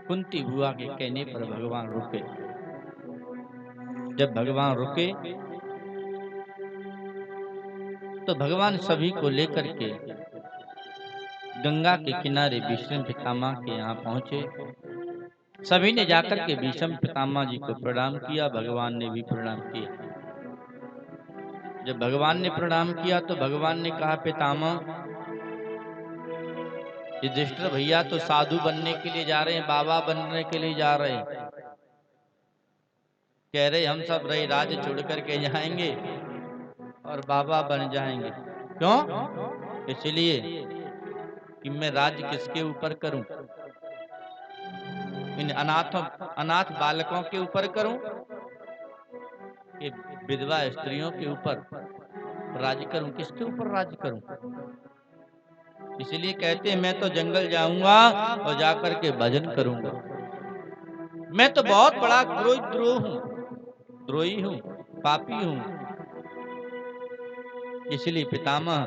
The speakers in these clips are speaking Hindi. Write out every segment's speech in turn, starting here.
कुंती बुआ के कहने पर भगवान रुके। जब भगवान रुके तो भगवान सभी को लेकर के गंगा के किनारे भीष्म पितामह के यहाँ पहुंचे। सभी ने जाकर के भीष्म पितामह जी को प्रणाम किया, भगवान ने भी प्रणाम किया। जब भगवान ने प्रणाम किया तो भगवान ने कहा, पितामह युधिष्ठिर भैया तो साधु बनने के लिए जा रहे हैं, बाबा बनने के लिए जा रहे हैं। कह रहे हम सब रही राज्य छोड़ करके जाएंगे और बाबा बन जाएंगे। क्यों? इसलिए कि मैं राज्य किसके ऊपर करूं? इन अनाथ बालकों के ऊपर करूं कि विधवा स्त्रियों के ऊपर राज्य करूं? किसके ऊपर राज्य करूं? इसलिए कहते हैं मैं तो जंगल जाऊंगा और जाकर के भजन करूंगा। मैं तो बहुत बड़ा द्रोही हूं, पापी हूं। इसलिए पितामह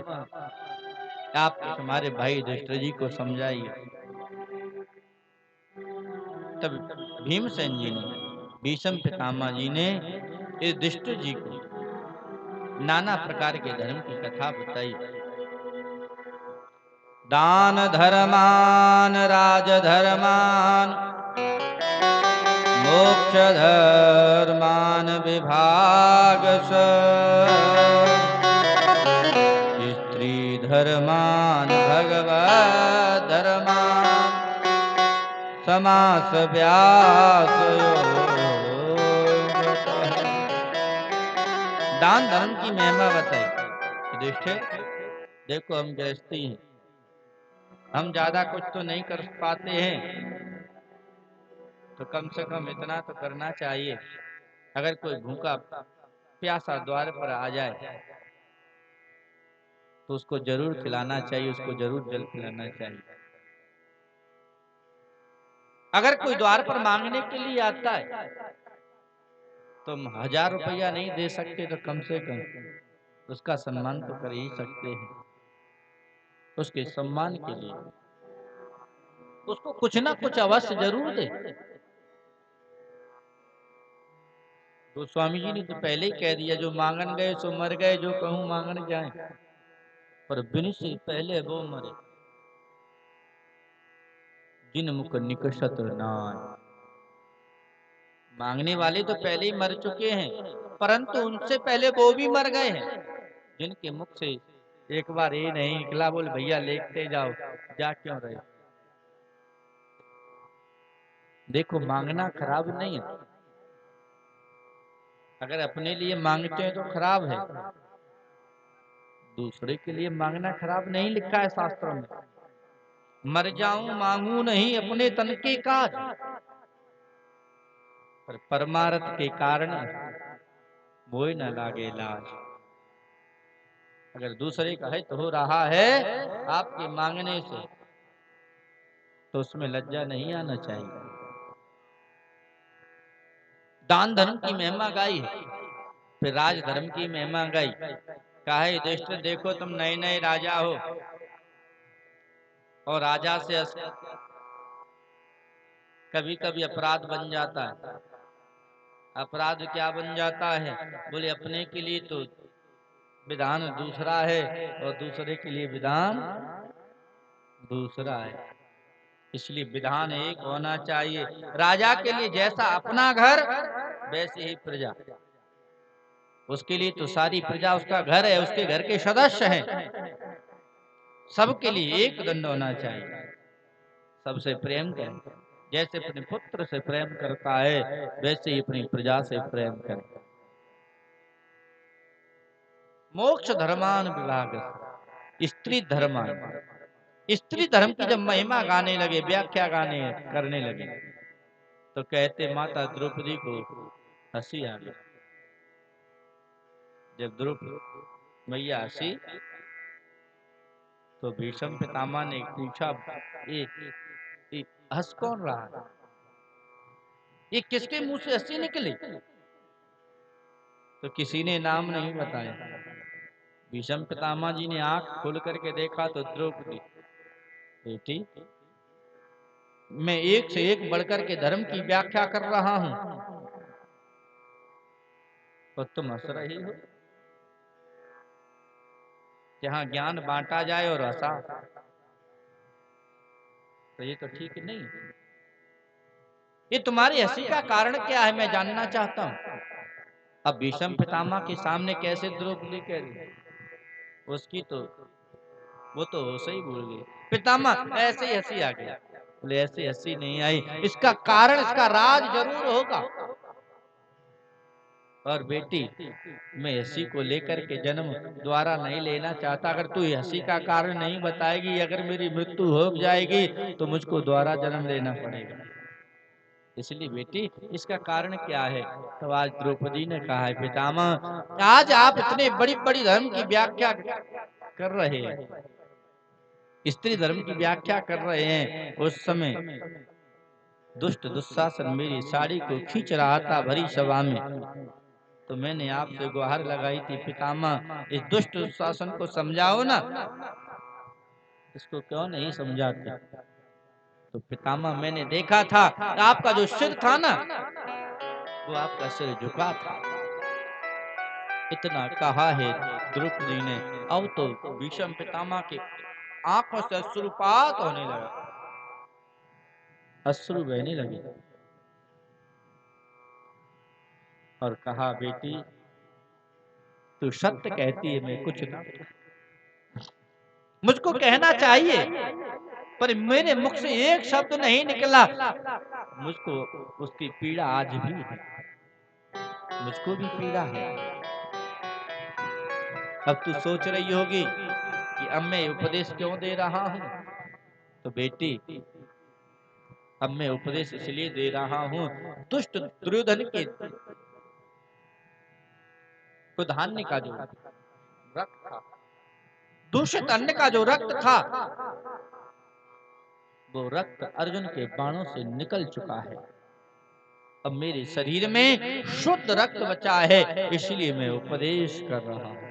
आप हमारे भाई युधिष्ठिर जी को समझाइए। तब भीमसेन जी ने, भीष्म पितामह जी ने युधिष्ठिर जी को नाना प्रकार के धर्म की कथा बताई। दान धर्मान राजधर्मान मोक्ष धर्मान विभागश स्त्री धर्मान भगवत धर्मान समास व्यास दान धर्म की महिमा बताई। युधिष्ठिर देखो हम गृहस्थी हैं, हम ज्यादा कुछ तो नहीं कर पाते हैं, तो कम से कम इतना तो करना चाहिए। अगर कोई भूखा प्यासा द्वार पर आ जाए तो उसको जरूर खिलाना चाहिए, उसको जरूर जल पिलाना चाहिए। अगर कोई द्वार पर मांगने के लिए आता है तो हम 1000 रुपया नहीं दे सकते तो कम से कम उसका सम्मान तो कर ही सकते हैं। उसके सम्मान के लिए उसको कुछ ना कुछ अवश्य जरूर दे। तो स्वामी जी ने तो पहले ही कह दिया, जो मांगन गए सो मर गए, जो कहूं मांगन जाए पर बिन से पहले वो मरे। जिन मुख निकषत नाय, मांगने वाले तो पहले ही मर चुके हैं, परंतु उनसे पहले वो भी मर गए हैं जिनके मुख से एक बार ये नहीं निकला, बोल भैया लेते जाओ, जा क्यों रहे। देखो मांगना खराब नहीं है, अगर अपने लिए मांगते हैं तो खराब है, दूसरे के लिए मांगना खराब नहीं लिखा है शास्त्रों में। मर जाऊं मांगू नहीं अपने तन के काज, पर परमार्थ के कारण मोय न लागे लाज। अगर दूसरे का हित हो रहा है आपके मांगने से तो उसमें लज्जा नहीं आना चाहिए। दान धर्म की महिमा गाई है, फिर राज धर्म की महिमा गाई। कहा है युधिष्ठिर देखो तुम नए नए राजा हो और राजा से कभी कभी अपराध बन जाता है। अपराध क्या बन जाता है? बोले अपने के लिए तो विधान दूसरा है और दूसरे के लिए विधान दूसरा है, इसलिए विधान एक होना चाहिए। राजा के लिए जैसा अपना घर वैसे ही प्रजा, उसके लिए तो सारी प्रजा उसका घर है, उसके घर के सदस्य हैं। सबके लिए एक दंड होना चाहिए, सबसे प्रेम करें। जैसे अपने पुत्र से प्रेम करता है वैसे ही अपनी प्रजा से प्रेम करें। मोक्ष धर्मान विभाग, स्त्री धर्मान, स्त्री धर्म की जब महिमा गाने लगे, व्याख्या गाने करने लगे तो कहते माता द्रौपदी को हंसी आ गई। जब द्रौपदी मैया हंसी तो भीष्म पितामह ने पूछा, ये हंस कौन रहा है? ये किसके मुंह से हंसी निकली? तो किसी ने नाम नहीं बताया। भीष्म पितामह जी ने आंख खोल करके देखा तो द्रौपदी, बेटी मैं एक से एक बढ़कर के धर्म की व्याख्या कर रहा हूं और तुम हंस रही हो। जहां ज्ञान बांटा जाए और हंसा, तो ये तो ठीक नहीं। ये तुम्हारी हंसी का कारण क्या है, मैं जानना चाहता हूं। अब भीष्म पितामह के सामने कैसे द्रौपदी कह रही, उसकी तो वो तो सही भूल गई। पितामह ऐसे ही हंसी आ गई। बोले ऐसी हंसी नहीं आई, इसका कारण, इसका राज जरूर होगा। और बेटी, मैं हंसी को लेकर के जन्म द्वारा नहीं लेना चाहता। अगर तू हंसी का कारण नहीं बताएगी, अगर मेरी मृत्यु हो जाएगी तो मुझको द्वारा जन्म लेना पड़ेगा। इसलिए बेटी, इसका कारण क्या है? तो आज द्रौपदी ने कहा है, पितामह आज आप इतने बड़ी बड़ी धर्म की व्याख्या कर रहे हैं, स्त्री धर्म की व्याख्या कर रहे हैं। उस समय दुष्ट दुशासन मेरी साड़ी को खींच रहा था भरी सभा में, तो मैंने आपसे गुहार लगाई थी, पितामह इस दुष्ट दुशासन को समझाओ ना। इसको क्यों नहीं समझाते? तो पितामह मैंने देखा था आपका जो सिर था ना, वो आपका सिर झुका था। इतना कहा है द्रौपदी ने, अब तो भीष्म पितामह के आंखों से अश्रुपात होने लगा, अश्रु बहने लगे। और कहा, बेटी तू सत्य कहती है, मैं कुछ ना, मुझको कहना चाहिए पर मेरे मुख से एक शब्द नहीं निकला। मुझको उसकी पीड़ा आज भी है, मुझको भी पीड़ा है। अब तू सोच रही होगी कि अब मैं उपदेश क्यों दे रहा हूं। तो बेटी, अब मैं उपदेश इसलिए दे रहा हूं, दुष्ट दुर्योधन के धान्य का जो रक्त था, दूषित अन्न का जो रक्त था, वो रक्त अर्जुन के बाणों से निकल चुका है। अब मेरे शरीर में शुद्ध रक्त बचा है, इसलिए मैं उपदेश कर रहा हूं,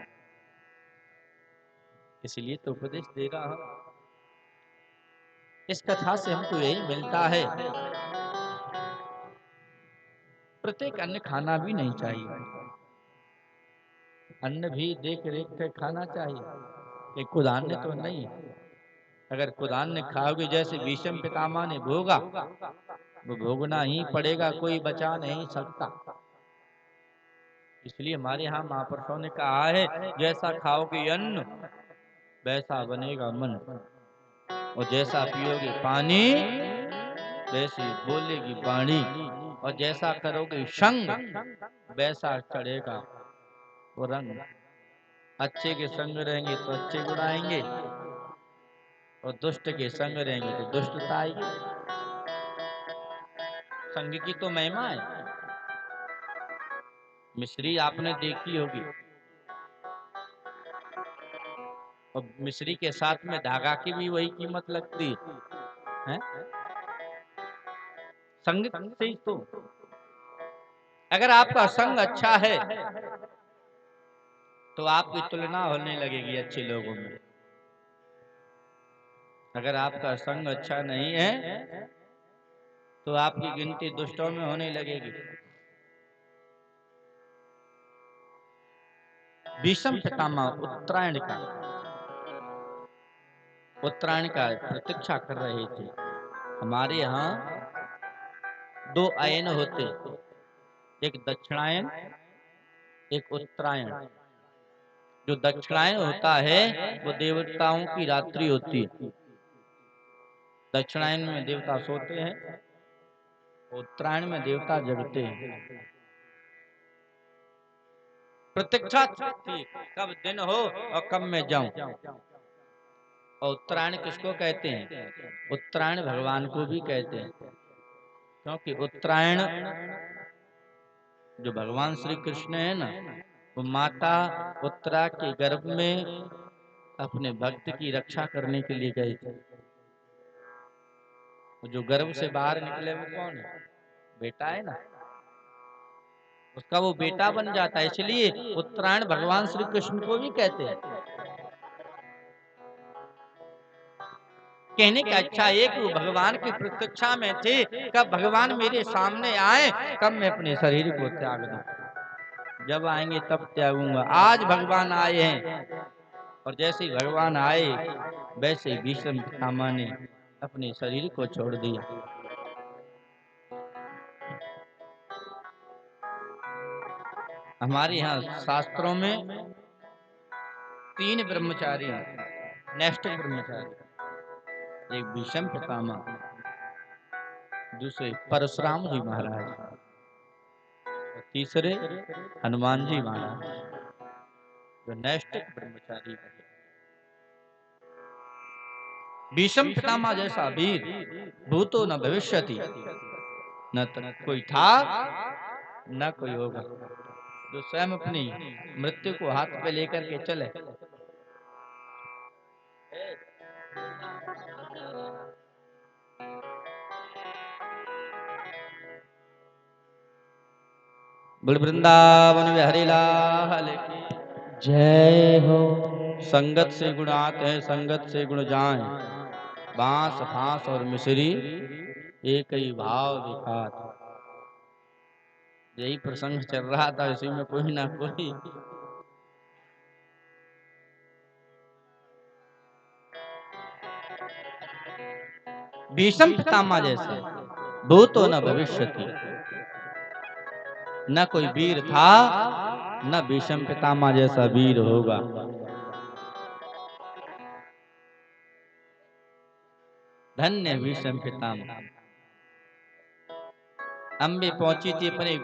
इसलिए तो उपदेश दे रहा हूं। इस कथा से हमको यही मिलता है, प्रत्येक अन्न खाना भी नहीं चाहिए, अन्न भी देख रेख कर खाना चाहिए। एक कुदान्य तो नहीं, अगर कुदान्य खाओगे जैसे भीष्म पितामह ने भोगा, वो भोगना ही पड़ेगा, कोई बचा नहीं सकता। इसलिए हमारे यहाँ महापुरुषों ने कहा है, जैसा खाओगे अन्न वैसा बनेगा मन, और जैसा पियोगे पानी वैसी बोलेगी वाणी, और जैसा करोगे संग वैसा चढ़ेगा वो रंग। अच्छे के संग रहेंगे तो अच्छे गुण आएंगे, और दुष्ट के संग रहेंगे तो दुष्टता आएगी। संग की तो महिमा है। मिश्री आपने देखी होगी, और मिश्री के साथ में धागा की भी वही कीमत लगती है। संग से ही तो, अगर आपका संग अच्छा है तो आपकी तुलना होने लगेगी अच्छे लोगों में। अगर आपका संग अच्छा नहीं है तो आपकी गिनती दुष्टों में होने लगेगी। भीष्म पितामह उत्तरायण का प्रतीक्षा कर रहे थे। हमारे यहाँ दो अयन होते, एक दक्षिणायन एक उत्तरायण। जो दक्षिणायन होता है वो देवताओं की रात्रि होती है। दक्षिणायन में देवता सोते हैं, उत्तरायण में देवता जगते हैं। प्रतीक्षा थी कब दिन हो और कब मैं जाऊं। और उत्तरायण किसको कहते हैं? उत्तरायण भगवान को भी कहते हैं, क्योंकि उत्तरायण जो भगवान श्री कृष्ण है ना, वो माता उत्तरा के गर्भ में अपने भक्त की रक्षा करने के लिए गए थे। जो गर्भ से बाहर निकले वो कौन है? बेटा है ना, उसका वो बेटा बन जाता है। इसलिए उत्तरायण भगवान श्री कृष्ण को भी कहते हैं। कहने का अच्छा एक वो भगवान की प्रतीक्षा में थे, कब भगवान मेरे सामने आए, कब मैं अपने शरीर को त्याग दूं। जब आएंगे तब त्यागूंगा। आज भगवान आए हैं, और जैसे ही भगवान आए वैसे ही भीष्म पितामह ने अपने शरीर को छोड़ दिया। हमारे यहाँ शास्त्रों में 3 ब्रह्मचारी हैं, नैष्ठिक ब्रह्मचारी। एक भीष्म पितामह, दूसरे परशुराम जी महाराज, और तीसरे हनुमान जी महाराज, जो नैष्ठिक ब्रह्मचारी है। भीष्म पितामह जैसा वीर भूतो न भविष्यति, न कोई था न कोई होगा, जो स्वयं अपनी मृत्यु को हाथ पे लेकर के चले। बोल वृंदावन बिहारी लाल की जय हो। संगत से गुण आते हैं, संगत से गुण जाएं, बांस फांस और मिश्री एक ही भाव दिखात। यही प्रसंग चल रहा था, इसी में कोई ना कोई भीष्म पितामह जैसे भूतो न भविष्यति, न कोई वीर था न भीष्म पितामह जैसा वीर होगा। धन्य भीष्म पितामह। अम्बे पहुंची थी अपने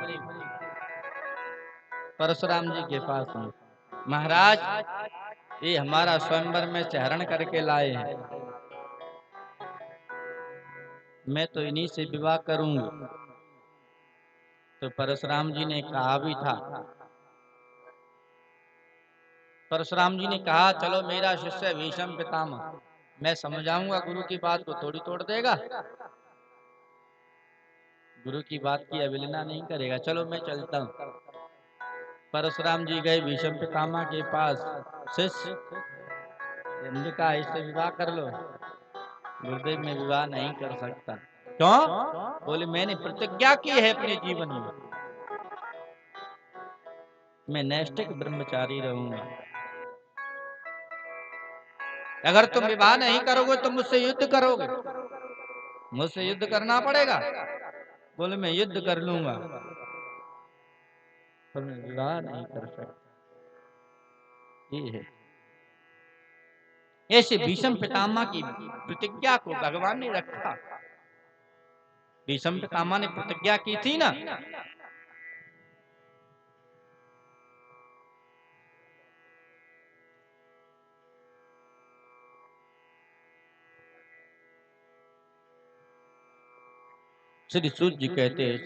परशुराम जी के पास में, महाराज ये हमारा स्वयंवर में से हरण करके लाए हैं, मैं तो इन्हीं से विवाह करूंगी। तो परशुराम जी ने कहा भी था, परशुराम जी ने कहा चलो मेरा शिष्य भीष्म पितामह, मैं समझाऊंगा, गुरु की बात को थोड़ी तोड़ देगा, गुरु की बात की अवहेलना नहीं करेगा, चलो मैं चलता हूँ। परशुराम जी गए भीष्म पितामह के पास, शिष्य ने कहा इससे विवाह कर लो। गुरुदेव मैं विवाह नहीं कर सकता। क्यों? बोले मैंने प्रतिज्ञा की है अपने जीवन में, मैं नैष्ठिक ब्रह्मचारी रहूंगा। अगर तुम विवाह नहीं करोगे तो मुझसे युद्ध करोगे, मुझसे युद्ध करना पड़ेगा। बोले मैं युद्ध कर लूंगा, पर मैं विवाह नहीं कर सकता। ये है, ऐसे भीष्म पितामह की प्रतिज्ञा को भगवान ने रखा। भीष्म पितामह ने प्रतिज्ञा की थी ना, श्री सूत जी कहते हैं,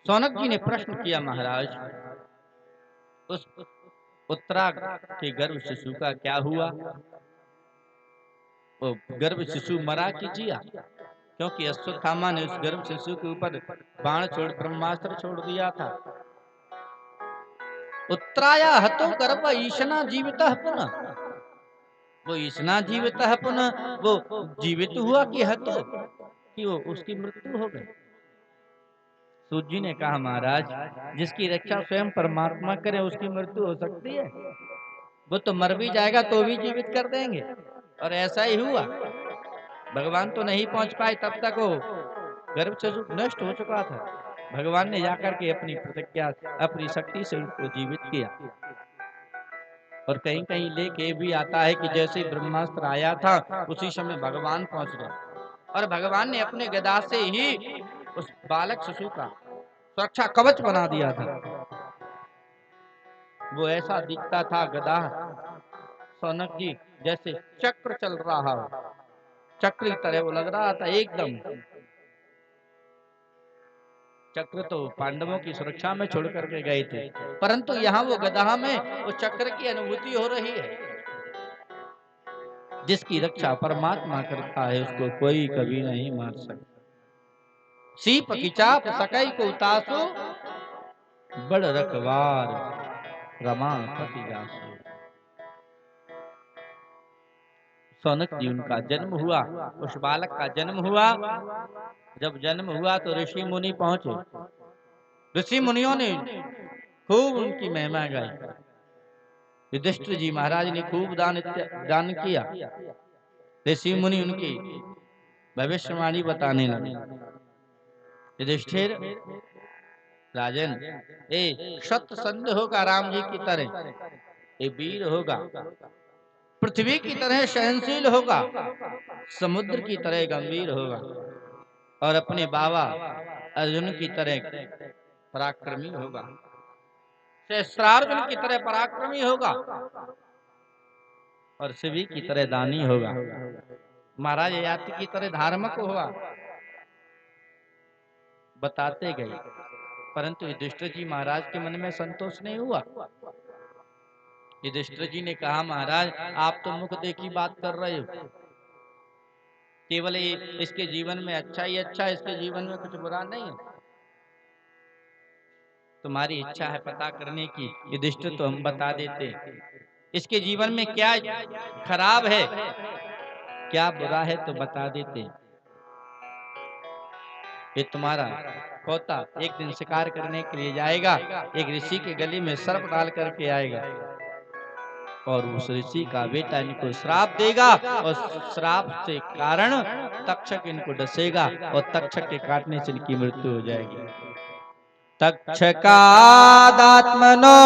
सौनक जी ने प्रश्न किया, महाराज उस उत्तरा के गर्भ शिशु का क्या हुआ? वो गर्भ शिशु मरा कि जिया? क्योंकि अश्वत्थामा ने उस गर्भ शिशु के ऊपर बाण छोड़ ब्रह्मास्त्र छोड़ दिया था। उत्तराया हतो गर्भ ईशना जीवितः पुनः, वो ईशना जीवितः पुनः, वो जीवित हुआ कि हतो, कि वो उसकी मृत्यु हो गई। सूत जी ने कहा, महाराज जिसकी रक्षा स्वयं परमात्मा करे उसकी मृत्यु हो सकती है? वो तो मर भी जाएगा तो भी जीवित कर देंगे। और ऐसा ही हुआ, भगवान तो नहीं पहुंच पाए, तब तक वो गर्भ शिशु नष्ट हो चुका था। भगवान ने जाकर के अपनी प्रतिज्ञा, अपनी शक्ति से उसको जीवित किया। और कहीं कहीं लेके भी आता है कि जैसे ब्रह्मास्त्र आया था उसी समय भगवान पहुंच गए, और भगवान ने अपने गदा से ही उस बालक शिशु का सुरक्षा कवच बना दिया था। वो ऐसा दिखता था गदा, सौनक जी, जैसे चक्र चल रहा हो, चक्र की तरह वो लग रहा था एकदम। चक्र तो पांडवों की सुरक्षा में छोड़ करके गए थे, परंतु यहाँ वो गदा में उस चक्र की अनुभूति हो रही है। जिसकी रक्षा परमात्मा करता है उसको कोई कभी नहीं मार सकता। सीप की चाप सकई को तासु, बड़ रखवार रमापति जासु। शौनक जी उनका जन्म हुआ। उस बालक का जन्म हुआ। जब जन्म हुआ तो ऋषि मुनि पहुंचे। ऋषि मुनियों ने खूब उनकी महिमा गाई। युधिष्ठिर जी महाराज ने खूब दान किया। ऋषि मुनि उनकी भविष्यवाणी बताने लगे। युधिष्ठिर राजन, ए सत्यसंध होगा राम जी की तरह, ये वीर होगा, पृथ्वी की तरह सहनशील होगा, समुद्र की तरह गंभीर होगा और अपने बाबा अर्जुन की तरह पराक्रमी होगा, सहस्त्रार्जुन की तरह पराक्रमी होगा और शिवी की तरह दानी होगा, महाराज ययाति की तरह धार्मिक होगा। बताते गए, परंतु युधिष्ठिर जी महाराज के मन में संतोष नहीं हुआ। युधिष्ठिर जी ने कहा, महाराज आप तो मुख देखी बात कर रहे हो, केवल इसके जीवन में अच्छा ही अच्छा, इसके जीवन में कुछ बुरा नहीं है। तुम्हारी इच्छा है पता करने की, युधिष्ठिर तो हम बता देते, इसके जीवन में क्या खराब है, क्या बुरा है तो बता देते। ये तुम्हारा पोता एक दिन शिकार करने के लिए जाएगा, एक ऋषि के गले में सर्प डाल करके आएगा और उस ऋषि का बेटा इनको श्राप देगा और श्राप से कारण तक्षक इनको डसेगा और तक्षक के काटने से इनकी मृत्यु हो जाएगी। तक्षकादात्मनो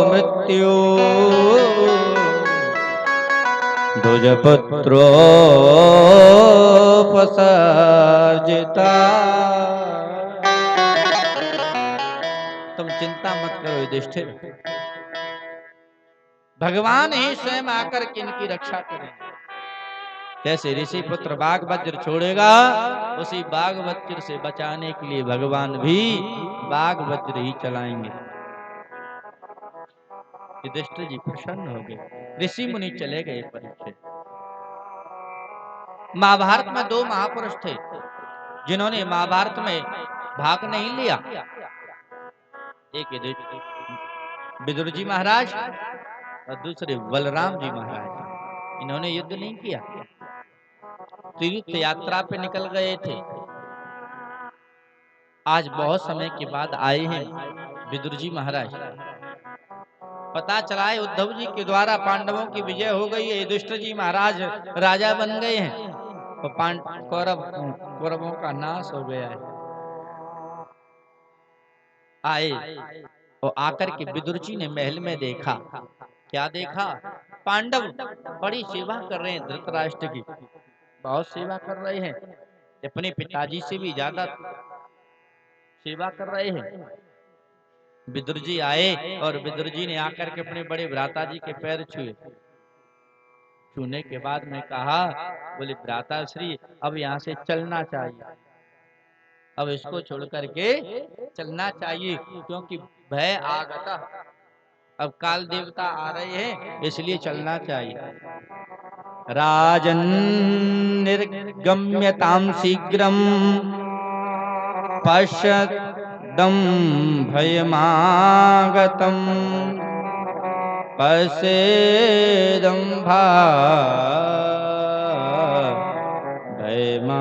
मृत्यु द्विजपुत्रोपसर्जिता। तुम चिंता मत करो युधिष्ठिर, भगवान ही स्वयं आकर के इनकी रक्षा करेंगे। जैसे ऋषि पुत्र बाघ वज्र छोड़ेगा, उसी बाघ वज्र से बचाने के लिए भगवान भी बाघ वज्र ही चलाएंगे। युधिष्ठिर जी प्रसन्न हो गए। ऋषि मुनि चले गए परीक्षित। महाभारत में दो महापुरुष थे जिन्होंने महाभारत में भाग नहीं लिया। एक विदुर जी महाराज और दूसरे बलराम जी महाराज। इन्होंने युद्ध नहीं किया, तीर्थ यात्रा पे निकल गए थे। आज बहुत समय के बाद आए हैं विदुर जी महाराज। पता चला है उद्धव जी के द्वारा पांडवों की विजय हो गई है, युधिष्ठिर जी महाराज राजा बन गए हैं और कौरवों का नाश हो गया है। आए और आकर के विदुर जी ने महल में देखा। क्या देखा? पांडव बड़ी सेवा कर रहे हैं, धृतराष्ट्र की बहुत सेवा कर रहे हैं, अपने पिताजी से भी ज्यादा सेवा कर रहे हैं। विदुर जी आए और विदुर जी ने आकर के अपने बड़े भ्राता जी के पैर छुए। छूने के बाद में कहा, बोले भ्राता श्री अब यहाँ से चलना चाहिए, अब इसको छोड़ करके चलना चाहिए, क्योंकि भय आगता, अब काल देवता आ रहे हैं, इसलिए चलना चाहिए। राजन निर्गम्यतां शीघ्रम पश्यदं भयमागतम पश्येदं भयमागतम,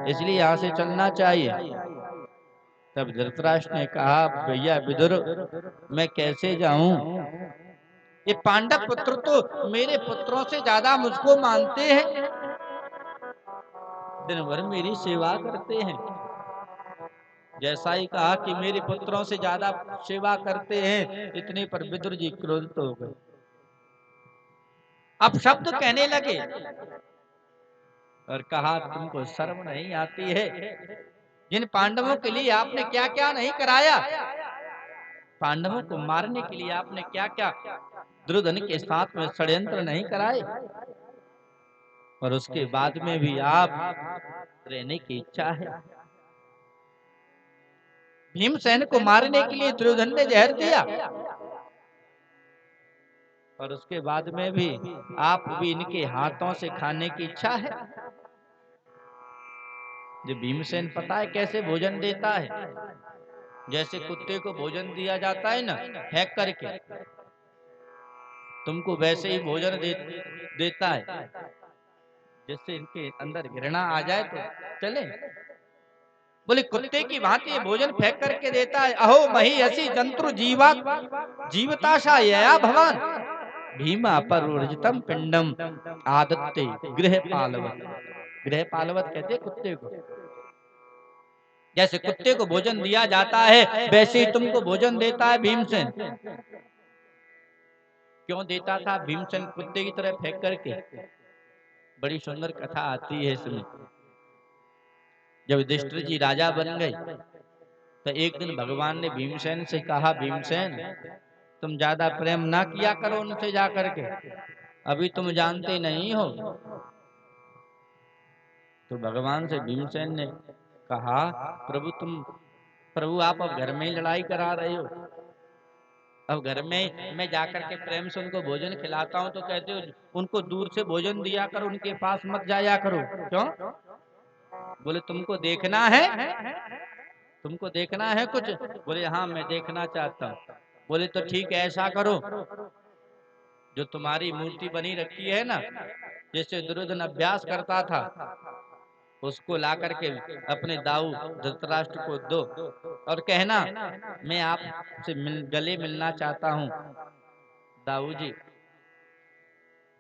इसलिए यहाँ से चलना चाहिए। तब धृतराष्ट्र ने कहा, भैया विदुर मैं कैसे जाऊं, ये पांडव पुत्र तो मेरे पुत्रों से ज्यादा मुझको मानते हैं, दिन भर मेरी सेवा करते हैं। जैसा ही कहा कि मेरे पुत्रों से ज्यादा सेवा करते हैं, इतने पर विदुर जी क्रोधित हो गए। अब शब्द कहने लगे और कहा, तुमको शर्म नहीं आती है? जिन पांडवों के लिए आपने क्या क्या नहीं कराया, पांडवों को मारने के लिए आपने क्या क्या दुर्योधन के साथ में षड्यंत्र नहीं कराए, और उसके बाद में भी आप रहने की इच्छा है। भीमसेन को मारने के लिए दुर्योधन ने जहर दिया और उसके बाद में भी आप भी इनके हाथों से खाने की इच्छा है। जो भीमसेन पता है कैसे भोजन देता है? जैसे कुत्ते को भोजन दिया जाता है ना, फेंक करके, तुमको वैसे ही भोजन देता है जिससे इनके अंदर घृणा आ जाए तो चले। बोले कुत्ते की भांति ये भोजन फेंक करके देता है। अहो मही ऐसी जंतु जीवा जीवताशा यया भवान भीमा परुर्जितम पिंडम आदत्ते गृह पालवत। गृह पालवत कहते कुत्ते को। जैसे कुत्ते को भोजन दिया जाता है वैसे ही तुमको भोजन देता है भीमसेन। क्यों देता था भीमसेन कुत्ते की तरह फेंक करके? बड़ी सुंदर कथा आती है इसमें। जब युधिष्ठिर जी राजा बन गए तो एक दिन भगवान ने भीमसेन से कहा, भीमसेन तुम ज्यादा प्रेम ना किया करो उनसे जाकर के, अभी तुम जानते नहीं हो। तो भगवान से भीमसेन ने कहा, प्रभु आप अब घर में ही लड़ाई करा रहे हो। अब घर में मैं जाकर के प्रेम से उनको भोजन खिलाता हूँ तो कहते हो उनको दूर से भोजन दिया करो, उनके पास मत जाया करो। क्यों? बोले तुमको देखना है, तुमको देखना है कुछ? बोले हाँ मैं देखना चाहता हूँ। बोले तो ठीक है ऐसा करो, जो तुम्हारी मूर्ति बनी रखी है ना, जैसे दुर्योधन अभ्यास करता था, उसको ला करके अपने दाऊ धृतराष्ट्र को दो और कहना मैं आपसे गले मिलना चाहता हूँ दाऊ जी,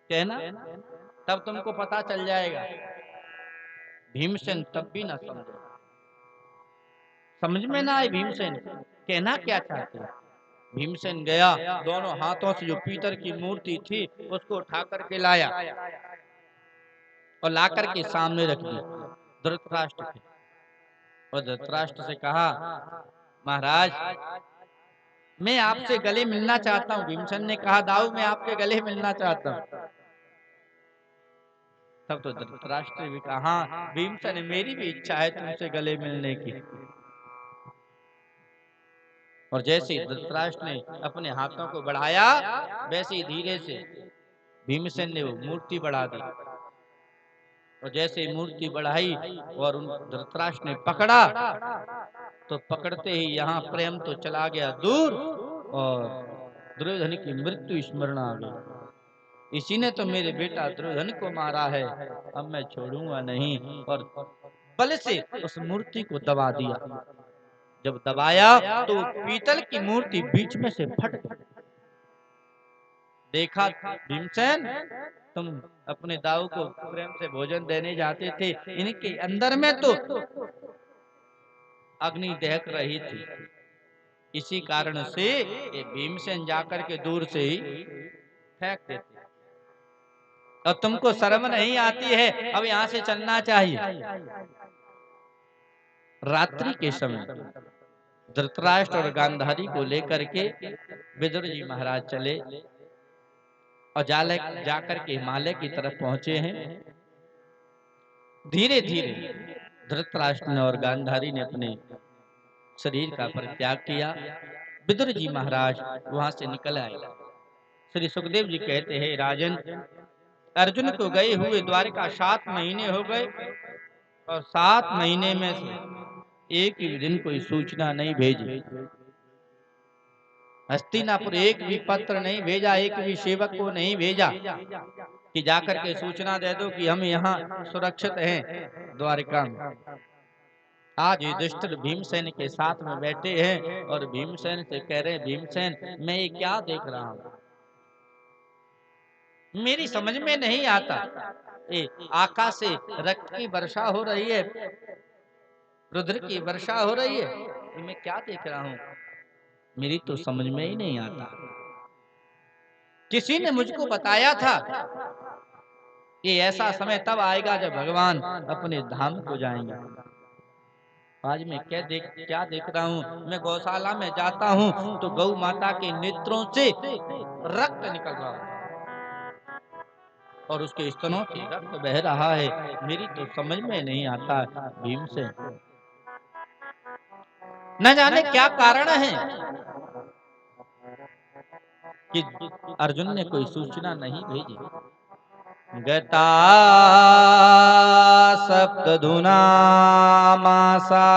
कहना तब तुमको पता चल जाएगा। भीमसेन तब भी ना समझे, समझ में ना आए भीमसेन कहना क्या चाहते हैं। भीमसेन गया, दोनों हाथों से जो पीतल की मूर्ति थी उसको उठा करके लाया और ला करके सामने रख दी धृतराष्ट्र के। और धृतराष्ट्र से कहा, महाराज मैं आपसे गले मिलना चाहता हूँ। भीमसेन ने कहा, दाऊ मैं आपके गले मिलना चाहता हूँ। तब तो धृतराष्ट्र भी कहा, हाँ भीमसेन मेरी भी इच्छा है तुमसे गले मिलने की। और जैसे ही धृतराष्ट्र ने अपने हाथों को बढ़ाया वैसे ही धीरे से भीमसेन ने वो मूर्ति बढ़ा दी। और जैसे ही मूर्ति बढ़ाई और उन धृतराष्ट्र ने पकड़ा तो पकड़ते ही यहाँ प्रेम तो चला गया दूर और दुर्योधन की मृत्यु स्मरण आ गई। इसी ने तो मेरे बेटा दुर्योधन को मारा है, अब मैं छोड़ूंगा नहीं। और बल से उस मूर्ति को दबा दिया। जब दबाया तो पीतल की मूर्ति बीच में से फट गई। देखा भीमसेन तुम अपने दाऊ को प्रेम से भोजन देने जाते थे, इनके अंदर में तो अग्नि दहक रही थी। इसी कारण से ये भीमसेन जाकर के दूर से ही फेंक देते। और तुमको शर्म नहीं आती है? अब यहाँ से चलना चाहिए। रात्रि के समय धृतराष्ट्र और गांधारी को लेकर के विदुर जी महाराज चले और जाकर के हिमालय की तरफ पहुंचे हैं। धीरे धीरे धृतराष्ट्र ने और गांधारी ने अपने शरीर का परित्याग किया। विदुर जी महाराज वहां से निकल आए। श्री सुखदेव जी कहते हैं, राजन अर्जुन को गए हुए द्वारिका 7 महीने हो गए और 7 महीने में से एक भी दिन कोई सूचना नहीं भेजी। हस्तिनापुर एक भी पत्र नहीं भेजा, एक भी सेवक को नहीं भेजा कि जाकर के सूचना दे दो कि हम यहाँ सुरक्षित हैं द्वारिका में। आज युधिष्ठिर भीमसेन के साथ में बैठे हैं और भीमसेन से कह रहे हैं, भीमसेन मैं ये क्या देख रहा हूँ, मेरी समझ में नहीं आता। आकाश से रक्त की वर्षा हो रही है, रुद्र की वर्षा हो रही है, ये मैं क्या देख रहा हूँ, मेरी तो समझ में ही नहीं आता। किसी ने मुझको बताया था कि ऐसा समय तब आएगा जब भगवान अपने धाम को जाएंगे। आज मैं क्या देख रहा हूँ, मैं गौशाला में जाता हूँ तो गौ माता के नेत्रों से रक्त निकल रहा है और उसके स्तनों से रक्त बह रहा है, मेरी तो समझ में नहीं आता। भीमसेन न जाने क्या कारण है कि अर्जुन ने कोई सूचना नहीं भेजी। गता सप्तधुना मासा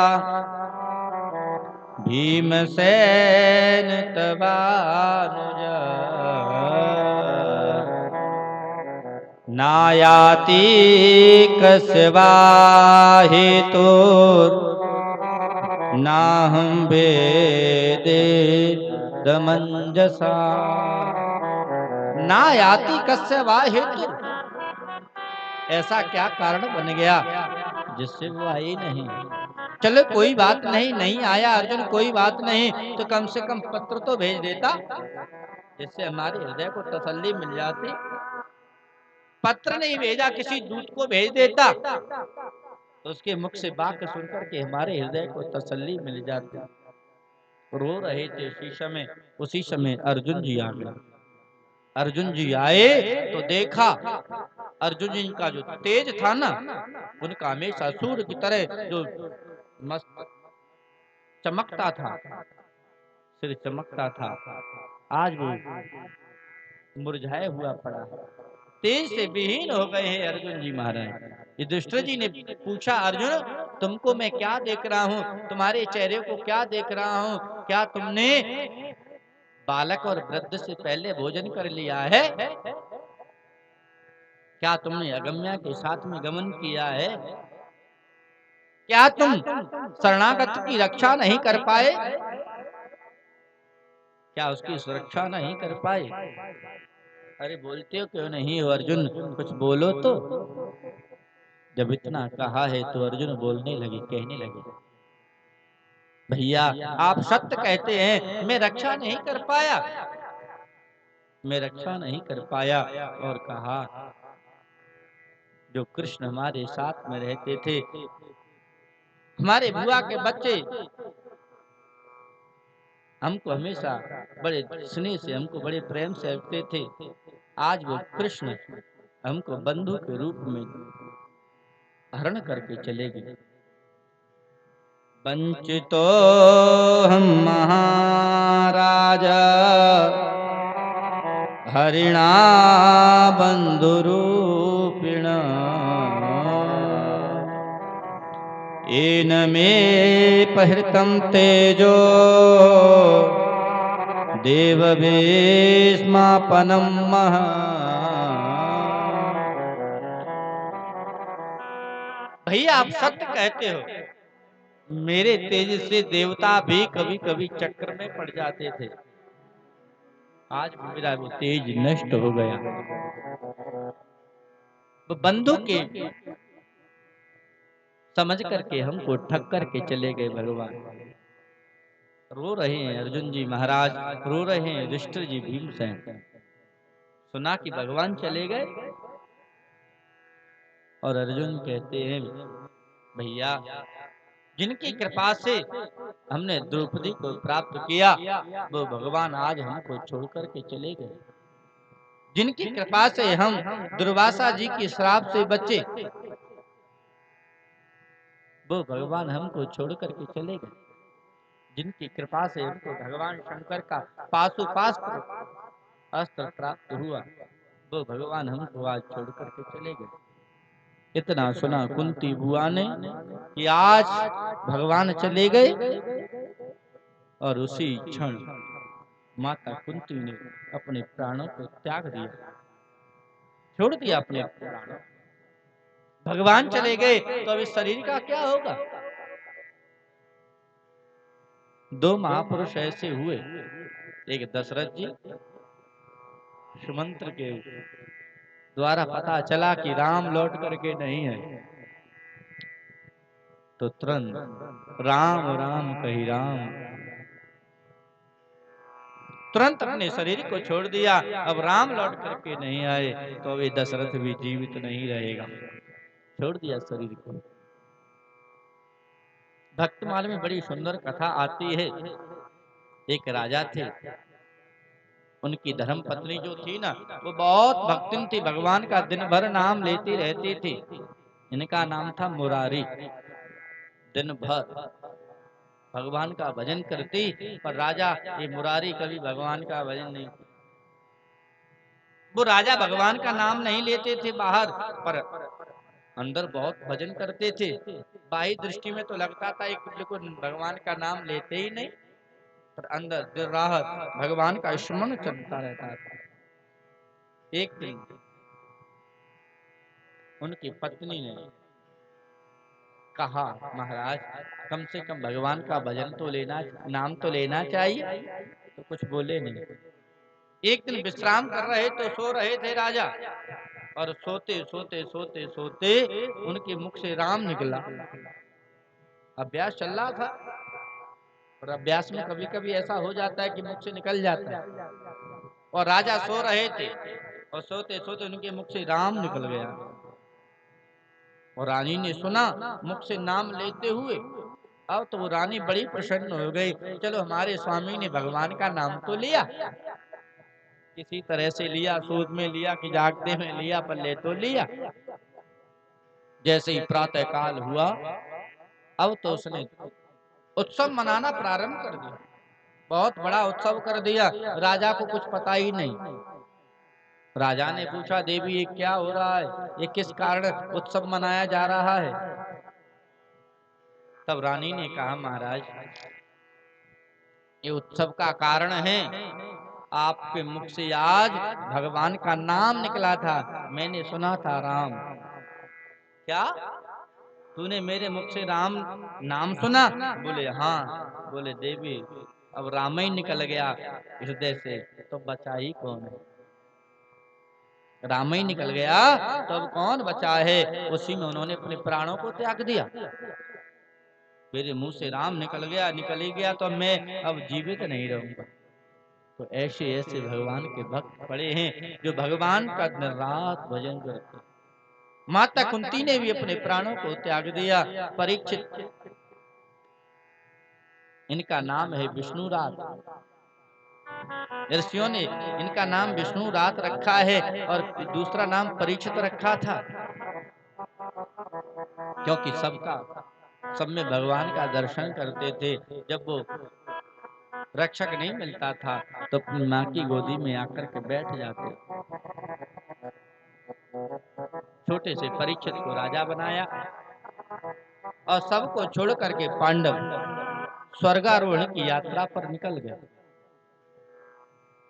भीमसेन तवानुज नायाति कस्वा हेतु नाहं वेदे दमंजसा। नायाति कस्वा हेतु, ऐसा क्या कारण बन गया जिससे वो आई नहीं। चलो कोई बात नहीं, नहीं आया अर्जुन कोई बात नहीं, तो कम से कम पत्र तो भेज देता जिससे हमारे हृदय को तसल्ली मिल जाती। पत्र नहीं भेजा, किसी दूत को भेज देता तो उसके मुख से वाक्य सुनकर के हमारे हृदय को तसल्ली मिल जाती। रो रहे थे उसी समय अर्जुन जी आ गए। अर्जुन जी आए तो देखा अर्जुन जी का जो तेज था ना, उनका हमेशा सूर्य की तरह जो मस्त चमकता था, सिर चमकता था, आज वो मुरझाया हुआ पड़ा है, तेज से विहीन हो गए हैं अर्जुन जी महाराज। युधिष्ठिर जी ने पूछा, अर्जुन तुमको मैं क्या देख रहा हूँ, तुम्हारे चेहरे को क्या देख रहा हूँ, क्या तुमने बालक और वृद्ध से पहले भोजन कर लिया है? क्या तुमने अगम्या के साथ में गमन किया है? क्या तुम शरणागत की रक्षा नहीं कर पाए? क्या उसकी सुरक्षा नहीं कर पाए? अरे बोलते हो क्यों नहीं हो अर्जुन, कुछ बोलो तो। जब इतना कहा है तो अर्जुन बोलने लगे, कहने लगे, भैया आप सत्य कहते हैं, मैं रक्षा नहीं कर पाया, मैं रक्षा नहीं कर पाया। और कहा, जो कृष्ण हमारे साथ में रहते थे, हमारे बुआ के बच्चे हमको हमेशा बड़े स्नेह से, हमको बड़े प्रेम से रखते थे, आज वो कृष्ण हमको बंधु के रूप में हरण करके चले गए। वंचितो हम महाराज हरिणा बंधुरूपिण येन मे पहृतं तेजो देववेश्मापनं महा। भैया आप सत्य कहते हो, मेरे तेज से देवता भी कभी कभी चक्र में पड़ जाते थे, आज मेरा वो तेज नष्ट हो गया। तो बंधु के समझ करके हमको ठग करके चले गए भगवान। रो रहे हैं अर्जुन जी महाराज, रो रहे हैं युधिष्ठिर जी भीमसेन। सुना कि भगवान चले गए और अर्जुन कहते हैं, भैया जिनकी कृपा से हमने द्रौपदी को प्राप्त किया, वो भगवान आज हमको छोड़ करके चले गए। जिनकी कृपा से हम दुर्वासा जी की श्राप से बचे, वो भगवान हमको छोड़ करके चले गए। जिनकी कृपा से हमको भगवान शंकर का पाशुपास्त्र अस्त्र प्राप्त हुआ, वो भगवान हमको आज छोड़ करके चले गए। इतना सुना कुंती बुआ ने कि आज भगवान चले गए, और उसी क्षण माता कुंती ने अपने प्राणों को त्याग दिया, छोड़ दिया अपने प्राणों। भगवान चले गए तो अब इस शरीर का क्या होगा? दो महापुरुष ऐसे हुए, एक दशरथ जी, सुमंत्र के द्वारा पता चला कि राम लौट करके नहीं है, तो तुरंत राम राम कही राम, तुरंत अपने शरीर को छोड़ दिया। अब राम लौट करके नहीं आए तो वे दशरथ भी जीवित नहीं रहेगा, छोड़ दिया शरीर को। भक्तमाल में बड़ी सुंदर कथा आती है। एक राजा थे, उनकी धर्म पत्नी जो थी ना, वो बहुत भक्तिन थी, भगवान का दिन भर नाम लेती रहती थी। इनका नाम था मुरारी। दिन भर भगवान का भजन करती, पर राजा ये मुरारी कभी भगवान का भजन नहीं। वो राजा भगवान का नाम नहीं लेते थे बाहर, पर अंदर बहुत भजन करते थे। बाह्य दृष्टि में तो लगता था एक बिल्कुल भगवान का नाम लेते ही नहीं, पर अंदर दिन रात भगवान का स्मरण चलता रहता था। एक दिन उनकी पत्नी ने कहा, महाराज कम से कम भगवान का भजन तो लेना, नाम तो लेना चाहिए। तो कुछ बोले नहीं। एक दिन विश्राम कर रहे तो सो रहे थे राजा, और सोते सोते सोते सोते उनके मुख से राम निकला। अभ्यास चल रहा था, और अभ्यास में कभी कभी ऐसा हो जाता है कि मुख से निकल जाता है। और राजा सो रहे थे, और सोते सोते उनके मुख से राम निकल गया। और रानी ने सुना मुख से नाम लेते हुए। अब तो वो रानी बड़ी प्रसन्न हो गई, चलो हमारे स्वामी ने भगवान का नाम तो लिया, किसी तरह से लिया, सूद में लिया कि जागते में लिया, पर ले तो लिया। जैसे ही प्रातः काल हुआ, अब तो उसने उत्सव मनाना प्रारंभ कर दिया। बहुत बड़ा उत्सव कर दिया, राजा को कुछ पता ही नहीं। राजा ने पूछा, देवी ये क्या हो रहा है, ये किस कारण उत्सव मनाया जा रहा है? तब रानी ने कहा, महाराज ये उत्सव का कारण है, आपके मुख से आज भगवान का नाम निकला था, मैंने सुना था राम। क्या तूने मेरे मुख से राम नाम सुना? बोले हाँ। बोले देवी अब राम ही निकल गया हृदय से, तो बचा ही कौन है? राम ही निकल गया तो अब कौन बचा है? उसी में उन्होंने अपने प्राणों को त्याग दिया। मेरे मुंह से राम निकल गया, निकल ही गया, तो मैं अब जीवित नहीं रहूंगा। तो ऐसे ऐसे भगवान के भक्त पड़े हैं जो भगवान का दिन रात भजन करते हैं। माता कुंती ने भी अपने प्राणों को त्याग दिया। परीक्षित, इनका नाम है विष्णु रात। ऋषियों ने इनका नाम विष्णु रात रखा है, और दूसरा नाम परीक्षित रखा था, क्योंकि सब में भगवान का दर्शन करते थे। जब वो रक्षक नहीं मिलता था तो अपनी माँ की गोदी में आकर के बैठ जाते। छोटे से परीक्षित को राजा बनाया, और सबको छोड़ करके पांडव स्वर्गारोहण की यात्रा पर निकल गए।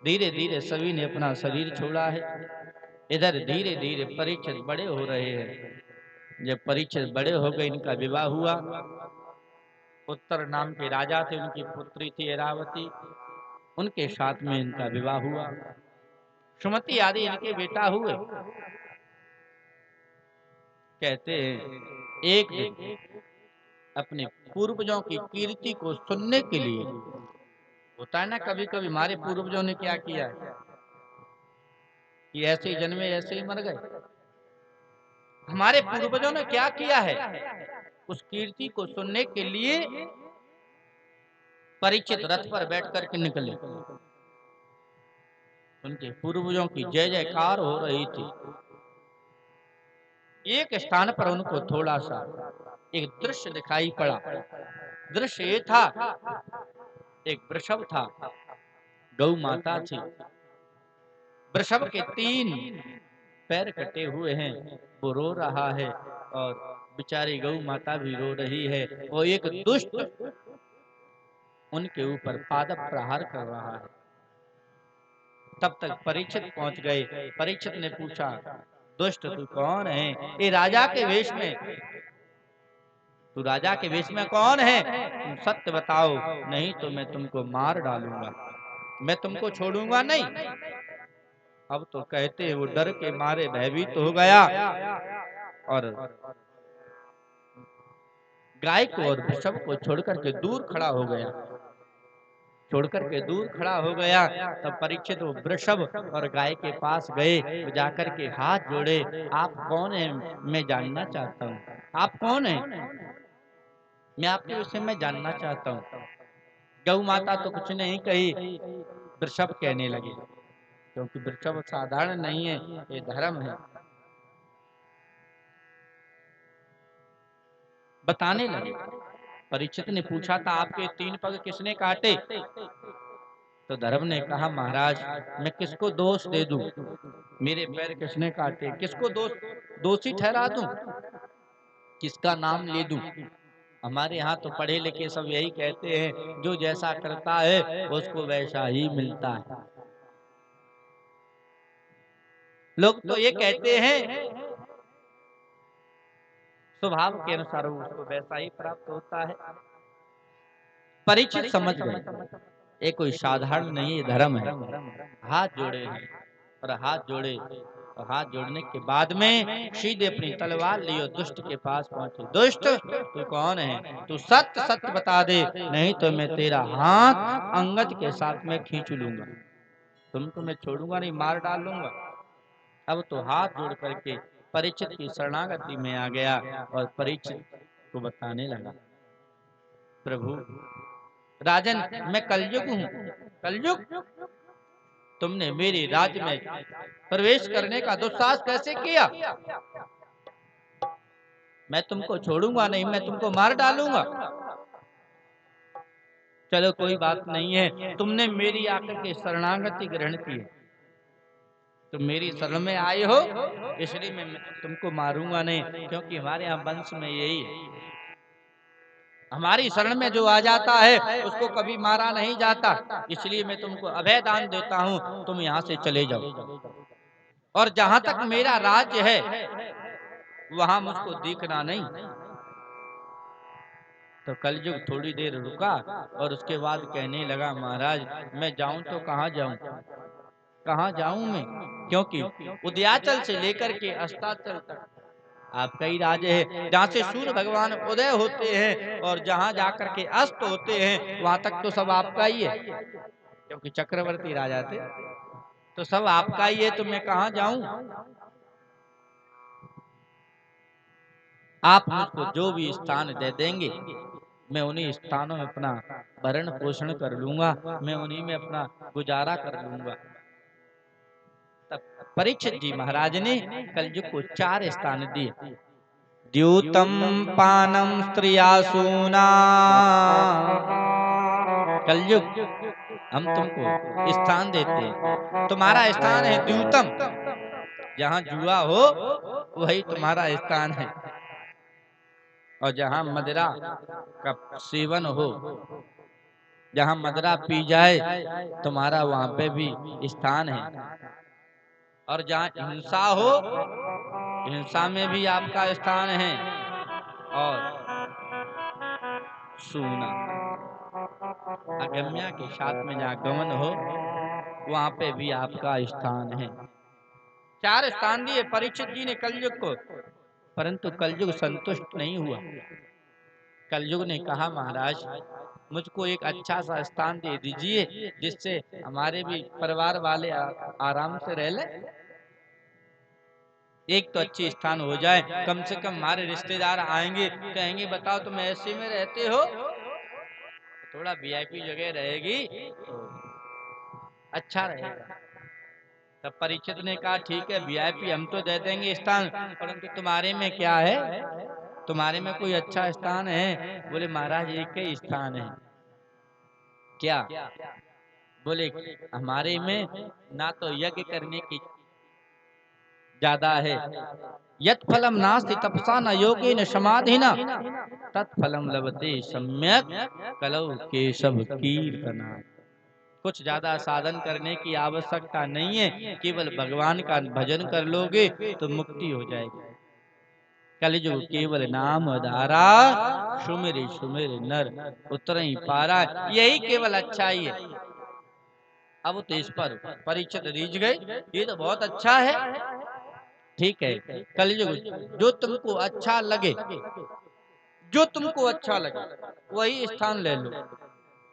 धीरे धीरे सभी ने अपना शरीर छोड़ा है। इधर धीरे धीरे परीक्षित बड़े हो रहे हैं। जब परीक्षित बड़े हो गए, इनका विवाह हुआ। उत्तर नाम के राजा थे, उनकी पुत्री थी ऐरावती, उनके साथ में इनका विवाह हुआ। सुमति आदि इनके बेटा हुए। कहते हैं एक दिन अपने पूर्वजों की कीर्ति को सुनने के लिए, होता है ना कभी कभी हमारे पूर्वजों ने क्या किया है कि ऐसे ही जन्मे ऐसे ही मर गए। हमारे पूर्वजों ने क्या किया है, उस कीर्ति को सुनने के लिए परीक्षित रथ पर बैठ करके निकले। उनके पूर्वजों की जय जयकार हो रही थी। एक स्थान पर उनको थोड़ा सा एक दृश्य दिखाई पड़ा। दृश्य ये था, एक वृषभ था, गौ माता थी। वृषभ के 3 पैर कटे हुए हैं, वो रो रहा है, और बेचारी गौ माता भी रो रही है। वो एक दुष्ट उनके ऊपर पादप प्रहार कर रहा है। तब तक परीक्षित पहुंच गए। परीक्षित ने पूछा, दुष्ट तू कौन है? ये राजा के वेश में, तू राजा के वेश में कौन है? तुम सत्य बताओ, नहीं तो मैं तुमको मार डालूंगा, मैं तुमको छोड़ूंगा नहीं। अब तो कहते वो डर के मारे भयभीत हो गया, और गाय को और वृषभ को छोड़कर के दूर खड़ा हो गया। छोड़कर के दूर खड़ा हो गया। तब परीक्षित वो वृषभ और गाय के पास गए, वो जाकर के हाथ जोड़े, आप कौन हैं मैं जानना चाहता हूँ। आप कौन हैं, मैं आपके विषय में जानना चाहता हूँ। गौ माता तो कुछ नहीं कही, वृषभ कहने लगे, क्योंकि वृषभ साधारण नहीं है, ये धर्म है। बताने लगे। परीक्षित ने पूछा था, आपके 3 पग किसने काटे? तो धर्म ने कहा, महाराज मैं किसको दोष दे दूं, मेरे पैर किसने काटे, किसको दोषी ठहरा दूं, किसका नाम ले दूं? हमारे यहाँ तो पढ़े लिखे सब यही कहते हैं, जो जैसा करता है उसको वैसा ही मिलता है। लोग तो ये कहते हैं स्वभाव के अनुसार उसको वैसा ही प्राप्त होता है। परीक्षित समझ गए ये कोई साधारण नहीं, ये धर्म है। हाथ जोड़े हैं और हाथ जोड़े और हाथ जोड़ने के बाद में सीधे अपनी तलवार ली और दुष्ट के पास पहुंचे। दुष्ट, तू कौन है? तू सत्य सत्य बता दे, नहीं तो मैं तेरा हाथ अंगद के साथ में खींच लूंगा, तुमको मैं छोड़ूंगा नहीं, मार डालूंगा। अब तो हाथ जोड़ करके परीक्षित की शरणागति में आ गया और परीक्षित को बताने लगा, प्रभु राजन, मैं कलयुग हूँ। कलयुग, तुमने मेरे राज्य में प्रवेश करने का दुस्साहस कैसे किया? मैं तुमको छोड़ूंगा नहीं, मैं तुमको मार डालूंगा। चलो कोई बात नहीं है, तुमने मेरी आकर के शरणागति ग्रहण की, तुम मेरी शरण में आए हो, इसलिए मैं तुमको मारूंगा नहीं, क्योंकि हमारे यहाँ वंश में यही है, हमारी शरण में जो आ जाता है उसको कभी मारा नहीं जाता। इसलिए मैं तुमको अभय दान देता हूँ, तुम यहाँ से चले जाओ, और जहां तक मेरा राज्य है वहां मुझको दिखना नहीं। तो कलयुग थोड़ी देर रुका और उसके बाद कहने लगा, महाराज मैं जाऊं तो कहाँ जाऊं, कहाँ जाऊं मैं, क्योंकि उदयाचल से लेकर के अस्ताचल तक आपका ही राज्य है। जहाँ से सूर्य भगवान उदय होते हैं और जहाँ जाकर के अस्त होते हैं वहां तक तो सब आपका ही है, क्योंकि चक्रवर्ती राजा थे, तो सब आपका ही है, तो मैं कहाँ जाऊं? आप मुझको जो भी स्थान दे देंगे मैं उन्हीं स्थानों में अपना भरण पोषण कर लूंगा, मैं उन्हीं में अपना गुजारा कर लूंगा। तब परीक्षित जी महाराज ने कलयुग को 4 स्थान दिए। द्यूतम पानम स्त्रियासूना, कलयुग हम तुमको स्थान देते हैं, तुम्हारा स्थान है द्यूतम, जहाँ जुआ हो वही तुम्हारा स्थान है, और जहाँ मदिरा का सेवन हो, जहाँ मदिरा पी जाए तुम्हारा वहां पे भी स्थान है, और जहाँ हिंसा हो हिंसा में भी आपका स्थान है, और सूना अगम्या के साथ में जहाँ गमन हो वहां पे भी आपका स्थान है। 4 स्थान दिए परीक्षित जी ने कलयुग को, परंतु कलयुग संतुष्ट नहीं हुआ। कलयुग ने कहा, महाराज मुझको एक अच्छा सा स्थान दे दीजिए जिससे हमारे भी परिवार वाले आराम से रह ले, एक तो अच्छी स्थान हो जाए, कम से कम हमारे रिश्तेदार आएंगे कहेंगे बताओ तुम ऐसे में रहते हो, थोड़ा वीआईपी जगह रहेगी तो अच्छा रहेगा। तब परीक्षित ने कहा ठीक है वीआईपी हम तो दे देंगे स्थान, परंतु तुम्हारे में क्या है, तुम्हारे में कोई अच्छा स्थान है? बोले महाराज एक ही स्थान है। क्या? बोले हमारे में ना तो यज्ञ करने की ज्यादा है, यत फलम नास्ति तपसा न योगेन समाधिना तत्फलम लभते सम्यक कलौ केशव कीर्तना। कुछ ज्यादा साधन करने की आवश्यकता नहीं है, केवल भगवान का भजन कर लोगे तो मुक्ति हो जाएगी। कलयुग केवल नाम धारा, सुमिर सुमिर नर उतरई पारा, यही केवल अच्छाई है। अब तो इस पर परीक्षित रीझ गए, ये तो बहुत अच्छा है, ठीक है कलयुग जो तुमको अच्छा लगे, जो तुमको अच्छा लगे वही स्थान ले लो।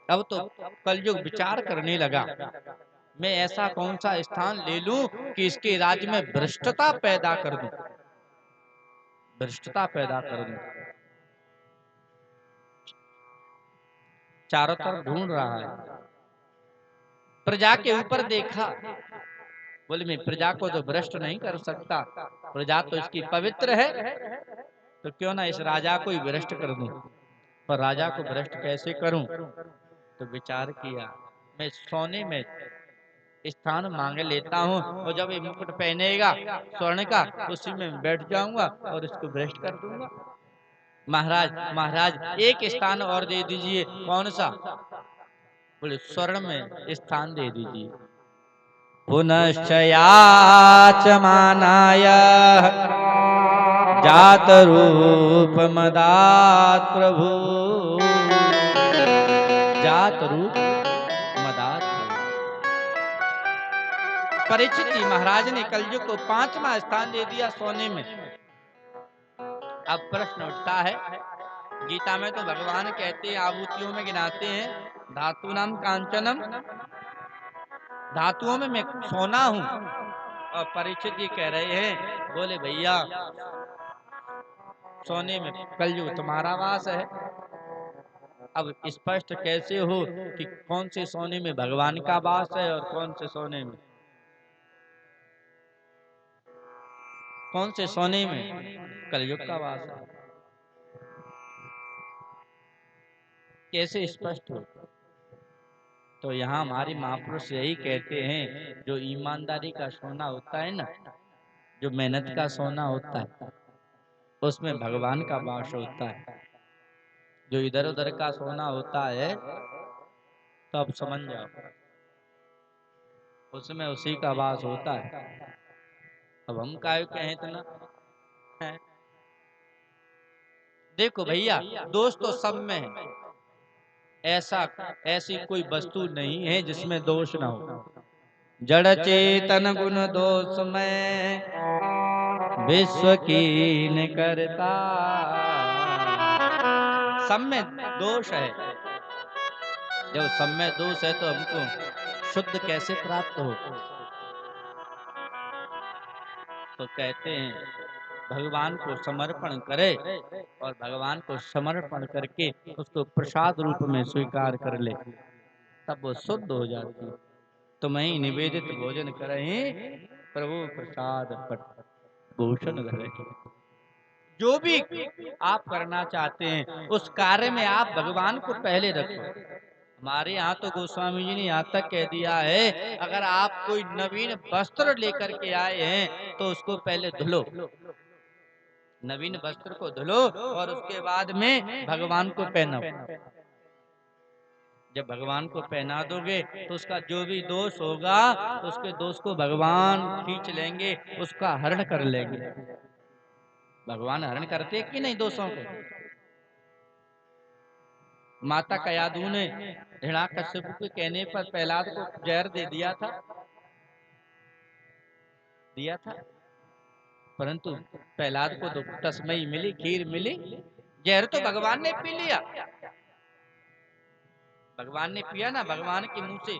अब तो कलयुग विचार करने लगा, मैं ऐसा कौन सा स्थान ले लूं कि इसके राज्य में भ्रष्टता पैदा कर दूं, भ्रष्टता पैदा कर दूं। चारों तरफ ढूंढ रहा है, प्रजा के ऊपर देखा, बोले मैं प्रजा को तो भ्रष्ट नहीं कर सकता, प्रजा तो इसकी पवित्र है, तो क्यों ना इस राजा को ही भ्रष्ट कर दूं। पर राजा को भ्रष्ट कैसे करूं? तो विचार किया, मैं सोने में स्थान मांग लेता हूँ, और जब ये मुकुट पहनेगा स्वर्ण का उसी में बैठ जाऊंगा और इसको भ्रष्ट कर दूंगा। महाराज महाराज एक स्थान और दे दीजिए। कौन सा? बोले स्वर्ण में स्थान दे दीजिए। पुनश्च याचमानाय जात रूप मदात प्रभु, जात रूप मदात प्रभु। परीक्षित जी महाराज ने कलयुग को 5वां स्थान दे दिया सोने में। अब प्रश्न उठता है, गीता में तो भगवान कहते हैं, आभूतियों में गिनाते हैं, धातु नाम कांचनम, धातुओं में मैं सोना हूं। और परीक्षित जी कह रहे हैं, बोले भैया सोने में कलयुग तुम्हारा वास है। अब स्पष्ट कैसे हो कि कौन से सोने में भगवान का वास है और कौन से सोने में, कौन से सोने में कलयुग का वास है, कैसे स्पष्ट हो? तो यहाँ हमारी महापुरुष यही कहते हैं, जो ईमानदारी का सोना होता है ना, जो मेहनत का सोना होता है, उसमें भगवान का वास होता है। जो इधर उधर का सोना होता है तो अब समझ जाओ, उसमें उसी का वास होता है। अब हम काहे कहें इतना है? देखो भैया, दोष तो सब में है, ऐसी कोई वस्तु नहीं है जिसमें दोष ना हो। जड़ चेतन गुण दोष में विश्व कीन करता, सब में दोष है। जब सब में दोष है तो हमको शुद्ध कैसे प्राप्त हो? तो कहते हैं भगवान को समर्पण करे और भगवान को समर्पण करके उसको प्रसाद रूप में स्वीकार कर ले, तब वो शुद्ध हो जाती है। तुम्हें निवेदित भोजन करें प्रभु प्रसाद पट भूषण धरे। जो भी आप करना चाहते हैं उस कार्य में आप भगवान को पहले रखो। हमारे यहाँ तो गोस्वामी जी ने यहाँ तक कह दिया है, अगर आप कोई नवीन वस्त्र लेकर के आए हैं तो उसको पहले धुलो, नवीन वस्त्र को धुलो और उसके बाद में भगवान को पहनाओ। जब भगवान को पहना दोगे तो उसका जो भी दोष होगा तो उसके दोष को भगवान खींच लेंगे, उसका हरण कर लेंगे। भगवान हरण करते कि नहीं दोषों को? माता कयादू ने हिरण्याकश्यप के कहने पर प्रहलाद को जहर दे दिया था, परंतु प्रहलाद को तो तस्मई मिली, खीर मिली, जहर तो भगवान ने पी लिया। भगवान ने पिया ना, भगवान के मुंह से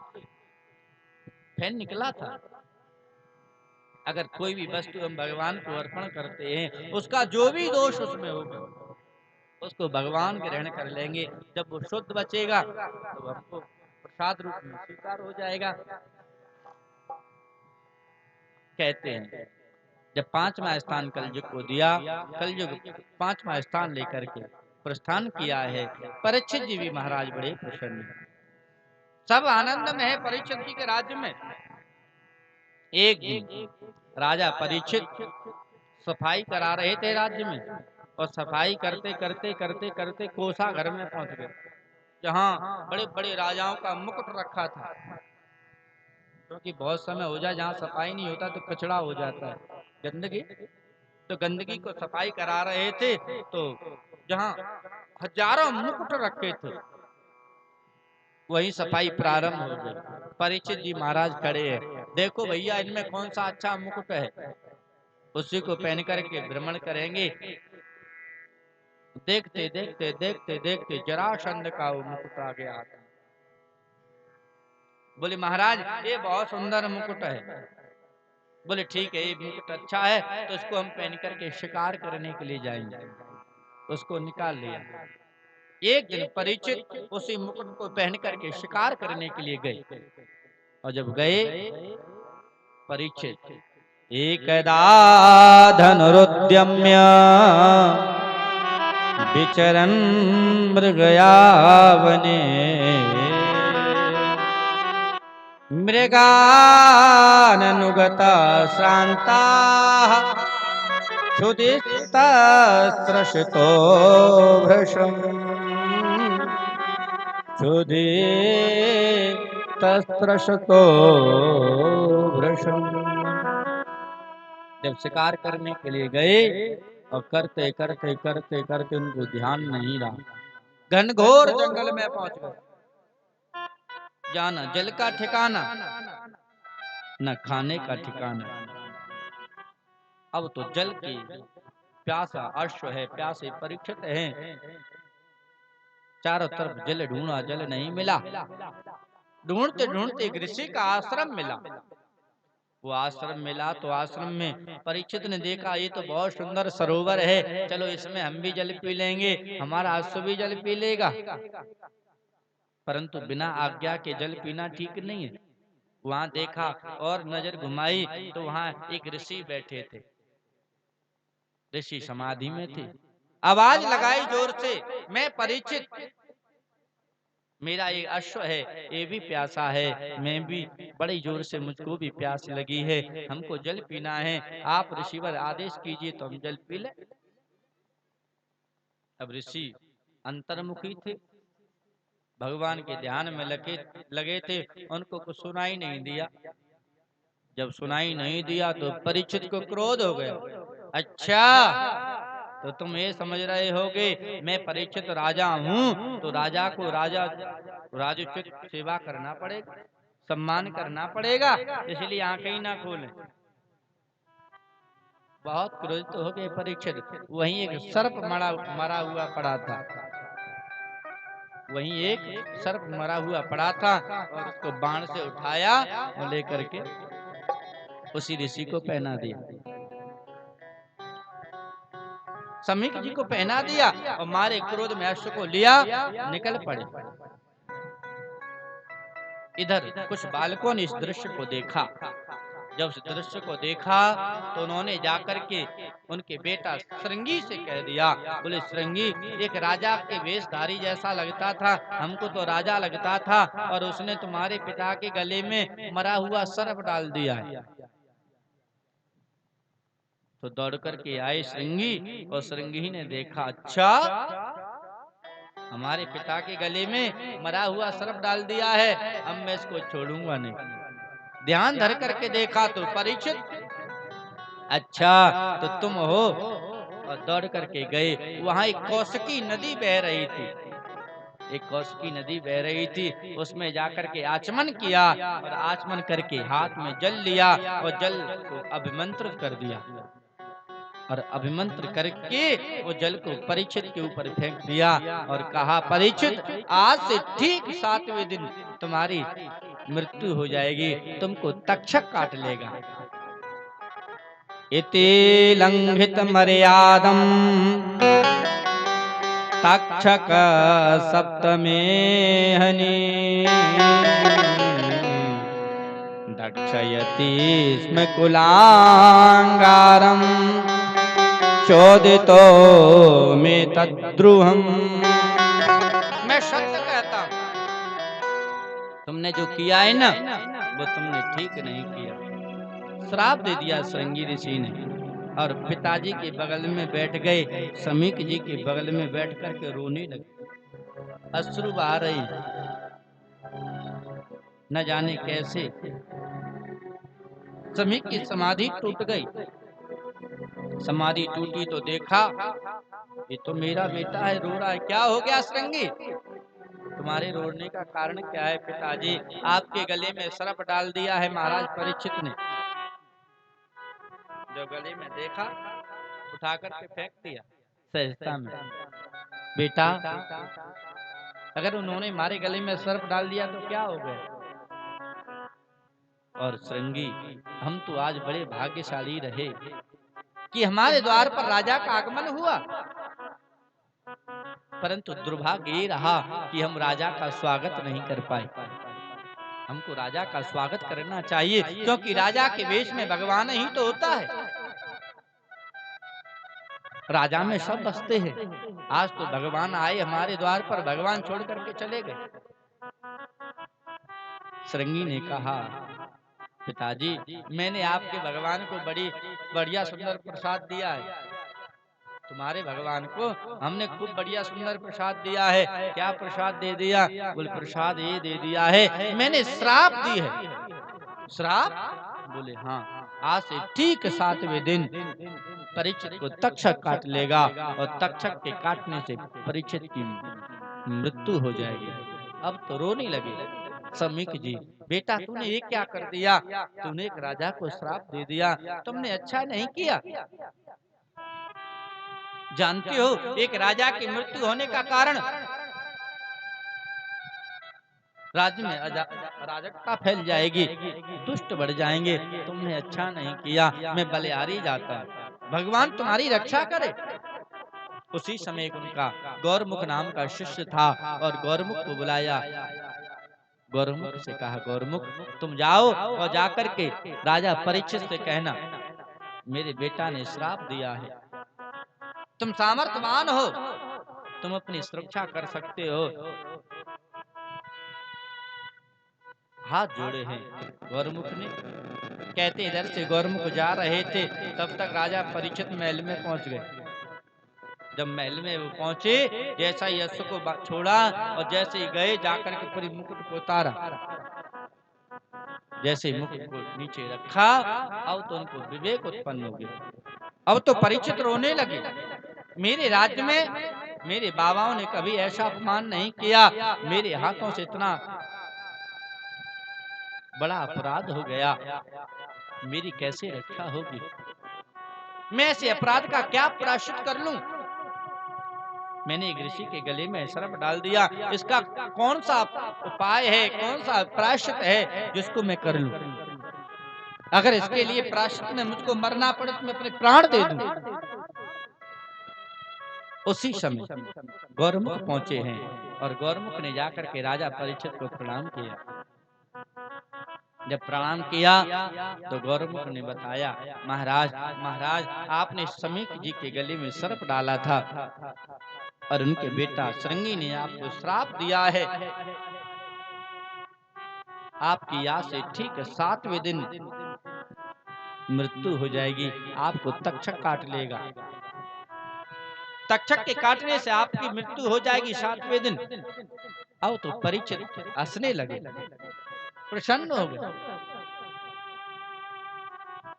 फैन निकला था। अगर कोई भी वस्तु हम भगवान को अर्पण करते हैं, उसका जो भी दोष उसमें होगा उसको भगवान ग्रहण कर लेंगे। जब वो शुद्ध बचेगा तो हमको प्रसाद रूप में स्वीकार हो जाएगा। कहते हैं जब 5वां स्थान कलयुग को दिया, कलयुग 5वां स्थान लेकर के प्रस्थान किया है। परीक्षित जी भी महाराज बड़े प्रसन्न, सब आनंद में है परीक्षित जी के राज्य में। एक दिन राजा परीक्षित सफाई करा रहे थे राज्य में, और सफाई करते करते करते करते कोसा घर में पहुंच गए, जहाँ बड़े बड़े राजाओं का मुकुट रखा था। क्योंकि बहुत समय हो जाए जहाँ सफाई नहीं होता तो कचड़ा हो जाता है, गंदगी, तो गंदगी को सफाई करा रहे थे। तो जहाँ हजारों मुकुट रखे थे वही सफाई प्रारंभ हो गई। परीक्षित जी महाराज खड़े हैं, देखो भैया इनमें कौन सा अच्छा मुकुट है, उसी को पहन करके भ्रमण करेंगे। देखते देखते देखते देखते जरासंध का वो मुकुट आ गया। बोले महाराज ये बहुत सुंदर मुकुट है। बोले ठीक है, ये मुकुट अच्छा है तो इसको हम पहन करके शिकार करने के लिए जाएंगे। उसको निकाल लिया। एक दिन परीक्षित उसी मुकुट को पहन करके शिकार करने के लिए गए, और जब गए परीक्षित एकदा धनुरुद्यम्य विचरन् मृगयावने, मृगाननुगता श्रान्ताः क्षुदितस्त्रशितो भृशम्, क्षुदितस्त्रशितो भृशम्। जब शिकार करने के लिए गए और करते करते करते करते उनको ध्यान नहीं रहा। घनघोर जंगल में पहुंच गए। जाना जल का ठिकाना, न खाने का ठिकाना। अब तो जल की प्यासा अश्व है, प्यासे परीक्षित हैं। चारों तरफ जल ढूंढा, जल नहीं मिला। ढूंढते ढूंढते एक ऋषि का आश्रम मिला। वो आश्रम मिला तो आश्रम में परीक्षित ने देखा ये तो बहुत सुंदर सरोवर है, चलो इसमें हम भी जल पी लेंगे, हमारा अश्व भी जल पी लेगा। परंतु बिना आज्ञा के जल पीना ठीक नहीं है। वहां देखा और नजर घुमाई तो वहां एक ऋषि बैठे थे। ऋषि समाधि में थे। आवाज लगाई जोर से, मैं परीक्षित, मेरा एक अश्व है, ये भी प्यासा है, मैं भी बड़ी जोर से, मुझको भी प्यास लगी है, हमको जल पीना है, आप ऋषिवर आदेश कीजिए तो हम जल पी ले। अब ऋषि अंतर्मुखी थे, भगवान के ध्यान में लगे थे, उनको कुछ सुनाई नहीं दिया। जब सुनाई नहीं दिया तो परीक्षित को क्रोध हो गया। अच्छा, तो तुम ये समझ रहे होगे मैं परीक्षित राजा हूँ, तो राजा को राजोचित सेवा करना पड़ेगा, सम्मान करना पड़ेगा, इसलिए आंखें ही ना खोलें। बहुत क्रोधित हो गए परीक्षित। वहीं एक सर्प मरा हुआ पड़ा था, वहीं एक सर्प मरा हुआ पड़ा था, और उसको बाण से उठाया और लेकर के उसी ऋषि को पहना दिया। समीक जी को पहना दिया और मारे क्रोध में अश्व को लिया, निकल पड़े। इधर कुछ बालकों ने इस दृश्य को देखा। जब इस दृश्य को देखा तो उन्होंने जाकर के उनके बेटा श्रृंगी से कह दिया, बोले श्रृंगी, एक राजा के वेशधारी जैसा लगता था, हमको तो राजा लगता था, और उसने तुम्हारे पिता के गले में मरा हुआ सर्प डाल दिया है। तो दौड़ करके आए श्रृंगी, और श्रृंगी ने देखा, अच्छा, हमारे पिता के गले में मरा हुआ सर्प डाल दिया है, अब मैं इसको छोड़ूंगा नहीं। ध्यान धर करके देखा तो परीक्षित, अच्छा तो तुम हो, और दौड़ करके गए। वहां एक कौशिकी नदी बह रही थी, एक कौशिकी नदी बह रही थी, उसमें जाकर के आचमन किया, और आचमन करके हाथ में जल लिया और जल को अभिमंत्रित कर दिया, और अभिमंत्र करके वो जल को परीक्षित के ऊपर फेंक दिया और कहा, परीक्षित, आज से ठीक 7वें दिन तुम्हारी मृत्यु हो जाएगी, तुमको तक्षक काट लेगा। इति लंघित मर्यादम तक्षक सप्तमे हनि दक्षयति स्म कुलांगारम चोदितो में तद्रुहम। मैं सत्य कहता हूं, तुमने जो किया है ना, वो तुमने ठीक नहीं किया। श्राप दे दिया श्रृंगी ऋषि ने, और पिताजी के बगल में बैठ गए, समीक जी के बगल में बैठ करके रोने लगे, अश्रु बहा रही, न जाने कैसे। समीक की समाधि टूट गई। समाधि टूटी तो देखा, ये तो मेरा बेटा है, रो रहा है। क्या हो गया श्रृंगी, तुम्हारे रोने का कारण क्या है? पिताजी, आपके गले में सर्प डाल दिया है महाराज परीक्षित ने। जब गले में देखा, उठा करके फेंक दिया सहजता में। बेटा, अगर उन्होंने हमारे गले में सर्प डाल दिया तो क्या हो गया? और श्रृंगी, हम तो आज बड़े भाग्यशाली रहे कि हमारे द्वार पर राजा का आगमन हुआ, परंतु दुर्भाग्य ये रहा कि हम राजा का स्वागत नहीं कर पाए। हमको राजा का स्वागत करना चाहिए, क्योंकि राजा के वेश में भगवान ही तो होता है। राजा में सब बसते हैं। आज तो भगवान आए हमारे द्वार पर, भगवान छोड़ करके चले गए। श्रृंगी ने कहा, पिताजी, मैंने आपके भगवान को बड़ी बढ़िया सुंदर प्रसाद दिया है। तुम्हारे भगवान को हमने खूब बढ़िया सुंदर प्रसाद दिया है। क्या प्रसाद दे दिया? बोले, प्रसाद ये दे दिया है, मैंने श्राप दी है। श्राप? बोले हाँ, आज से ठीक 7वें दिन परीक्षित को तक्षक काट लेगा और तक्षक के काटने से परीक्षित की मृत्यु हो जाएगी। अब तो रोने लगे। समीक जी, बेटा तूने ये क्या कर दिया? तूने एक राजा को श्राप दे दिया, तुमने अच्छा नहीं किया। जानते हो एक राजा की मृत्यु होने का कारण राज्य में अराजकता फैल जाएगी, दुष्ट बढ़ जाएंगे। तुमने अच्छा नहीं किया, मैं बलिहारी जाता हूं, भगवान तुम्हारी रक्षा करे। उसी समय उनका गौरमुख नाम का शिष्य था और गौरमुख को बुलाया। गौरमुख से कहा, गौरमुख तुम जाओ और जाकर के राजा परीक्षित से कहना मेरे बेटा ने श्राप दिया है, तुम सामर्थ्यवान हो, तुम अपनी सुरक्षा कर सकते हो। हाथ जोड़े हैं गौरमुख ने। कहते इधर से गौरमुख जा रहे थे, तब तक राजा परीक्षित महल में पहुंच गए। जब महल में वो पहुंचे, जैसा ही यश को छोड़ा और जैसे ही गए जाकर के पूरी मुकुट को उतारा, जैसे मुकुट को नीचे रखा, अब तो उनको विवेक उत्पन्न हो गया। अब तो परीक्षित रोने लगे। मेरे राज्य में मेरे बाबाओं ने कभी ऐसा अपमान नहीं किया, मेरे हाथों से इतना बड़ा अपराध हो गया, मेरी कैसे रक्षा होगी? मैं ऐसे अपराध का क्या प्रायश्चित कर लूं? मैंने एक ऋषि के गले में सर्प डाल दिया, इसका कौन सा उपाय है, कौन सा प्रायश्चित है जिसको मैं कर लूं? अगर इसके लिए प्रायश्चित में मुझको मरना पड़े तो मैं अपने प्राण दे दूं। उसी समय गौरमुख पहुंचे हैं और गौरमुख ने जाकर के राजा परीक्षित को प्रणाम किया। जब प्रणाम किया तो गौरमुख ने बताया, महाराज महाराज आपने समीक जी के गले में सर्प डाला था और उनके बेटा श्रृंगी ने आपको श्राप दिया है। आपकी याद से ठीक 7वें दिन मृत्यु हो जाएगी, आपको तक्षक काट लेगा। तक्षक के काटने से आपकी मृत्यु हो जाएगी 7वें दिन। अब तो परीक्षित हंसने लगे, प्रसन्न हो गए।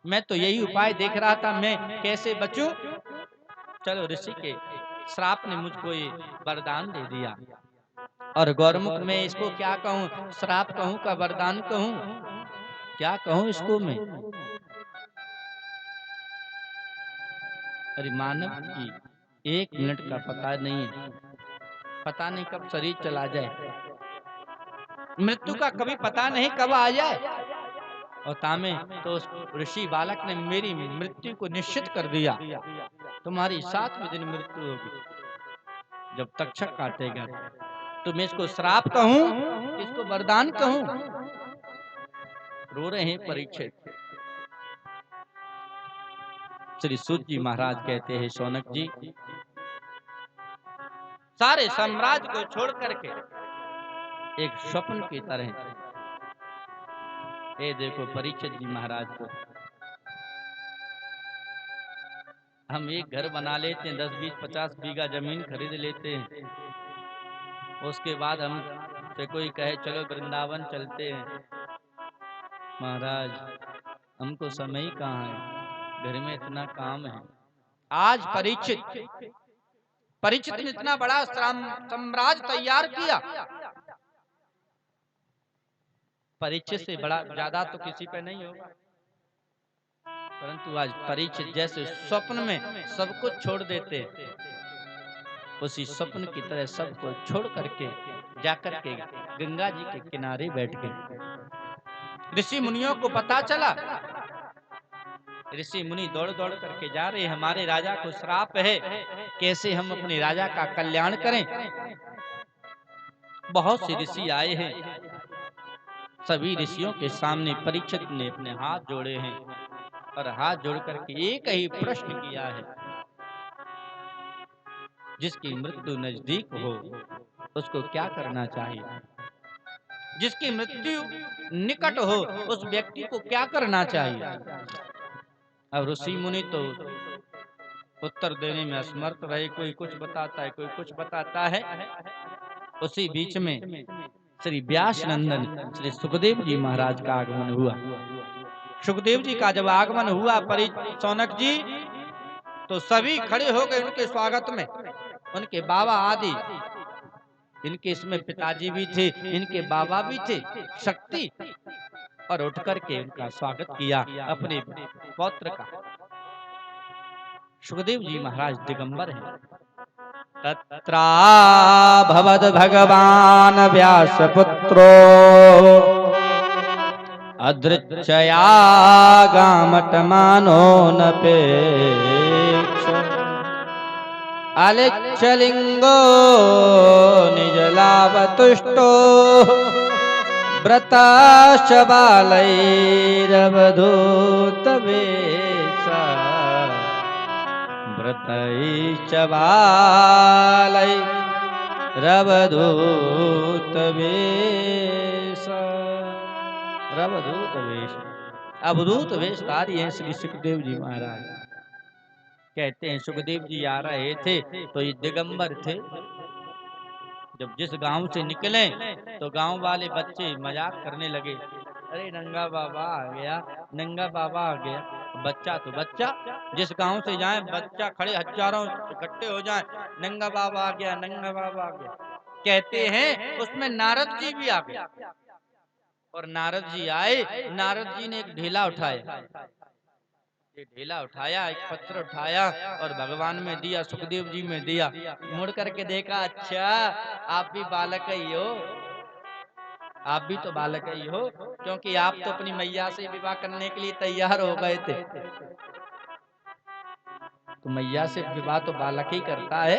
मैं तो यही उपाय देख रहा था, मैं कैसे बचूं। चलो ऋषि के श्राप ने मुझको ये वरदान दे दिया। और गौरमुख में इसको क्या कहूं, श्राप कहूं का वरदान कहूं, क्या कहूं इसको मैं? अरे मानव की 1 मिनट का पता नहीं है, पता नहीं कब शरीर चला जाए, मृत्यु का कभी पता नहीं कब आ जाए। और तामे तो उस ऋषि बालक ने मेरी मृत्यु को निश्चित कर दिया, तुम्हारी 7वें दिन मृत्यु होगी। जब तक्षक काटेगा तो मैं इसको श्राप कहूं, इसको वरदान कहूं? रो रहे हैं परीक्षित। श्री सूत जी महाराज कहते हैं, शौनक जी सारे साम्राज्य को छोड़ करके एक स्वप्न की तरह ये देखो परीक्षित जी महाराज को हम एक घर बना लेते हैं, 10, 20, 50 बीघा जमीन खरीद लेते हैं। उसके बाद हम से कोई कहे चलो वृंदावन चलते हैं, महाराज हमको समय ही कहाँ है, घर में इतना काम है। आज परीक्षित ने इतना बड़ा साम्राज्य तैयार किया, परीक्षित से बड़ा ज्यादा तो किसी पे नहीं होगा, परंतु आज परीक्षित जैसे स्वप्न में सब कुछ छोड़ देते, उसी स्वप्न की तरह सब कुछ छोड़ करके जाकर के गंगा जी के किनारे बैठ गए। ऋषि मुनियों को पता चला, ऋषि मुनि दौड़ दौड़ करके जा रहे, हमारे राजा को श्राप है, कैसे हम अपने राजा का कल्याण करें। बहुत से ऋषि आए हैं, सभी ऋषियों के सामने परीक्षित ने अपने हाथ जोड़े हैं और हाथ जोड़ करके एक ही प्रश्न किया है, जिसकी मृत्यु नजदीक हो उसको क्या करना चाहिए? जिसकी मृत्यु निकट हो उस व्यक्ति को क्या करना चाहिए? अब ऋषि मुनि तो उत्तर देने में असमर्थ रहे, कोई कुछ बताता है, कोई कुछ बताता है। उसी बीच में श्री व्यास नंदन श्री सुखदेव जी महाराज का आगमन हुआ। सुखदेव जी का जब आगमन हुआ, शौनक जी तो सभी खड़े हो गए उनके स्वागत में। उनके बाबा आदि, इनके इसमें पिताजी भी थे, इनके बाबा भी थे, शक्ति, और उठ करके उनका स्वागत किया अपने पौत्र का। सुखदेव जी महाराज दिगंबर हैं। तत्रा भवद भगवान व्यासपुत्रो अदृच्छया गामटमानो नपेक्ष अलिच्छलिंगो निजलावतुष्टो व्रताश्च बालैरवधूतवेषा व्रतैश्च बालैरवधूतवेषा। रवधूत वेश, अवधूत वेश धारी हैं श्री सुखदेव जी महाराज। कहते हैं सुखदेव जी आ रहे थे तो ये दिगंबर थे। जब जिस गांव से निकले तो गांव वाले बच्चे मजाक करने लगे, अरे नंगा बाबा आ गया, नंगा बाबा आ गया। बच्चा तो बच्चा, जिस गांव से जाए बच्चा खड़े हजारों इकट्ठे हो जाए, नंगा बाबा आ गया, नंगा बाबा आ गया। कहते हैं उसमें नारद जी भी आ गए। और नारद जी आए, नारद जी ने एक ढेला उठाया, एक ढेला उठाया, एक पत्र उठाया और भगवान में दिया, सुखदेव जी में दिया। मुड़ करके देखा, अच्छा आप भी बालक ही हो, आप भी तो बालक ही हो, क्योंकि आप तो अपनी मैया से विवाह करने के लिए तैयार हो गए थे। तो मैया से विवाह तो बालक ही करता है,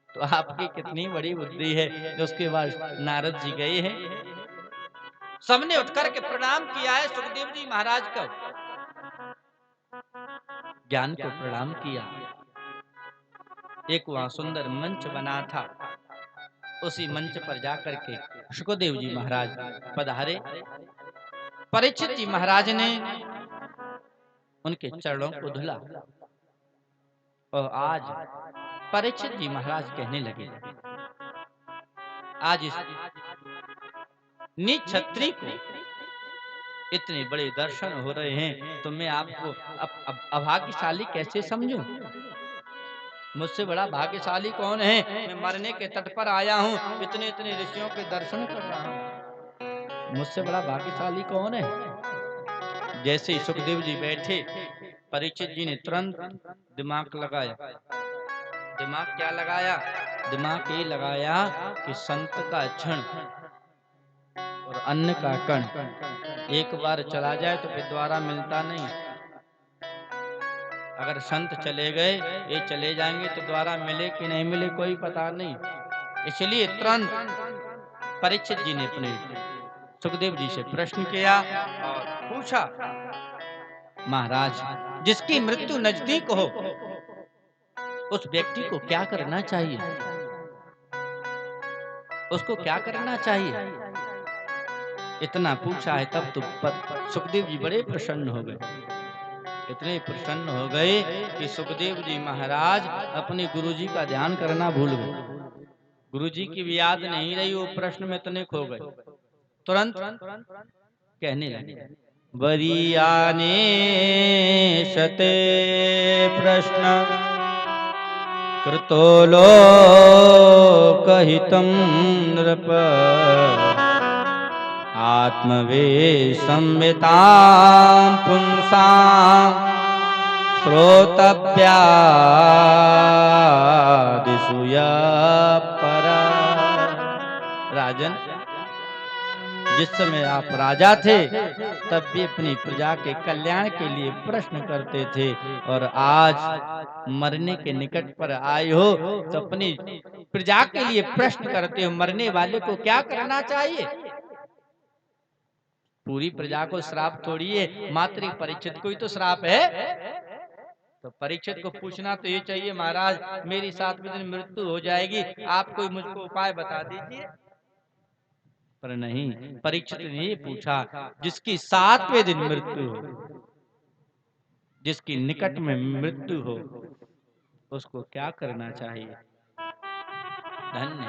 तो आपकी कितनी बड़ी बुद्धि है। उसके बाद नारद जी गए हैं, सबने उठकर के प्रणाम किया है सुखदेव जी महाराज को, ज्ञान को प्रणाम किया। एक वहां सुंदर मंच बना था, उसी मंच पर जाकर के सुखदेव जी महाराज पधारे। परीक्षित जी महाराज ने उनके चरणों को धुला और आज परीक्षित जी महाराज कहने लगे, आज इस नीच छत्री को इतने बड़े दर्शन हो रहे हैं तो मैं आपको अभाग्यशाली कैसे समझूं? मुझसे बड़ा भाग्यशाली कौन है? मैं मरने के तट पर आया हूँ, इतने इतने ऋषियों के दर्शन कर रहा हूँ, मुझसे बड़ा भाग्यशाली कौन है? जैसे ही सुखदेव जी बैठे, परीक्षित जी ने तुरंत दिमाग लगाया। दिमाग क्या लगाया? दिमाग ये लगाया कि संत का क्षण और अन्न का कण एक बार चला जाए तो फिर दोबारा मिलता नहीं। अगर संत चले गए, ये चले जाएंगे तो दोबारा मिले कि नहीं मिले कोई पता नहीं। इसलिए तुरंत परीक्षित जी ने अपने सुखदेव जी से प्रश्न किया और पूछा, महाराज जिसकी मृत्यु नजदीक हो उस व्यक्ति को क्या करना चाहिए? उसको क्या करना चाहिए? इतना पूछा है तब तो सुखदेव जी बड़े प्रसन्न हो गए। इतने प्रसन्न हो गए कि सुखदेव जी महाराज अपने गुरुजी का ध्यान करना भूल गए। गुरुजी की भी याद नहीं रही, वो प्रश्न में इतने खो गए। तुरंत कहने लगे, वरीयाने शते प्रश्न कृतो लोकहितं नृप आत्मवेशंवितां पुंसां श्रोतव्यादिषु यः परा। राजन, जिस समय आप राजा थे तब भी अपनी प्रजा के कल्याण के लिए प्रश्न करते थे, और आज मरने के निकट पर आए हो तो अपनी प्रजा के लिए प्रश्न करते हो, मरने वाले को क्या करना चाहिए? पूरी प्रजा को श्राप थोड़ी है, मात्र परीक्षित को ही तो श्राप है। तो परीक्षित को पूछना तो ये चाहिए, महाराज मेरी 7वें दिन मृत्यु हो जाएगी, आप कोई मुझको उपाय बता दीजिए। पर नहीं, परीक्षित ने ये पूछा, जिसकी 7वें दिन मृत्यु हो, जिसकी निकट में मृत्यु हो, उसको क्या करना चाहिए? धन्य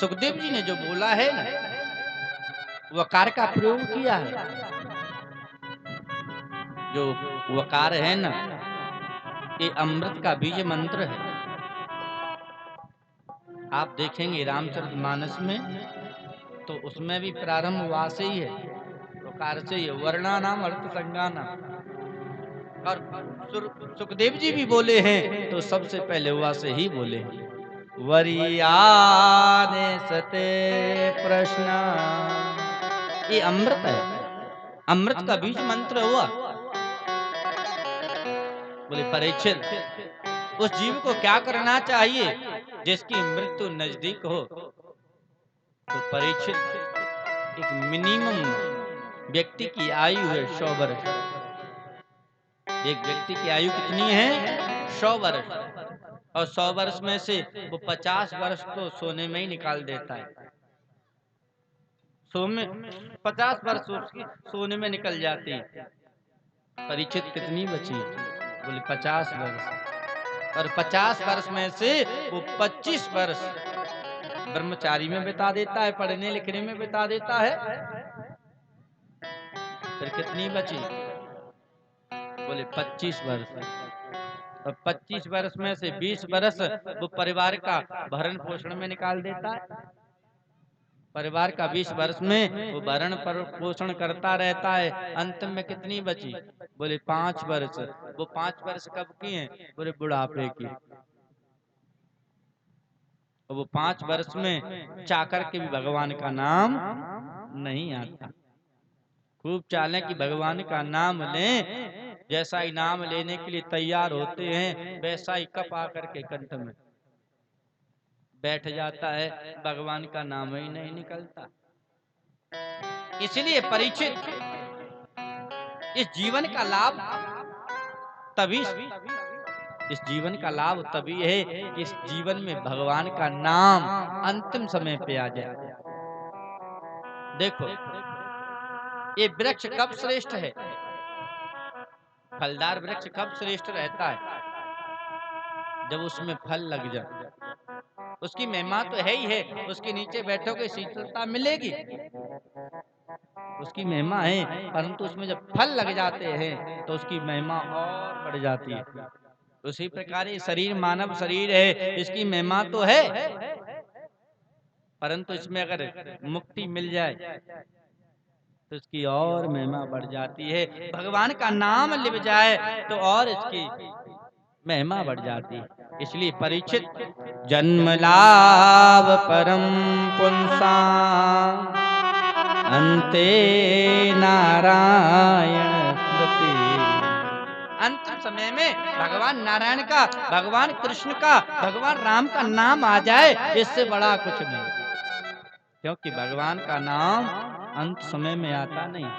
सुखदेव जी ने जो बोला है ना, वकार का प्रयोग किया है। जो वकार है ना, ये अमृत का बीज मंत्र है। आप देखेंगे रामचरितमानस में तो उसमें भी प्रारंभ वा से ही है, वकार से ही है, वर्णा नाम अर्थ संज्ञा नाम। और सुखदेव जी भी बोले हैं तो सबसे पहले वा से ही बोले हैं। वरियाने सते प्रश्न, ये अमृत है, अमृत का बीज मंत्र हुआ। बोले परीक्षित, उस जीव को क्या करना चाहिए जिसकी मृत्यु नजदीक हो? तो परीक्षित, एक मिनिमम व्यक्ति की आयु है 100 वर्ष। एक व्यक्ति की आयु कितनी है? 100 वर्ष। और 100 वर्ष में से वो 50 वर्ष तो सोने में ही निकाल देता है। सोने 50 वर्ष उसकी सोने में निकल जाती है। परीक्षित कितनी बची? बोले 50 वर्ष। और 50 वर्ष में से वो 25 वर्ष ब्रह्मचारी में बिता देता है, पढ़ने लिखने में बिता देता है। फिर कितनी बची? बोले 25 वर्ष। और 25 वर्ष में से 20 वर्ष वो परिवार का भरण पोषण में निकाल देता है। परिवार का 20 वर्ष में वो भरण पोषण करता रहता है। अंत में कितनी बची? बोले 5 वर्ष। वो 5 वर्ष कब की हैं? बोले बुढ़ापे की। और वो 5 वर्ष में चाकर के भी भगवान का नाम नहीं आता। खूब चालें कि भगवान का नाम लें, जैसा ही नाम लेने के लिए तैयार होते हैं वैसा ही कप आकर के कंठ में बैठ जाता है, भगवान का नाम ही नहीं निकलता। इसलिए परीक्षित, इस जीवन का लाभ तभी, इस जीवन का लाभ तभी है कि इस जीवन में भगवान का नाम अंतिम समय पे आ जाए। देखो, ये वृक्ष कब श्रेष्ठ है? फलदार वृक्ष कब श्रेष्ठ रहता है? जब उसमें फल लग जाए। उसकी महिमा तो है ही है, उसके नीचे बैठोगे शीतलता मिलेगी, उसकी महिमा है। परंतु उसमें जब फल लग जाते हैं तो उसकी महिमा और बढ़ जाती है। उसी प्रकार ये शरीर मानव शरीर है, इसकी महिमा तो है, परंतु इसमें अगर मुक्ति मिल जाए तो इसकी और महिमा बढ़ जाती है। भगवान का नाम लिव जाए तो और इसकी महिमा बढ़ जाती है। इसलिए परीक्षित, जन्म लाभ परम पुंसा अंते नारायण स्मृति। अंतिम समय में भगवान नारायण का, भगवान कृष्ण का, भगवान राम का नाम आ जाए, इससे बड़ा कुछ नहीं। क्योंकि भगवान का नाम अंत समय में आता नहीं।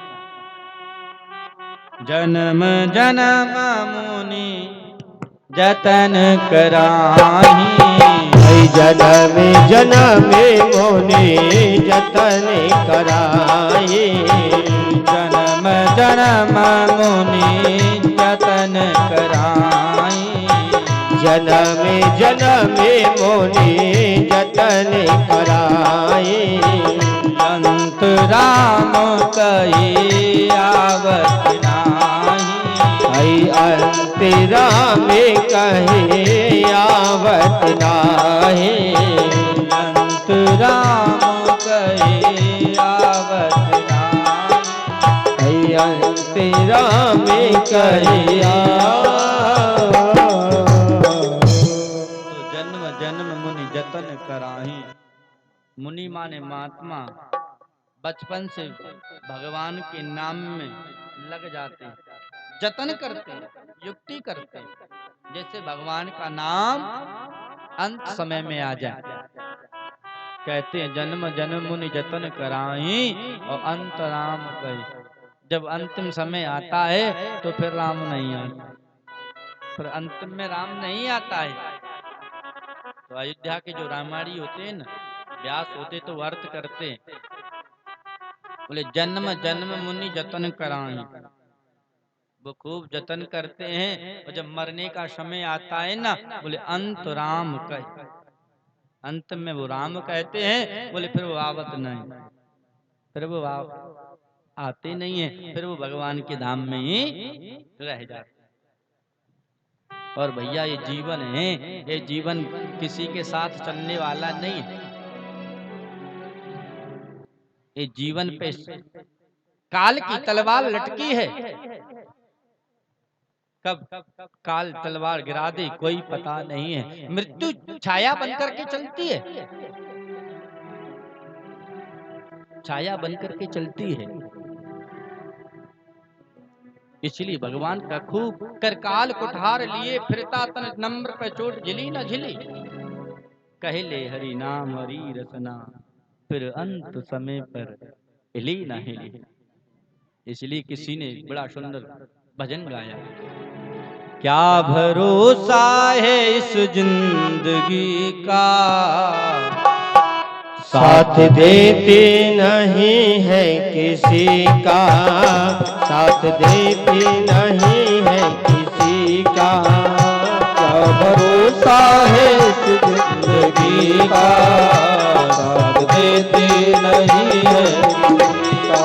जन्म जन्म मुनि जतन कराही, जन्म जन्म मुनि जतन कराही। जन्म जन्म मुनि जतन कराही। जन्म जन्म मुनि जतन कराही। अंत राम कही आवत नाही। अंत राम कहे आवत नाही। अंत राम कही आवत नाही। अंत राम कहे तो जन्म जन्म मुनि जतन कराही। मुनि माने महात्मा बचपन से भगवान के नाम में लग जाते हैं, जतन करते हैं, युक्ति करते हैं, जैसे भगवान का नाम अंत समय में आ जाए। कहते हैं जन्म जन्म मुनि जतन कराही और अंत राम कहे। जब अंतिम समय आता है तो फिर राम नहीं आता, फिर अंतिम में राम नहीं आता है। तो अयोध्या के जो रामायणी होते हैं ना, व्यास होते तो अर्थ करते हैं, बोले जन्म जन्म मुनि जतन कराई। वो खूब जतन करते हैं और जब मरने का समय आता है ना, बोले अंत राम कहे। अंत में वो राम कहते हैं, बोले फिर वो आवत नहीं, फिर वो आते नहीं है, फिर वो भगवान के धाम में ही रह जाते। और भैया ये जीवन है, ये जीवन किसी के साथ चलने वाला नहीं है। ये जीवन पे काल की तलवार लटकी है, कब काल तलवार गिरा दे कोई पता नहीं है। मृत्यु छाया बनकर के चलती है, छाया बनकर के चलती है। इसलिए भगवान का खूब कर काल कुठार लिए फिरता तन नम्र पे चोट झिली न झिली। कह ले हरि नाम हरि रसना फिर अंत समय पर हिली न हिली। इसलिए किसी ने बड़ा सुंदर भजन गाया, क्या भरोसा है इस जिंदगी का, साथ देते नहीं है किसी का, साथ देते नहीं है किसी का। क्या भरोसा है इस जिंदगी का, साथ देते नहीं है किसी का।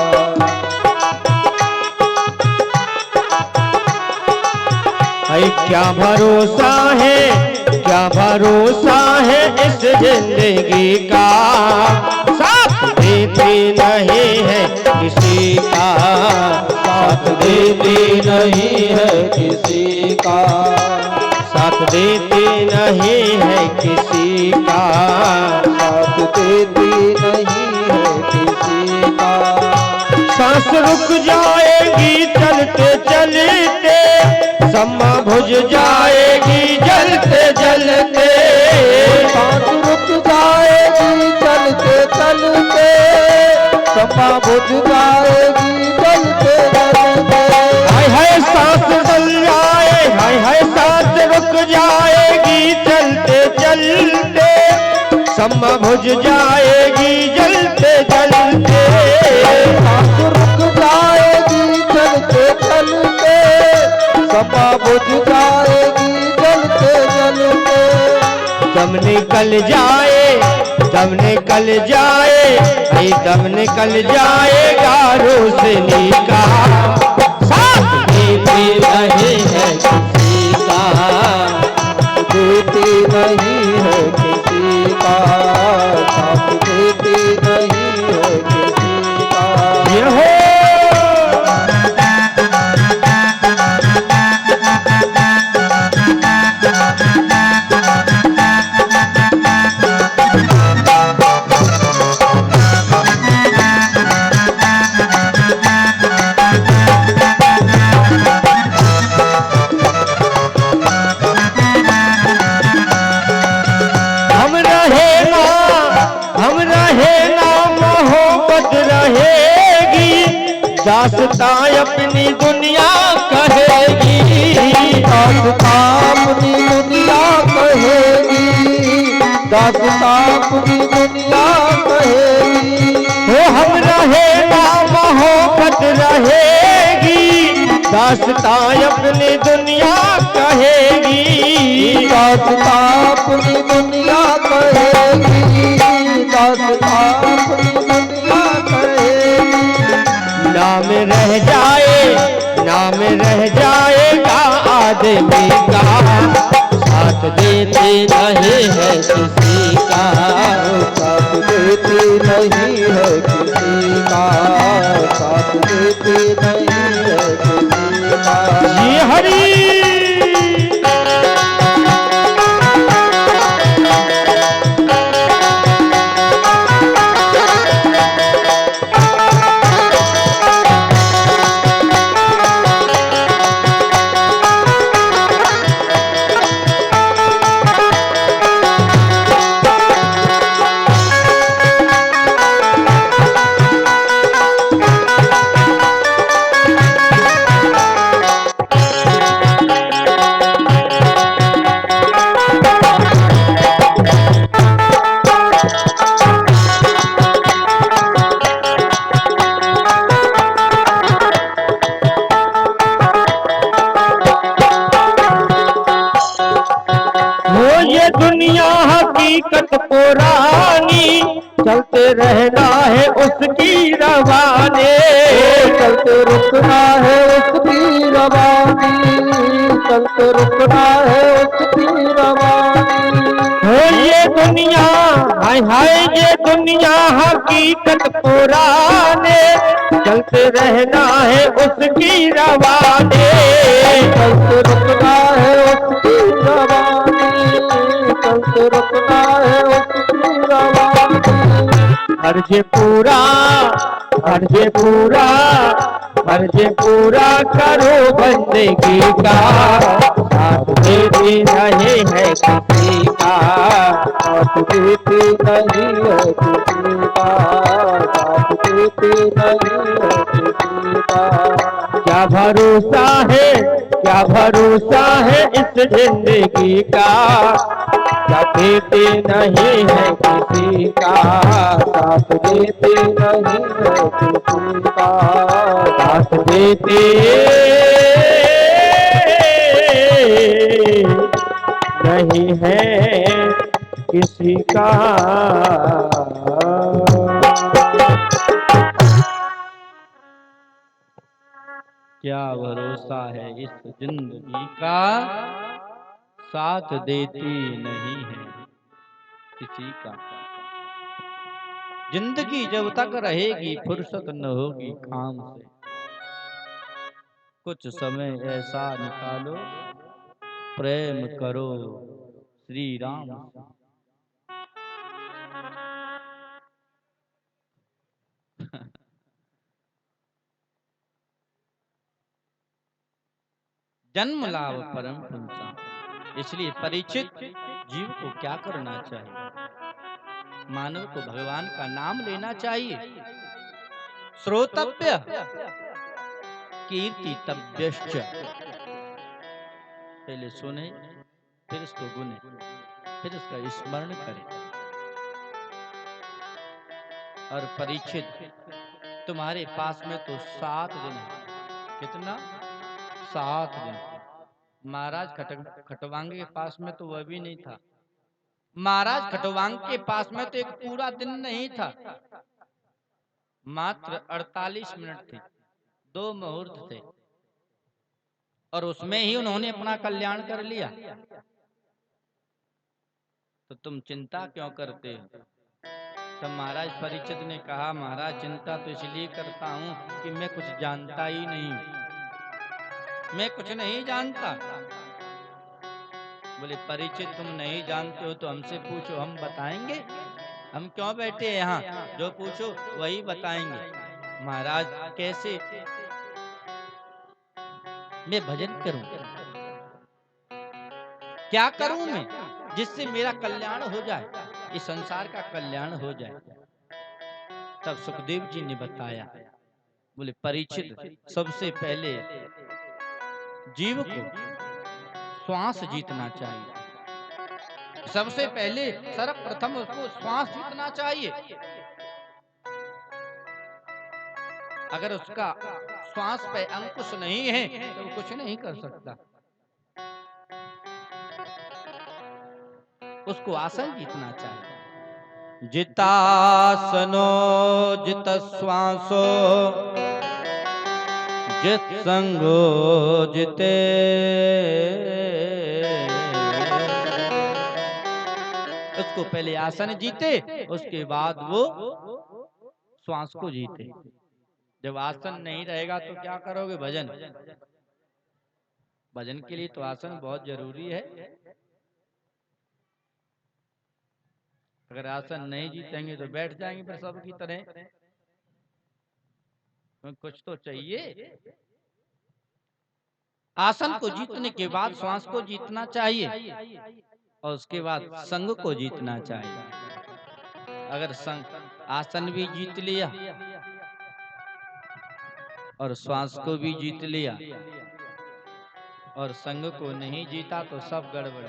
क्या भरोसा है, क्या भरोसा है इस जिंदगी का, साथ देते नहीं है किसी का, साथ देते नहीं है किसी का, साथ देते नहीं है किसी का, साथ देते नहीं है किसी का। सांस रुक जाएगी चलते चलते, सम्मा बुझ जाएगी जलते जलते, सांस रुक जाएगी चलते चलते, सम्मा बुझ जाएगी जलते जलते। हाय हाय सांस चल जाए, हाय हाय सांस रुक जाएगी चलते चलते, सम्मा बुझ जाएगी जलते जलते। सांस रुक जाएगी चलते चलते, सम्मा बुझ जाएगी जलते जलते। दम निकल जाए, दम निकल जाए, दम निकल जाएगा रोशनी का, साथ देते नहीं है किसी का, देते नहीं है किसी का, साथ देते नहीं है किसी का। ये हो दास्तां अपनी दुनिया कहेगी, दास्तां अपनी दुनिया कहेगी, दास्तां अपनी दुनिया कहेगी। हो हम रहे ना मोहब्बत रहेगी, दास्तां अपनी दुनिया कहेगी, दास्तां अपनी दुनिया कहेगी, दास्तां अपनी दुनिया कहेगी। नाम रह जाए, नाम रह जाएगा आदमी का, साथ देते नहीं है किसी का, साथ देते नहीं है किसी का, साथ देते नहीं है किसी का। जी हरि दुनिया हकीकत पुरानी, चलते रहना है उसकी रवानी, चलते रुकना है उसकी रवानी, चलते रुकना है उसकी रवानी। हो ये दुनिया, हाय हाय ये दुनिया हकीकत पुराने, चलते रहना है उसकी रवानी, चलते रुकना है उसकी रवानी, चलते रुकना है उसकी रवानी। फर्ज पूरा, फर्ज पूरा, फर्ज पूरा करो बंदगी का, साथ देते रहे है किसी का, साथ देते नहीं है किसी का, साथ देते नहीं है किसी का। क्या भरोसा है, क्या भरोसा है इस जिंदगी का, क्या देते नहीं है किसी का, साथ देते नहीं है किसी का, साथ देते नहीं है किसी का। क्या भरोसा है इस जिंदगी का, साथ देती नहीं है किसी का। जिंदगी जब तक रहेगी फुर्सत न होगी काम से, कुछ समय ऐसा निकालो प्रेम करो श्री राम से। जन्म लाभ परम पुंसा, इसलिए परीक्षित जीव को क्या करना चाहिए? मानव को भगवान का नाम लेना चाहिए। श्रोतव्य कीर्तितव्यश्च, पहले सुने फिर इसको गुने फिर इसका स्मरण करें। और परीक्षित तुम्हारे पास में तो 7 दिन है। कितना? 7 दिन। महाराज खटवांग के पास में तो वह भी नहीं था। महाराज खटवांग के पास में तो एक पूरा दिन नहीं था, मात्र 48 मिनट थे, 2 मुहूर्त थे, और उसमें ही उन्होंने अपना कल्याण कर लिया। तो तुम चिंता क्यों करते हो? तो महाराज परीक्षित ने कहा, महाराज चिंता तो इसलिए करता हूं कि मैं कुछ जानता ही नहीं, मैं कुछ नहीं जानता। बोले परीक्षित तुम नहीं जानते हो तो हमसे पूछो, हम बताएंगे। हम क्यों बैठे हैं यहाँ, जो पूछो वही बताएंगे। महाराज कैसे मैं भजन करूं, क्या करूं मैं जिससे मेरा कल्याण हो जाए, इस संसार का कल्याण हो जाए। तब सुखदेव जी ने बताया, बोले परीक्षित सबसे पहले जीव को श्वास जीतना चाहिए। सबसे पहले सर्वप्रथम उसको श्वास जीतना चाहिए। अगर उसका श्वास पे अंकुश नहीं है तो वो कुछ नहीं कर सकता। उसको आसन जीतना चाहिए। जितासनो जित श्वासो जित संगो जिते, उसको पहले आसन जीते उसके बाद वो श्वास को जीते। जब आसन नहीं रहेगा तो क्या करोगे? भजन। भजन के लिए तो आसन बहुत जरूरी है। अगर आसन नहीं जीतेंगे तो बैठ जाएंगे फिर सबकी तरह। कुछ तो चाहिए। आसन को जीतने के बाद श्वास को जीतना चाहिए और उसके बाद संग को जीतना चाहिए। अगर संग आसन भी जीत लिया और श्वास को भी जीत लिया और संग को नहीं जीता तो सब गड़बड़।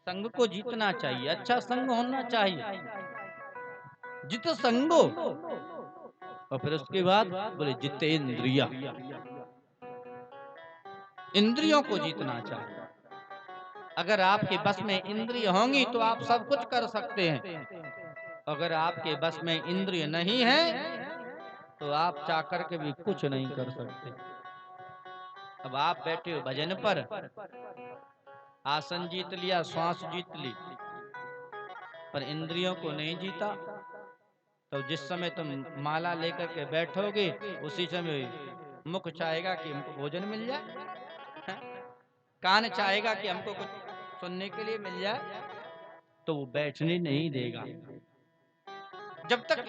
संग को जीतना चाहिए, अच्छा संग होना चाहिए, जित संगो। और फिर उसके बाद बोले जितेंद्रिया, इंद्रियों को जीतना चाहिए। अगर आपके बस में इंद्रिय होंगी तो आप सब कुछ कर सकते हैं। अगर आपके बस में इंद्रिय नहीं है तो आप चाकर के भी कुछ नहीं कर सकते। अब आप बैठे हो भजन पर, आसन जीत लिया, श्वास जीत ली, पर इंद्रियों को नहीं जीता, तो जिस समय तुम माला लेकर के बैठोगे उसी समय मुख चाहेगा कि हमको भोजन मिल जाए, हैं? कान चाहेगा कि हमको कुछ सुनने के लिए मिल जाए, तो वो बैठने नहीं देगा। जब तक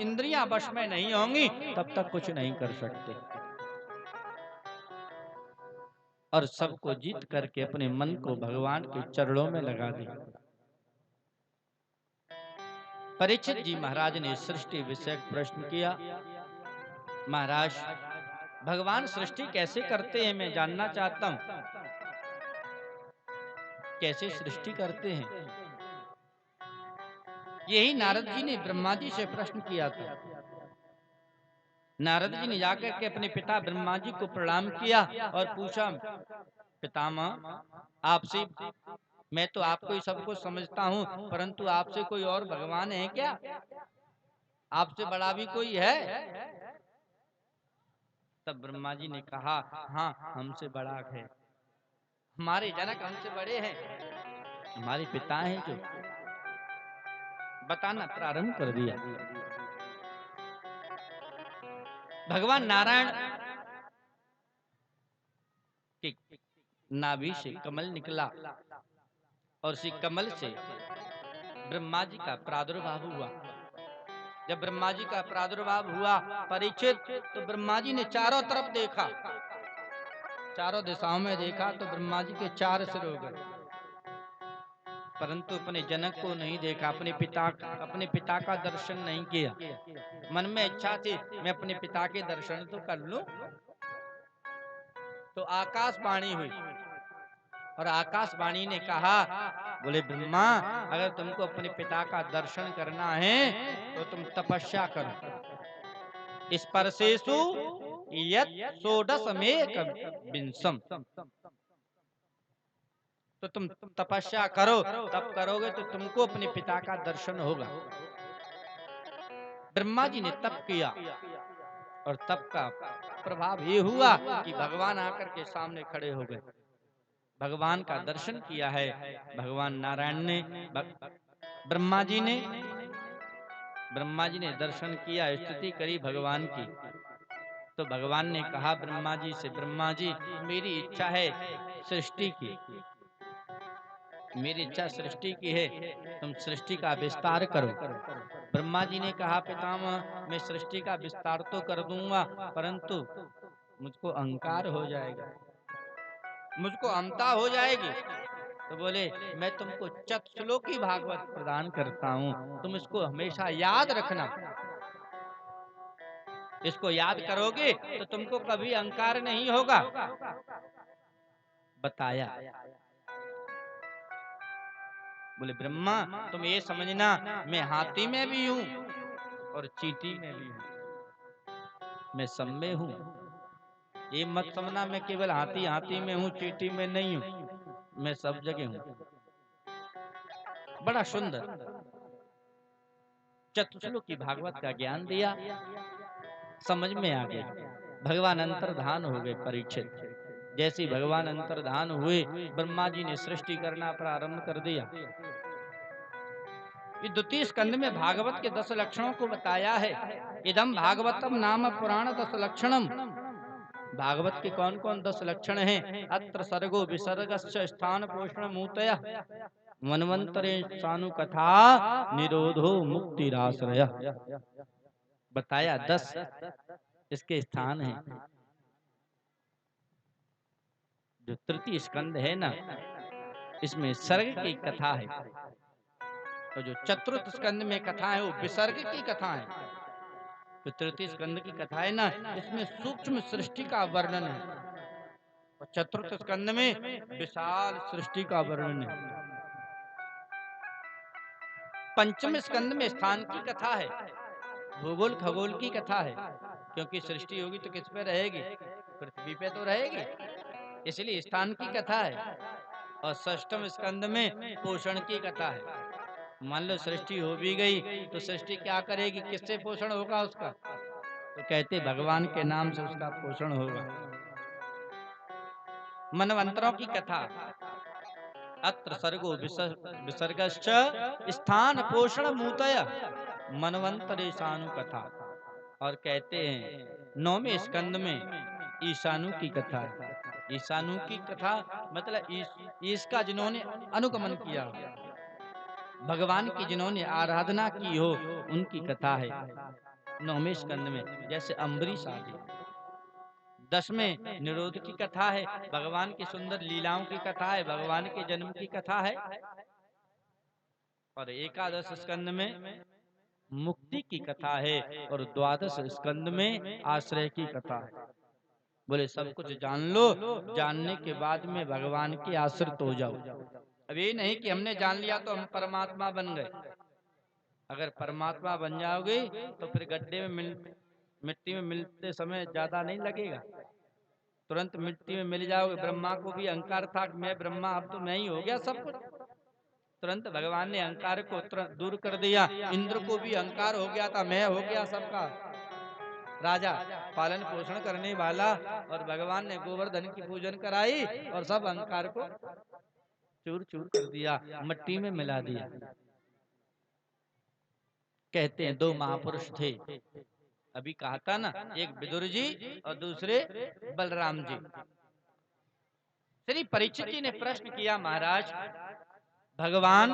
इंद्रियां वश में नहीं होंगी तब तक कुछ नहीं कर सकते। और सबको जीत करके अपने मन को भगवान के चरणों में लगा दी। परीक्षित जी महाराज ने सृष्टि विषयक प्रश्न किया। महाराज, भगवान सृष्टि कैसे करते हैं, मैं जानना चाहता हूं, कैसे सृष्टि करते हैं। यही नारद जी ने ब्रह्मा जी से प्रश्न किया था। नारद जी ने जाकर के अपने पिता ब्रह्मा जी को प्रणाम किया और पूछा, पितामह, आपसे, मैं तो आपको ही सब कुछ समझता हूँ, परंतु आपसे कोई और भगवान है क्या? आपसे बड़ा भी कोई है? तब ब्रह्मा जी ने कहा, हाँ, हमसे बड़ा है। हमारे जनक हमसे बड़े हैं, हमारे पिता हैं जो। बताना प्रारंभ कर दिया। भगवान नारायण के नाभि से कमल निकला और उसी कमल से ब्रह्मा जी का प्रादुर्भाव हुआ। जब ब्रह्मा जी का प्रादुर्भाव हुआ परीक्षित, तो ब्रह्मा जी ने चारों तरफ देखा, चारों दिशाओं में देखा तो ब्रह्मा जी के 4 सिर हो गए, परंतु अपने जनक को नहीं देखा, अपने पिता का दर्शन नहीं किया। मन में इच्छा थी मैं अपने पिता के दर्शन तो कर लूं। तो आकाशवाणी हुई और आकाशवाणी ने कहा, बोले ब्रह्मा, अगर तुमको अपने पिता का दर्शन करना है तो तुम तपस्या करो। स्पर्शेषु यत् षोडशमेक विंशम, तो तुम तपस्या करो, तब करोगे तो तुमको अपने पिता का दर्शन होगा। ब्रह्मा जी ने तप किया और तप का प्रभाव ये हुआ कि भगवान आकर के सामने खड़े हो गए। भगवान का दर्शन किया है भगवान नारायण ने, ब्रह्मा जी ने दर्शन किया, स्तुति करी भगवान की। तो भगवान ने कहा ब्रह्मा जी से, ब्रह्मा जी, मेरी इच्छा है सृष्टि की, मेरी इच्छा सृष्टि की है, तुम सृष्टि का विस्तार करो। ब्रह्मा जी ने कहा, पितामह, मैं सृष्टि का विस्तार तो कर दूंगा, परंतु मुझको अहंकार हो जाएगा, मुझको अहमता हो जाएगी। तो बोले, मैं तुमको चतुश्लोकी भागवत प्रदान करता हूँ, तुम इसको हमेशा याद रखना। इसको याद करोगे तो तुमको कभी अहंकार नहीं होगा। बताया। बोले ब्रह्मा, तुम ये समझना, मैं हाथी में भी हूँ और चींटी में भी हूँ, मैं सब में हूँ। ये मत समझना मैं केवल हाथी में हूँ, चींटी में नहीं हूँ, मैं सब जगह हूँ। बड़ा सुंदर चतुश्लोकी भागवत का ज्ञान दिया, समझ में आ गया। भगवान अंतर्धान हो गए परीक्षित। जैसे भगवान अंतर्धान हुए, ब्रह्मा जी ने सृष्टि करना प्रारंभ कर दिया। ये द्वितीय स्कंद में भागवत के 10 लक्षणों को बताया है। इदम भागवतम नाम पुराण 10 लक्षणम। भागवत के कौन कौन 10 लक्षण हैं? अत्र सर्गो विसर्गस्य स्थान पोषण मूतय मनवंतरे सानु कथा निरोधो मुक्तिराश्रय। बताया 10 इसके स्थान हैं। जो तृतीय स्कंद है ना, इसमें सर्ग की कथा है, और जो चतुर्थ स्कंद में कथा है वो विसर्ग की कथा है। तो तृतीय स्कंद की कथा है ना, इसमें सूक्ष्म सृष्टि का वर्णन है, और चतुर्थ स्कंद में विशाल सृष्टि का वर्णन है। पंचम स्कंद में स्थान की कथा है, भूगोल खगोल की कथा है, क्योंकि सृष्टि होगी तो किस पे रहेगी? पृथ्वी पे तो रहेगी, इसलिए स्थान की कथा है। और षष्ठम स्कंद में पोषण की कथा है। मान लो सृष्टि हो भी गई तो सृष्टि क्या करेगी, किससे पोषण होगा उसका? तो कहते भगवान के नाम से उसका पोषण होगा। मनवंतरों की कथा, अत्र सर्गो विसर्गश्च स्थान पोषण मूतय मनवंतरेशानु कथा। और कहते हैं 9वें स्कंद में ईशानु की कथा है। ईशानु की कथा मतलब इसका जिन्होंने अनुगमन किया, भगवान की जिन्होंने आराधना की हो, उनकी कथा है 9वें स्कंद में। जैसे अम्बरीश आदि। 10वें निरोध की कथा है, भगवान की सुंदर लीलाओं की कथा है, भगवान के जन्म की कथा है। और 11 स्कंद में मुक्ति की कथा है, और 12 स्कंद में आश्रय की कथा है। बोले सब कुछ जान लो, जानने के बाद में भगवान के आश्रित हो जाओ। अब ये नहीं कि हमने जान लिया तो हम परमात्मा बन गए। अगर परमात्मा बन जाओगे तो फिर गड्ढे में मिट्टी में मिलते समय ज्यादा नहीं लगेगा, तुरंत मिट्टी में मिल जाओगे। ब्रह्मा को भी अहंकार था कि मैं ब्रह्मा, अब तो मैं ही हो गया सब कुछ। तुरंत भगवान ने अहंकार को दूर कर दिया। इंद्र को भी अहंकार हो गया था, मैं हो गया सबका राजा, पालन पोषण करने वाला। और भगवान ने गोवर्धन की पूजन कराई और सब अहंकार को चूर चूर कर दिया, मट्टी में मिला दिया। कहते हैं 2 महापुरुष थे, अभी कहा था ना, एक विदुर जी और दूसरे बलराम जी। श्री परीक्षित जी ने प्रश्न किया, महाराज भगवान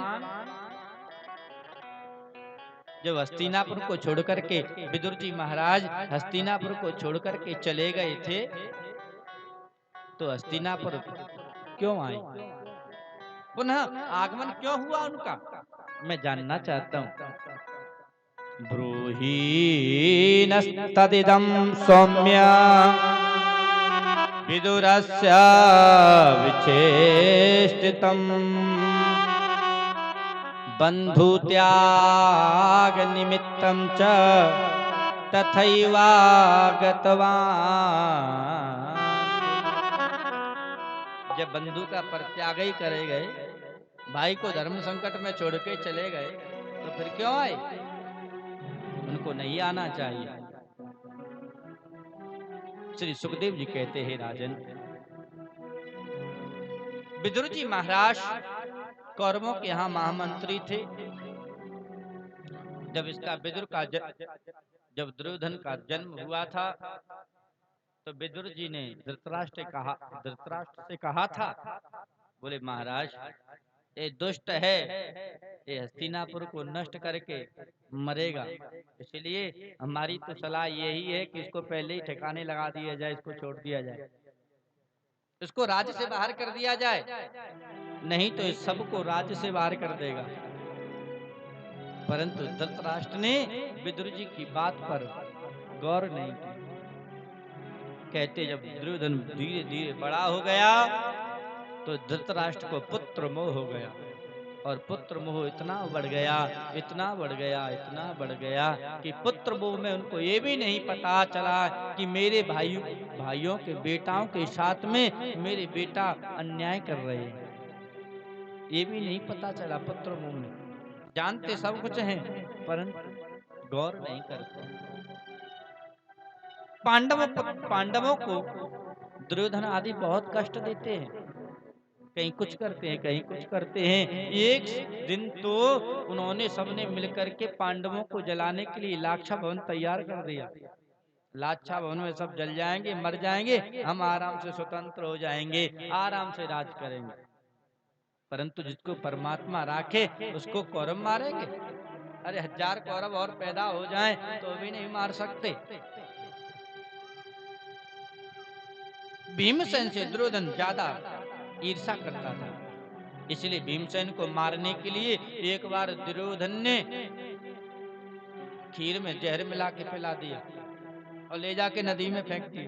जब हस्तिनापुर को छोड़ करके, विदुर जी महाराज हस्तिनापुर को छोड़ करके चले गए थे, तो हस्तिनापुर क्यों आए, पुनः आगमन क्यों हुआ उनका, मैं जानना चाहता हूँ। ब्रूहि नस्तदिदं सौम्य विदुरस्य विचेष्टितम् बन्धुत्याग निमित्तं च तथैवागतवान्। जब बंधु का परित्याग ही करे गए, भाई को धर्म संकट में छोड़ के चले गए, तो फिर क्यों आए? उनको नहीं आना चाहिए। श्री सुखदेव जी कहते हैं, राजन विदुर जी महाराज कौरवों के यहाँ महामंत्री थे। जब इसका विदुर का जब दुर्योधन का जन्म हुआ था, तो विदुर जी ने धृतराष्ट्र से कहा था, बोले महाराज ये दुष्ट है, ये हस्तिनापुर को नष्ट करके मरेगा, इसलिए हमारी तो सलाह यही है कि इसको पहले ही ठिकाने लगा दिया जाए, इसको छोड़ दिया जाए, इसको राज्य से बाहर कर दिया जाए, नहीं तो इस सबको राज्य से बाहर कर देगा। परंतु धृतराष्ट्र ने विदुर जी की बात पर गौर नहीं की। कहते जब दुर्योधन धीरे धीरे बड़ा हो गया, तो धृतराष्ट्र को पुत्र मोह हो गया, और पुत्र मोह इतना बढ़ गया, इतना बढ़ गया, इतना बढ़ गया कि पुत्र मोह में उनको ये भी नहीं पता चला कि मेरे भाइयों के बेटाओं के साथ में मेरे बेटा अन्याय कर रहे हैं। ये भी नहीं पता चला पुत्र मोह में। जानते सब कुछ हैं, परंतु गौर नहीं करते। पांडवों को दुर्योधन आदि बहुत कष्ट देते हैं, कहीं कुछ करते हैं, कहीं कुछ करते हैं। एक दिन तो उन्होंने सबने मिलकर के पांडवों को जलाने के लिए लाक्षा भवन तैयार कर दिया। लाक्षा भवन में सब जल जाएंगे, मर जाएंगे, हम आराम से स्वतंत्र हो जाएंगे, आराम से राज करेंगे। परंतु जिसको परमात्मा राखे उसको कौरव मारेंगे? अरे 1000 कौरव और पैदा हो जाएं तो भी नहीं मार सकते। भीमसेन से दुर्योधन ज्यादा ईर्षा करता था, इसलिए भीमसेन को मारने के लिए एक बार दुर्योधन ने खीर में जहर मिला के पिला दिया और ले जाके नदी में फेंक दी,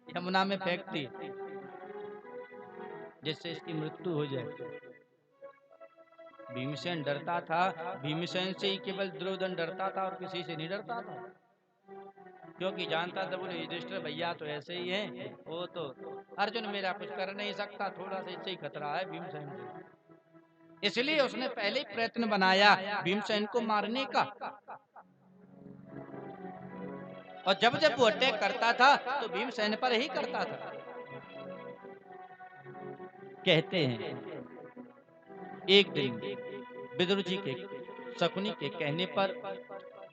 यमुना में फेंक दी, जिससे इसकी मृत्यु हो जाए। भीमसेन डरता था, भीमसेन से ही केवल दुर्योधन डरता था और किसी से नहीं डरता था, क्योंकि जानता था बोले युधिष्ठिर भैया तो ऐसे ही हैं, वो तो अर्जुन मेरा कुछ कर नहीं सकता, थोड़ा सा इससे ही खतरा है भीमसेन से। इसलिए उसने पहले ही प्रयत्न बनाया भीमसेन को मारने का। और जब जब वो अटैक करता था तो भीमसेन पर ही करता था। कहते हैं एक दिन विदुर जी के शकुनी के कहने पर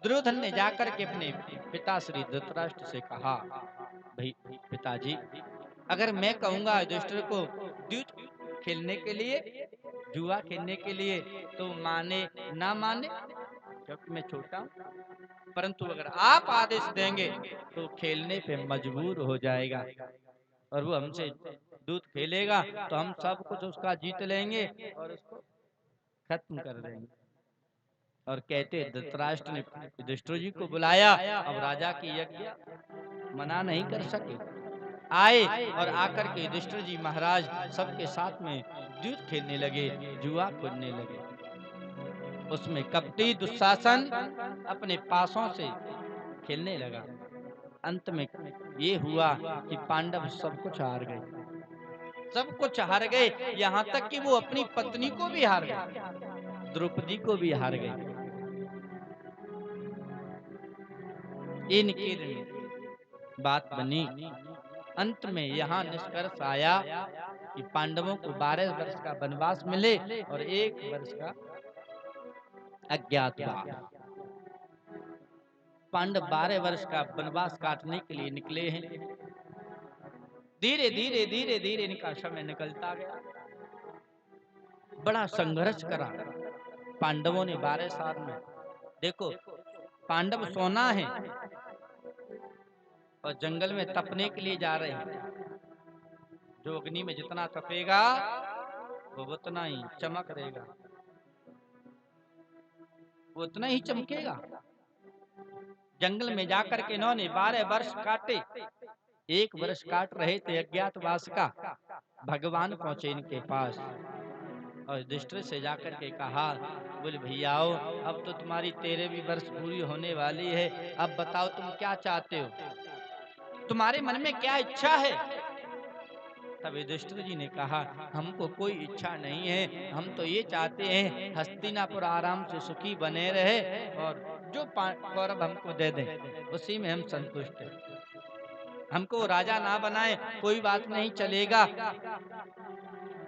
दुर्योधन ने जाकर के अपने पिता श्री धृतराष्ट्र से कहा, भाई पिताजी, अगर मैं कहूंगा युधिष्ठिर को द्यूत खेलने के लिए, जुआ खेलने के लिए, तो माने ना माने क्योंकि मैं छोटा हूं, परंतु अगर आप आदेश देंगे तो खेलने पे मजबूर हो जाएगा और वो हमसे दूध खेलेगा तो हम सब कुछ उसका जीत लेंगे और उसको खत्म कर देंगे। और कहते धृतराष्ट्र ने युधिष्ठिर जी को बुलाया। अब राजा की यज्ञ मना नहीं कर सके, आए और आकर के युधिष्ठिर जी महाराज सबके साथ में दूध खेलने लगे, जुआ खेलने लगे। उसमें कपटी दुशासन अपने पासों से खेलने लगा। अंत में ये हुआ कि पांडव सब कुछ हार गए, सब कुछ हार गए, यहाँ तक कि वो अपनी पत्नी को भी हार गए, द्रौपदी को भी हार गए। इनके बात बनी। अंत में यहाँ निष्कर्ष आया कि पांडवों को 12 वर्ष का वनवास मिले और 1 वर्ष का अज्ञातवास। पांडव 12 वर्ष का वनवास काटने के लिए निकले हैं। धीरे धीरे धीरे धीरे इनका समय निकलता गया। बड़ा संघर्ष करा पांडवों ने 12 साल में। देखो, पांडव सोना है और जंगल में तपने के लिए जा रहे हैं। जो अग्नि में जितना तपेगा वो उतना ही चमक रहेगा, वो उतना ही चमकेगा। जंगल में जाकर के इन्होंने 12 वर्ष काटे। 1 वर्ष काट रहे थे अज्ञातवास का। भगवान पहुंचे इनके पास और युधिष्ठिर से जाकर के कहा, बोले भैयाओ, अब तो तुम्हारी 13वीं वर्ष पूरी होने वाली है, अब बताओ तुम क्या चाहते हो, तुम्हारे मन में क्या इच्छा है। तब युधिष्ठिर जी ने कहा, हमको कोई इच्छा नहीं है, हम तो ये चाहते हैं हस्तिनापुर आराम से सुखी बने रहे और जो कौरव हमको दे दें उसी में हम संतुष्ट हैं। हमको राजा ना बनाए कोई बात नहीं, चलेगा।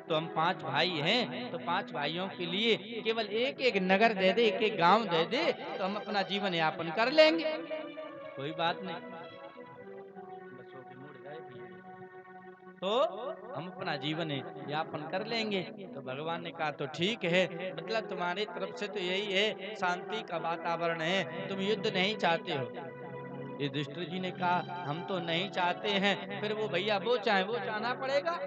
तो हम 5 भाई हैं, तो 5 भाइयों के लिए केवल एक एक नगर दे दे, एक एक गांव दे दे, तो हम अपना जीवन यापन कर लेंगे, कोई बात नहीं। तो हम अपना जीवन यापन कर लेंगे। तो भगवान ने कहा, तो ठीक है, मतलब तुम्हारी तरफ से तो यही है, शांति का वातावरण है, तुम युद्ध नहीं चाहते हो। युधिष्ठिर जी ने कहा, हम तो नहीं चाहते हैं। फिर वो भैया वो चाहे वो चाहना पड़ेगा,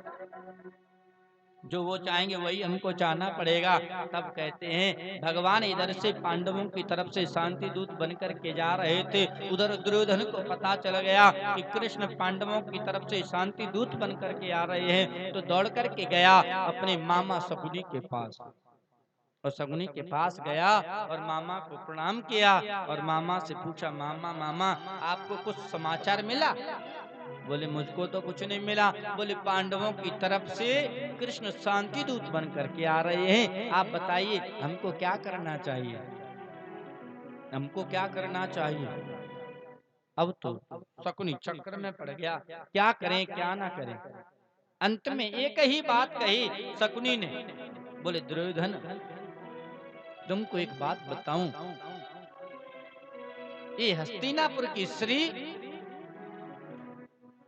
जो वो चाहेंगे वही हमको चाहना पड़ेगा। तब कहते हैं भगवान इधर से पांडवों की तरफ से शांति दूत बनकर के जा रहे थे, उधर दुर्योधन को पता चल गया कि कृष्ण पांडवों की तरफ से शांति दूत बनकर के आ रहे हैं। तो दौड़ करके गया अपने मामा शकुनी के पास और शकुनी के पास गया और मामा को प्रणाम किया और मामा से पूछा, मामा मामा आपको कुछ समाचार मिला? बोले मुझको तो कुछ नहीं मिला। बोले पांडवों की तरफ से कृष्ण शांति दूत बन करके आ रहे हैं, आप बताइए हमको क्या करना चाहिए, हमको क्या करना चाहिए। अब तो शकुनी चक्कर में पड़ गया, क्या करें क्या ना करें। अंत में एक ही बात कही शकुनी ने, बोले दुर्योधन तुमको एक बात बताऊं, ये हस्तिनापुर की श्री,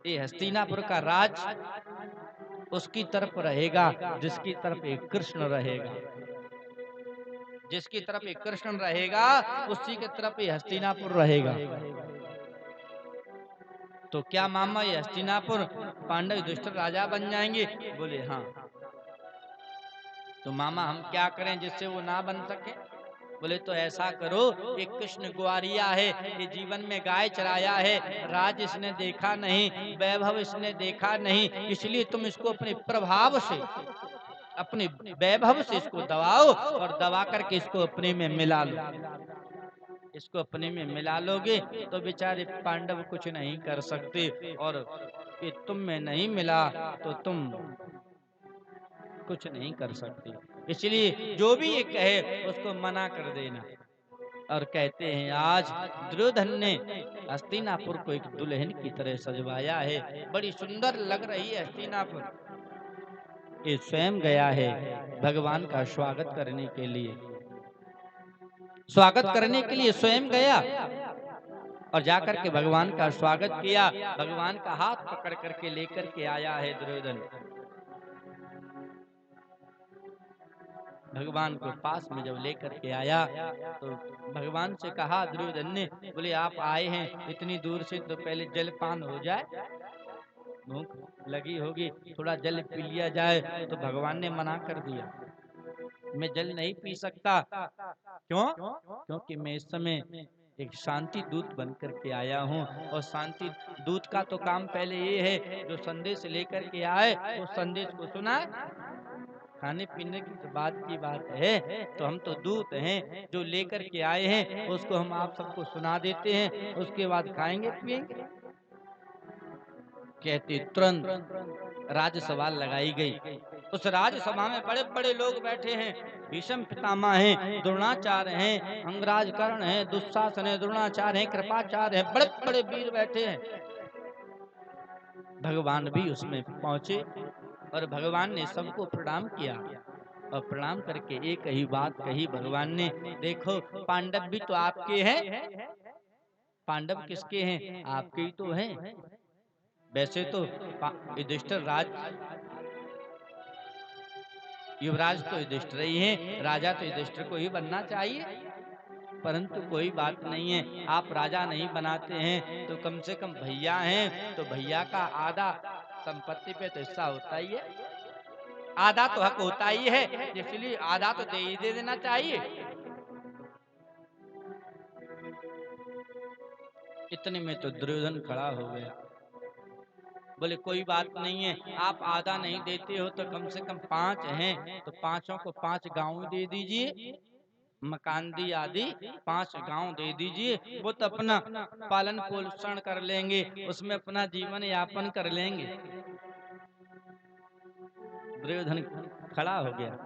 ये हस्तिनापुर का राज उसकी तरफ रहेगा जिसकी तरफ एक कृष्ण रहेगा, जिसकी तरफ एक कृष्ण रहेगा उसी की तरफ ये हस्तिनापुर रहेगा। तो क्या मामा ये हस्तिनापुर पांडव युधिष्ठिर राजा बन जाएंगे? बोले हाँ। तो मामा हम क्या करें जिससे वो ना बन सके? बोले तो ऐसा करो, एक कृष्ण ग्वारिया है, ये जीवन में गाय चराया है, राज इसने देखा नहीं, वैभव इसने देखा नहीं, इसलिए तुम इसको अपने प्रभाव से, अपने वैभव से इसको दबाओ और दबा करके इसको अपने में मिला लो। इसको अपने में मिला लोगे तो बेचारे पांडव कुछ नहीं कर सकते, और ये तुम में नहीं मिला तो तुम कुछ नहीं कर सकते। इसलिए जो भी ये कहे उसको मना कर देना। और कहते हैं आज दुर्योधन ने हस्तिनापुर को एक दुल्हन की तरह सजवाया है, बड़ी सुंदर लग रही है हस्तिनापुर। ये स्वयं गया है भगवान का स्वागत करने के लिए, स्वागत करने के लिए स्वयं गया और जाकर के भगवान का स्वागत किया, भगवान का हाथ पकड़ करके लेकर के आया है दुर्योधन। भगवान को पास में जब लेकर के आया तो भगवान से कहा दुर्योधन ने, बोले आप आए हैं इतनी दूर से तो पहले जलपान हो जाए, भूख लगी होगी, थोड़ा जल पी लिया जाए। तो भगवान ने मना कर दिया, मैं जल नहीं पी सकता। क्यों? क्योंकि मैं इस समय एक शांति दूत बन करके आया हूँ और शांति दूत का तो काम पहले ये है जो संदेश लेकर के आए उस संदेश को सुनाए। खाने पीने की तो बात की बात है, तो हम तो दूत हैं जो लेकर के आए हैं उसको हम आप सबको सुना देते हैं, उसके बाद खाएंगे पिएंगे। कहते तुरंत राजसभा लगाई गई। उस राजसभा में बड़े बड़े लोग बैठे हैं, भीष्म पितामह हैं, द्रोणाचार्य हैं, अंगराज कर्ण हैं, दुशासन है, द्रोणाचार्य हैं, कृपाचार्य हैं, बड़े बड़े वीर बैठे हैं। भगवान भी उसमें पहुंचे और भगवान ने सबको प्रणाम किया और प्रणाम करके एक ही बात कही भगवान ने, देखो पांडव भी तो आपके हैं। पांडव किसके हैं? आपके ही तो हैं। वैसे तो युधिष्ठिर राज, युवराज तो युधिष्ठिर ही हैं, राजा तो युधिष्ठिर को ही बनना चाहिए, परंतु कोई बात नहीं है, आप राजा नहीं बनाते हैं तो कम से कम भैया हैं, तो भैया का आधा संपत्ति पे तो हिस्सा होता ही है, आधा तो हक होता ही है, इसलिए आधा तो दे देना चाहिए। इतने में तो दुर्योधन खड़ा हो गया, बोले कोई बात नहीं है, आप आधा नहीं देते हो तो कम से कम 5 हैं तो पांचों को 5 गांव दे दीजिए, मकान दी आदि 5 गांव दे दीजिए, वो तो अपना पालन पोषण कर लेंगे, उसमें अपना जीवन यापन कर लेंगे। दुर्योधन खड़ा हो गया,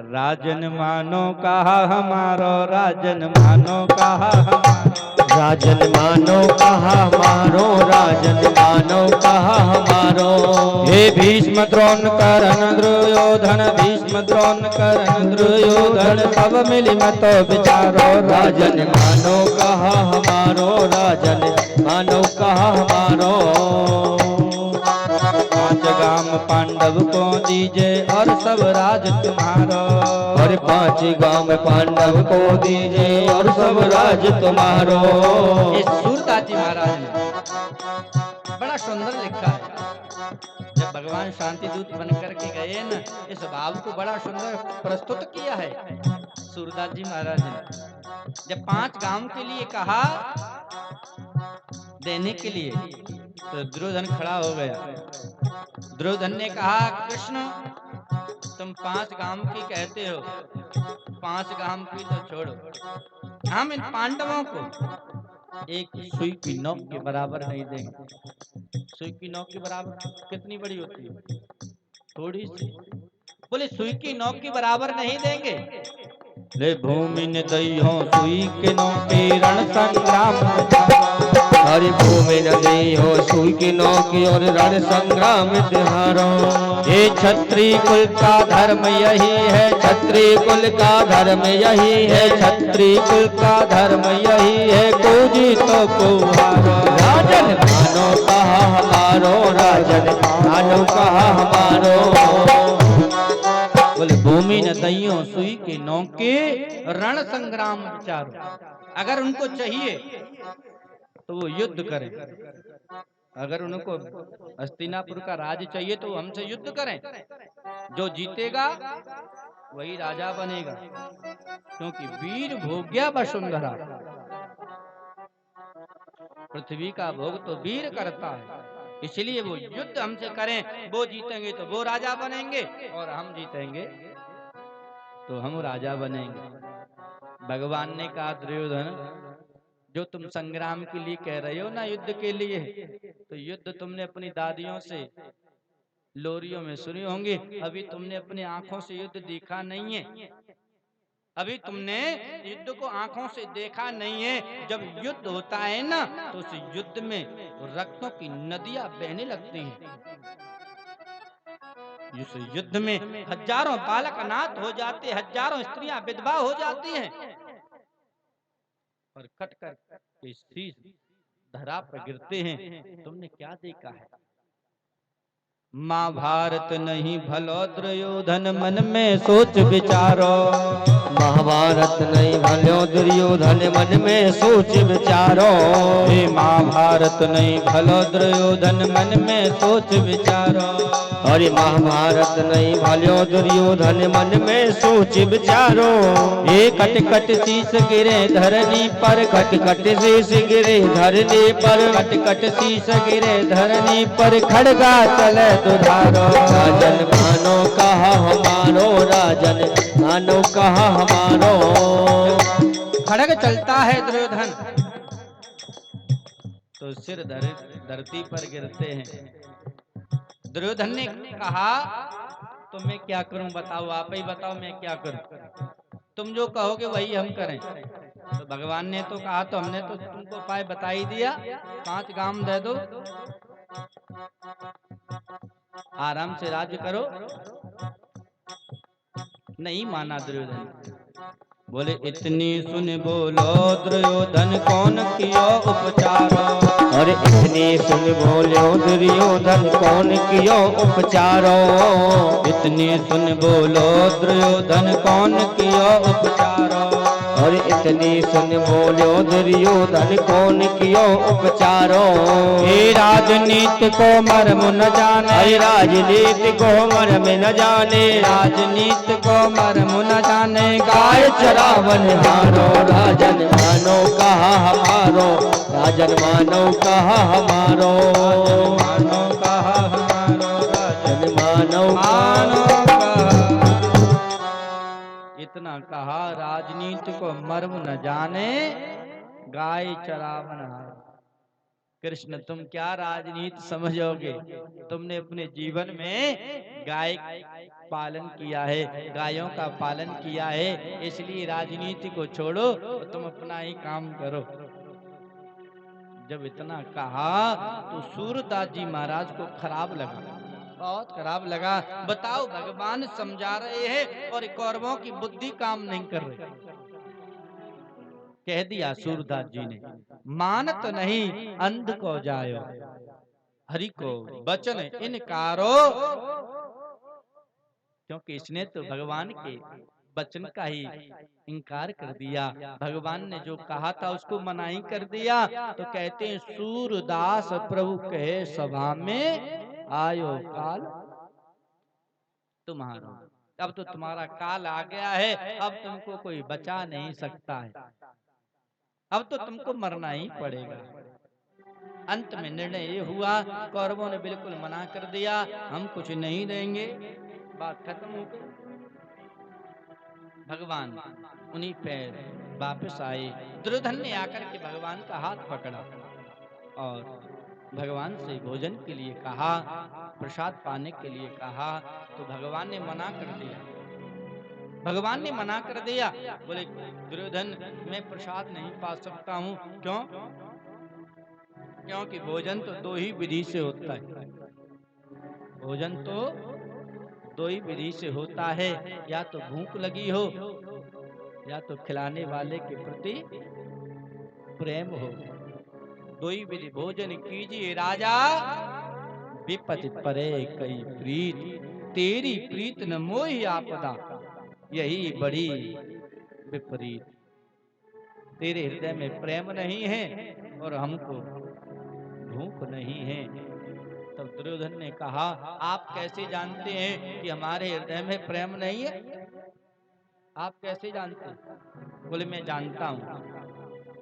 राजन मानो कहा हमारो, राजन मानो कहा हमारो, राजन मानो कहा हमारो, राजन मानो कहा हमारो। हे भीष्म द्रोण कर्ण दुर्योधन, भीष्म द्रोण कर्ण दुर्योधन, सब मिली मत विचारो, राजन मानो कहा हमारो, राजन मानो कहा हमारो। 5 गाम पांडव को दीजे और सब राज तुम्हारो, और 5 गांव पांडव को दीजे और सब राज तुम्हारो। इस सूरदास जी महाराज ने बड़ा सुंदर लिखा है, जब भगवान शांति दूत बनकर के गए न, इस भाव को बड़ा सुंदर प्रस्तुत किया है सूरदास जी महाराज ने। जब 5 गांव के लिए कहा देने के लिए तो दुर्योधन खड़ा हो गया। दुर्योधन ने कहा कृष्ण तुम 5 गांव की कहते हो, 5 गांव की तो छोड़ो, हम इन पांडवों को एक सुई की नोक के बराबर नहीं देंगे। सुई की नोक के बराबर कितनी बड़ी होती है? थोड़ी सी। बोले सुई की नोक के बराबर नहीं देंगे। ले भूमि ने दइयो सुई के नोके रण संग्राम, हरि भूमि नदी हो सुई की नौकी और रण संग्राम तिहारो। ये क्षत्रिय कुल का धर्म यही है, क्षत्रिय कुल का धर्म यही है, क्षत्रिय कुल का धर्म यही है, को जीतो को हारो। राजन मानो कहा हमारो, राजन मानो कहा हमारो। बोले भूमि न दइयो सुई के नौके रण संग्राम विचारो, अगर उनको चाहिए तो वो युद्ध करें, अगर उनको हस्तिनापुर का राज चाहिए तो हमसे युद्ध करें, जो जीतेगा वही राजा बनेगा, क्योंकि वीर भोग्या वसुंधरा, पृथ्वी का भोग तो वीर करता है, इसलिए वो युद्ध हमसे करें, वो जीतेंगे तो वो राजा बनेंगे और हम जीतेंगे तो हम राजा बनेंगे। भगवान ने कहा दुर्योधन जो तुम संग्राम के लिए कह रहे हो ना युद्ध के लिए, तो युद्ध तुमने अपनी दादियों से लोरियों में सुनी होंगी। अभी तुमने अपनी आंखों से युद्ध देखा नहीं है, अभी तुमने युद्ध को आंखों से देखा नहीं है। जब युद्ध होता है ना, तो उस युद्ध में रक्तों की नदियां बहने लगती हैं। इस युद्ध में हजारों बालक अनाथ हो जाते, हजारों स्त्रियां विधवा हो जाती हैं और कट कर के शीश धरा पर गिरते हैं। तुमने क्या देखा है? महाभारत नहीं भलो दुर्योधन मन में सोच विचारो। महाभारत नहीं भलो दुर्योधन मन में सोच विचारो। हे महाभारत नहीं भलो दुर्योधन मन में सोच विचारो। अरे महाभारत नहीं भलो दुर्योधन मन में सोच विचारो। ये कट कट शीस गिरे धरनी पर, कट कट शीस गिरे धरनी पर, कट कट शीस गिरे धरनी पर, खड़गा चले दुधारो। राजन मानो कहा हमारो, राजन मानो कहा हमारो। खड़ग चलता है दुर्योधन तो सिर धरती पर गिरते हैं। दुर्योधन ने कहा तो मैं क्या करूं, बताओ, आप ही बताओ मैं क्या करूं। तुम जो कहोगे वही हम करें। तो भगवान ने तो कहा तो हमने तो तुमको उपाय बता ही दिया, 5 गांव दे दो, आराम से राज्य करो। नहीं माना दुर्योधन। बोले इतनी सुन बोलो दुर्योधन कौन कियो उपचारो। और इतनी सुन बोलो दुर्योधन कौन कियो उपचारो। इतनी सुन बोलो दुर्योधन कौन कियो उपचारो। और इतनी सुन बोलो दुर्योधन कौन कियो उपचारो। हे राजनीति को मर्म न जाने, अरे राजनीति को मर्म न जाने, राजनीति को मर्म न जाने, गाय चरावन हारो। राजन मानो कहा हमारो, राजन मानो कहा हमारो, मानो कहा हमारो, राजन मानो मानो इतना कहा, राजनीति को मर्म न जाने, गाय चरावन हारो। कृष्ण तुम क्या राजनीति समझोगे? तुमने अपने जीवन में गाय पालन किया है, गायों का पालन किया है, इसलिए राजनीति को छोड़ो और तुम अपना ही काम करो। जब इतना कहा तो सूरदास जी महाराज को खराब लगा, बहुत खराब लगा। बताओ, भगवान समझा रहे हैं और कौरवों की बुद्धि काम नहीं कर रही। कह दिया सूरदास जी ने, मानत नहीं अंध को जायो, हरि को वचन इनकारो। क्योंकि इसने तो भगवान के वचन का ही इनकार कर दिया, भगवान ने जो कहा था उसको मनाही कर दिया। तो कहते हैं सूरदास प्रभु कहे सभा में आयो काल तुम्हारा। अब तो तुम्हारा काल आ गया है, अब तुमको कोई बचा नहीं सकता है, अब तो तुमको मरना ही पड़ेगा। अंत में निर्णय ये हुआ, कौरवों ने बिल्कुल मना कर दिया, हम कुछ नहीं देंगे, बात खत्म हो गई। भगवान उन्हीं पैर वापस आए। दुर्योधन ने आकर के भगवान का हाथ पकड़ा और भगवान से भोजन के लिए कहा, प्रसाद पाने के लिए कहा, तो भगवान ने मना कर दिया। भगवान ने मना कर दिया, बोले दुर्योधन मैं प्रसाद नहीं पा सकता हूँ। क्यों? क्योंकि भोजन तो 2 ही विधि से होता है। भोजन तो 2 ही विधि से होता है, या तो भूख लगी हो, या तो खिलाने वाले के प्रति प्रेम हो। 2 ही विधि भोजन कीजिए राजा, विपत्ति परे कई प्रीत, तेरी प्रीत न मोहि आपदा, यही बड़ी विपरीत। तेरे हृदय में प्रेम नहीं है और हमको भूख नहीं है। तब दुर्योधन ने कहा, आप कैसे जानते हैं कि हमारे हृदय में प्रेम नहीं है? आप कैसे जानते हैं? बोले मैं जानता हूं,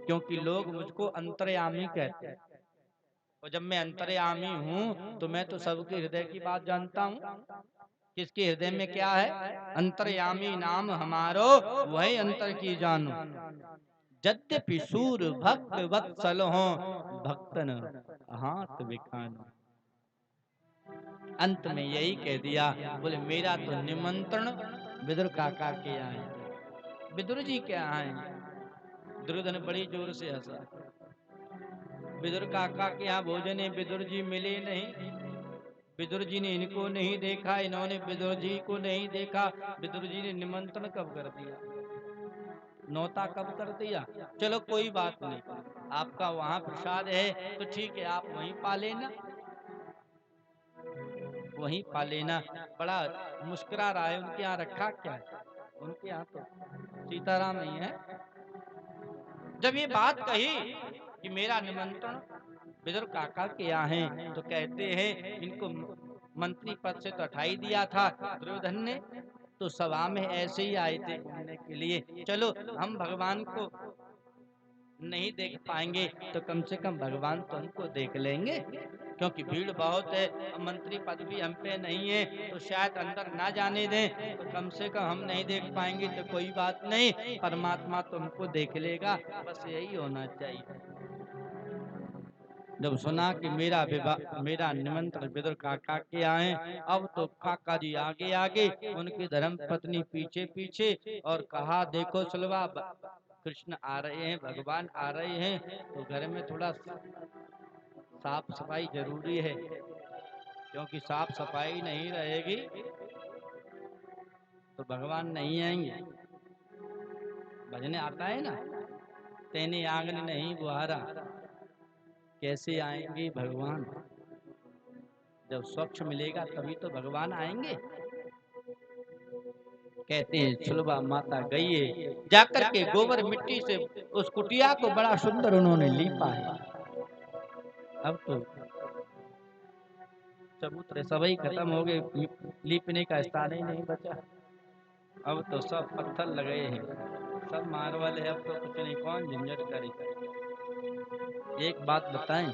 क्योंकि लोग मुझको अंतर्यामी कहते हैं, और जब मैं अंतर्यामी हूं तो मैं तो सबके हृदय की बात जानता हूं। किसके हृदय में क्या है? अंतर्यामी नाम हमारो, वही अंतर की जानो। यद्यपि सूर भक्त वत्सल हो, भक्तन हाथ बिखानो। अंत में यही कह दिया, बोले मेरा तो निमंत्रण विदुर काका के यहाँ है। विदुर जी के यहाँ है। दुर्योधन बड़ी जोर से हंसा। विदुर काका के यहाँ भोजन है, विदुर जी मिले नहीं। विदुर जी ने इनको नहीं देखा, इन्होंने विदुर जी को नहीं देखा। विदुर जी ने निमंत्रण कब कर दिया, नौता कब कर दिया? चलो कोई बात नहीं, आपका वहां प्रसाद है तो ठीक है, आप वहीं पा लेना, वहीं पा लेना। बड़ा मुस्कुरा रहा है। उनके यहाँ रखा क्या है? उनके यहाँ तो सीताराम नहीं है। जब ये बात कही कि मेरा निमंत्रण विदुर काका के यहाँ है, तो कहते हैं इनको मंत्री पद से तो हटा ही दिया था दुर्योधन ने, तो सभा में ऐसे ही आए थे घूमने के लिए। चलो हम भगवान को नहीं देख पाएंगे तो कम से कम भगवान तो हमको देख लेंगे, क्योंकि भीड़ बहुत है, मंत्री पद भी हम पे नहीं है, तो शायद अंदर ना जाने दें, तो कम से कम हम नहीं देख पाएंगे तो कोई बात नहीं, परमात्मा तो हमको देख लेगा। बस यही होना चाहिए। जब सुना कि मेरा निमंत्रण विदुर काका के आए, अब तो काका जी आगे आगे, उनकी धर्म पत्नी पीछे पीछे, और कहा देखो सुलभा, कृष्ण आ रहे हैं, भगवान आ रहे हैं, तो घर में थोड़ा साफ सफाई जरूरी है, क्योंकि साफ सफाई नहीं रहेगी तो भगवान नहीं आएंगे। भजने आता है ना, तेने आंगन नहीं बुहारा, कैसे आएंगे भगवान? जब स्वच्छ मिलेगा तभी तो भगवान आएंगे। कहते हैं सुलभा माता गई है, जाकर के गोबर मिट्टी से उस कुटिया को बड़ा सुंदर उन्होंने लीपा है। अब तो चबूतरे सभी खत्म हो गए, लीपने का स्थान ही नहीं बचा। अब तो सब पत्थर लगे हैं, सब मार्बल है, अब तो कुछ नहीं, कौन झंझट करे। एक बात बताएं,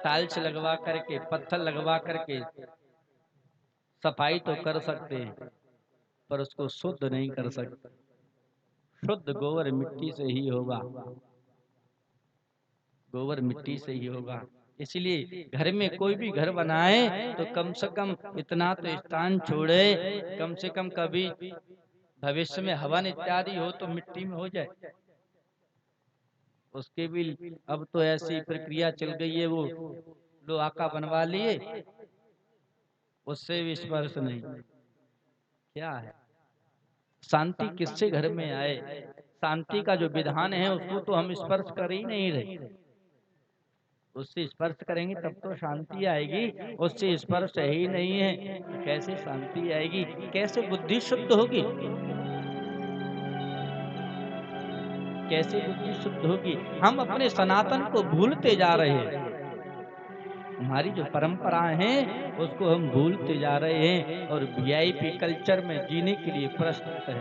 टाइल्स लगवा करके, पत्थर लगवा करके सफाई तो कर सकते हैं, पर उसको शुद्ध नहीं कर सकते। शुद्ध गोबर मिट्टी से ही होगा, गोबर मिट्टी से ही होगा। इसलिए घर में कोई भी घर बनाए तो कम से कम इतना तो स्थान छोड़े, कम से कम कभी भविष्य में हवन इत्यादि हो तो मिट्टी में हो जाए। उसके भी अब तो ऐसी प्रक्रिया चल गई है, वो लोहा का बनवा लिए, उससे भी स्पर्श नहीं। क्या है शांति? किससे घर में आए? शांति का जो विधान है उसको तो हम स्पर्श कर ही नहीं रहे। उससे स्पर्श करेंगे तब तो शांति आएगी, उससे स्पर्श ही नहीं है तो कैसे शांति आएगी? कैसे बुद्धि शुद्ध होगी? कैसे बुद्धि शुद्ध होगी? हम अपने सनातन को भूलते जा रहे हैं। हमारी जो परंपराएं हैं उसको हम भूलते जा रहे हैं, और वीआईपी कल्चर में जीने के लिए प्रस्तुत है।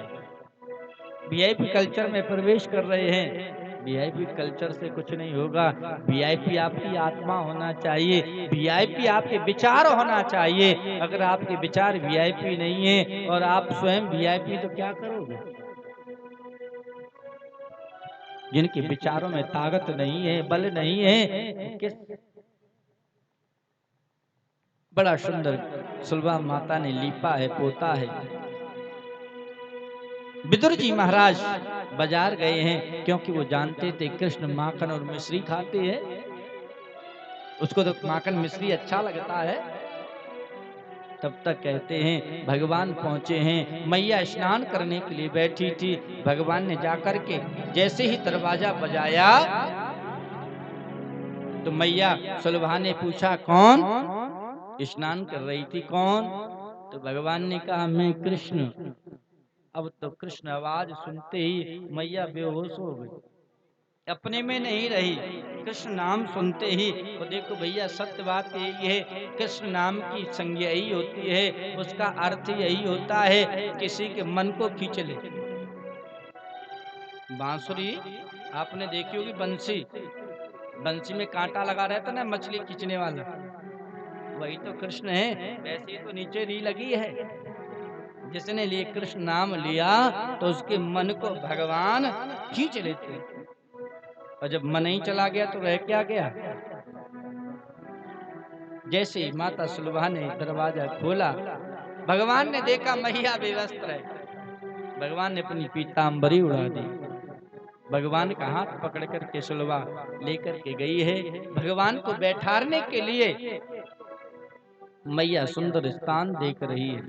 वीआईपी कल्चर में प्रवेश कर रहे हैं। वीआईपी कल्चर से कुछ नहीं होगा। वीआईपी आपकी आत्मा होना चाहिए, वीआईपी आपके विचार होना चाहिए। अगर आपके विचार वीआईपी नहीं है और आप स्वयं वीआईपी, तो क्या करोगे? जिनके विचारों में ताकत नहीं है, बल नहीं है, किस बड़ा सुंदर सुलभा माता ने लीपा है, पोता है। विदुर जी महाराज बाजार गए हैं, क्योंकि वो जानते थे कृष्ण माखन और मिश्री खाते हैं, उसको तो माखन मिश्री अच्छा लगता है। तब तक कहते हैं भगवान पहुंचे हैं, मैया स्नान करने के लिए बैठी थी। भगवान ने जाकर के जैसे ही दरवाजा बजाया तो मैया सुलभा ने पूछा कौन? स्नान कर रही थी, कौन? तो भगवान ने कहा मैं कृष्ण। अब तो कृष्ण आवाज सुनते ही मैया बेहोश हो गई, अपने में नहीं रही। कृष्ण नाम सुनते ही, तो देखो भैया सत्य बात यही है, कृष्ण नाम की संज्ञा यही होती है, उसका अर्थ यही होता है किसी के मन को खींच ले। बांसुरी आपने देखी होगी, बंसी, बंसी में कांटा लगा रहता ना, मछली खींचने वाला, वही तो कृष्ण है। वैसे ही तो नीचे री लगी है। जिसने लिए कृष्ण नाम लिया तो उसके मन को भगवान खींच लेते, और जब मन ही चला गया तो रह क्या गया? जैसे ही माता सुलभा ने दरवाजा खोला, भगवान ने देखा मैया बेवस्त्र है। भगवान ने अपनी पीतांबरी उड़ा दी। भगवान का हाथ पकड़ करके सुलभा लेकर के गई है। भगवान को बैठारने के लिए मैया सुंदर स्थान देख रही है।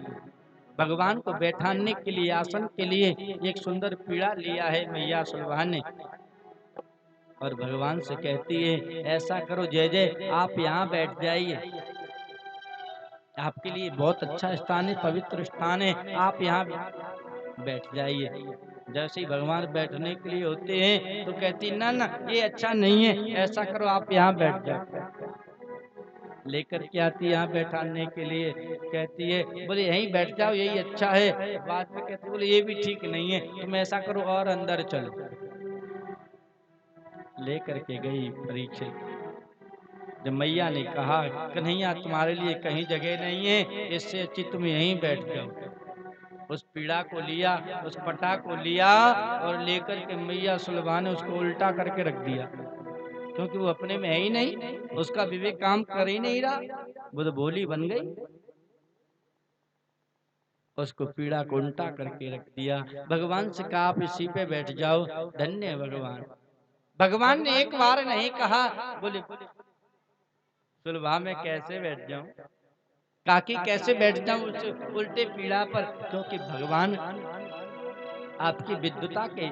भगवान को बैठाने के लिए, आसन के लिए एक सुंदर पीड़ा लिया है मैया सुलभा ने, और भगवान से कहती है ऐसा करो जय जय, आप यहाँ बैठ जाइए, आपके लिए बहुत अच्छा स्थान है, पवित्र स्थान है, आप यहाँ बैठ जाइए। जैसे ही भगवान बैठने के लिए होते हैं तो कहती ना ना ये अच्छा नहीं है, ऐसा करो आप यहाँ बैठ जाओ। लेकर के आती यहाँ बैठाने के लिए, कहती है बोले यहीं बैठ जाओ यही अच्छा है। बाद में कहती बोले ये भी ठीक नहीं है, तुम ऐसा करो और अंदर चलो। लेकर के गई परीक्षित। जब मैया ने कहा कन्हैया तुम्हारे लिए कहीं जगह नहीं है, इससे अच्छी तुम यहीं बैठ जाओ। उस पीड़ा को लिया, उस पटा को लिया और लेकर के मैया सुलभा ने उसको उल्टा करके रख दिया, क्योंकि वो अपने में है ही नहीं, उसका विवेक काम कर ही नहीं रहा, वो तो भोली बन गई। उसको पीड़ा को उल्टा करके रख दिया। भगवान से कहा आप इसी पे बैठ जाओ। धन्य है भगवान। भगवान ने एक बार नहीं कहा, बोले सुलभा में कैसे बैठ जाऊं, काकी कैसे बैठ जाऊं उस उल्टे पीड़ा पर, क्योंकि भगवान आपकी विद्युता के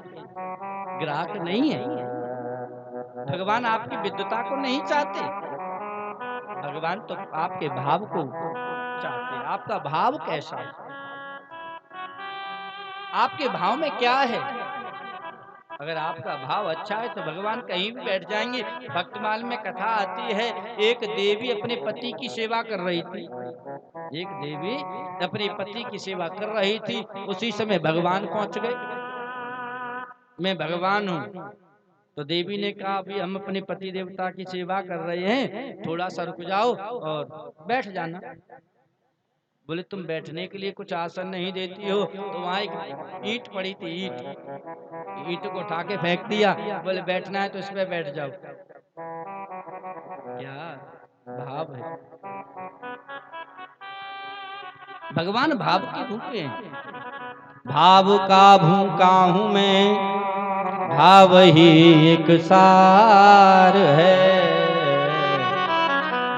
ग्राहक नहीं है। भगवान आपकी विद्युता को नहीं चाहते, भगवान तो आपके भाव को चाहते हैं। आपका भाव कैसा है, आपके भाव में क्या है। अगर आपका भाव अच्छा है तो भगवान कहीं भी बैठ जाएंगे। भक्तमाल में कथा आती है, एक देवी अपने पति की सेवा कर रही थी। एक देवी अपने पति की सेवा कर रही थी, उसी समय भगवान पहुंच गए। मैं भगवान हूँ। तो देवी ने कहा अभी हम अपने पति देवता की सेवा कर रहे हैं, थोड़ा सा रुक जाओ और बैठ जाना। बोले तुम बैठने के लिए कुछ आसन नहीं देती हो, तो वहां एक ईंट पड़ी थी, ईंट को उठा के फेंक दिया। बोले बैठना है तो इस पे बैठ जाओ। क्या भाव है, भगवान भाव के भूखे हैं। भाव का भूखा हूं मैं, भाव ही एक सार है,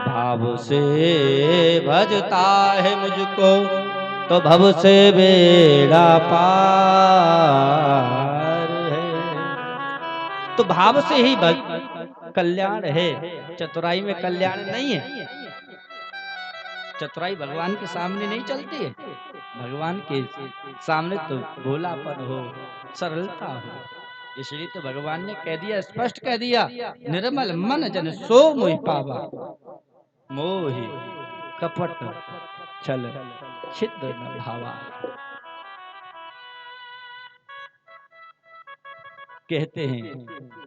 भाव से भजता है मुझको तो भव से बेड़ा पार है। तो भाव से ही कल्याण है, चतुराई में कल्याण नहीं है। चतुराई भगवान के सामने नहीं चलती है, भगवान के सामने तो भोलापन हो, सरलता हो। इसलिए तो भगवान ने कह दिया, स्पष्ट कह दिया, निर्मल मन जन सो मोहि पावा, मोहि कपट छल छिद्र न भावा। कहते हैं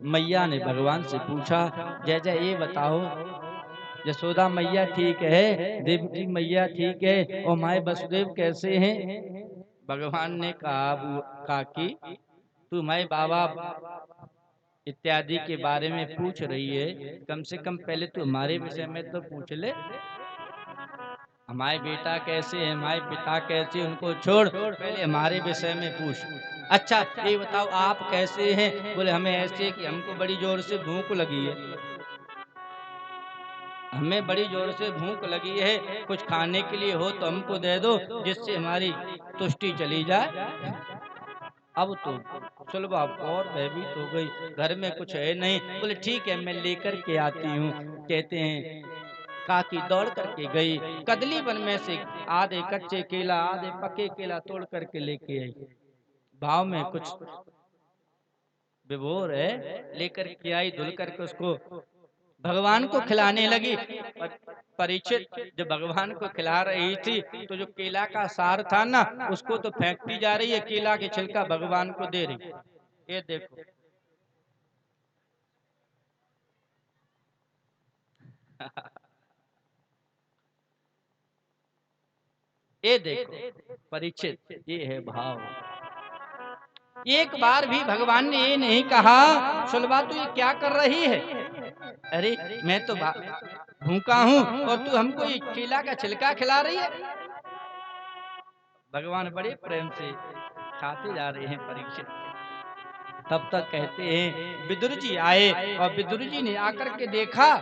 मैया ने भगवान से पूछा जय जय ये बताओ, यशोदा मैया ठीक है, देवकी मैया ठीक है, और माए वसुदेव कैसे हैं। भगवान ने कहा काकी तू माए बाबा इत्यादि के बारे में पूछ रही है, कम से कम पहले तू हमारे विषय में तो पूछ ले, हमारे बेटा कैसे है, हमारे पिता कैसे, उनको छोड़, पहले हमारे विषय में पूछ। अच्छा ये बताओ आप कैसे हैं। बोले हमें ऐसे कि हमको बड़ी जोर से भूख लगी है, हमें बड़ी जोर से भूख लगी है, कुछ खाने के लिए हो तो हमको दे दो, जिससे हमारी तुष्टि चली जाए। अब तो सुलभा और भयभीत हो गई, घर में कुछ है नहीं। बोले ठीक है मैं लेकर के आती हूँ। कहते हैं काकी दौड़ करके गई, कदली वन में से आधे कच्चे केला आधे पके केला तोड़ करके लेके आई। भाव में कुछ विभोर है, लेकर के आई, धुल करके उसको भगवान को खिलाने लगी। परीक्षित जब भगवान को खिला रही थी तो जो केला का सार था ना उसको तो फेंकती जा रही है, केला के छिलका भगवान को दे रही। ये देखो ये देखो परीक्षित, ये है भाव। एक बार भी भगवान ने ये नहीं कहा सुलभा तू ये क्या कर रही है। अरे मैं तो भूखा हूँ और तू हमको ये केला का छिलका खिला रही है। भगवान बड़े प्रेम से खाते जा रहे हैं परीक्षित। तब तक कहते हैं विदुर जी आए और विदुर जी ने आकर के देखा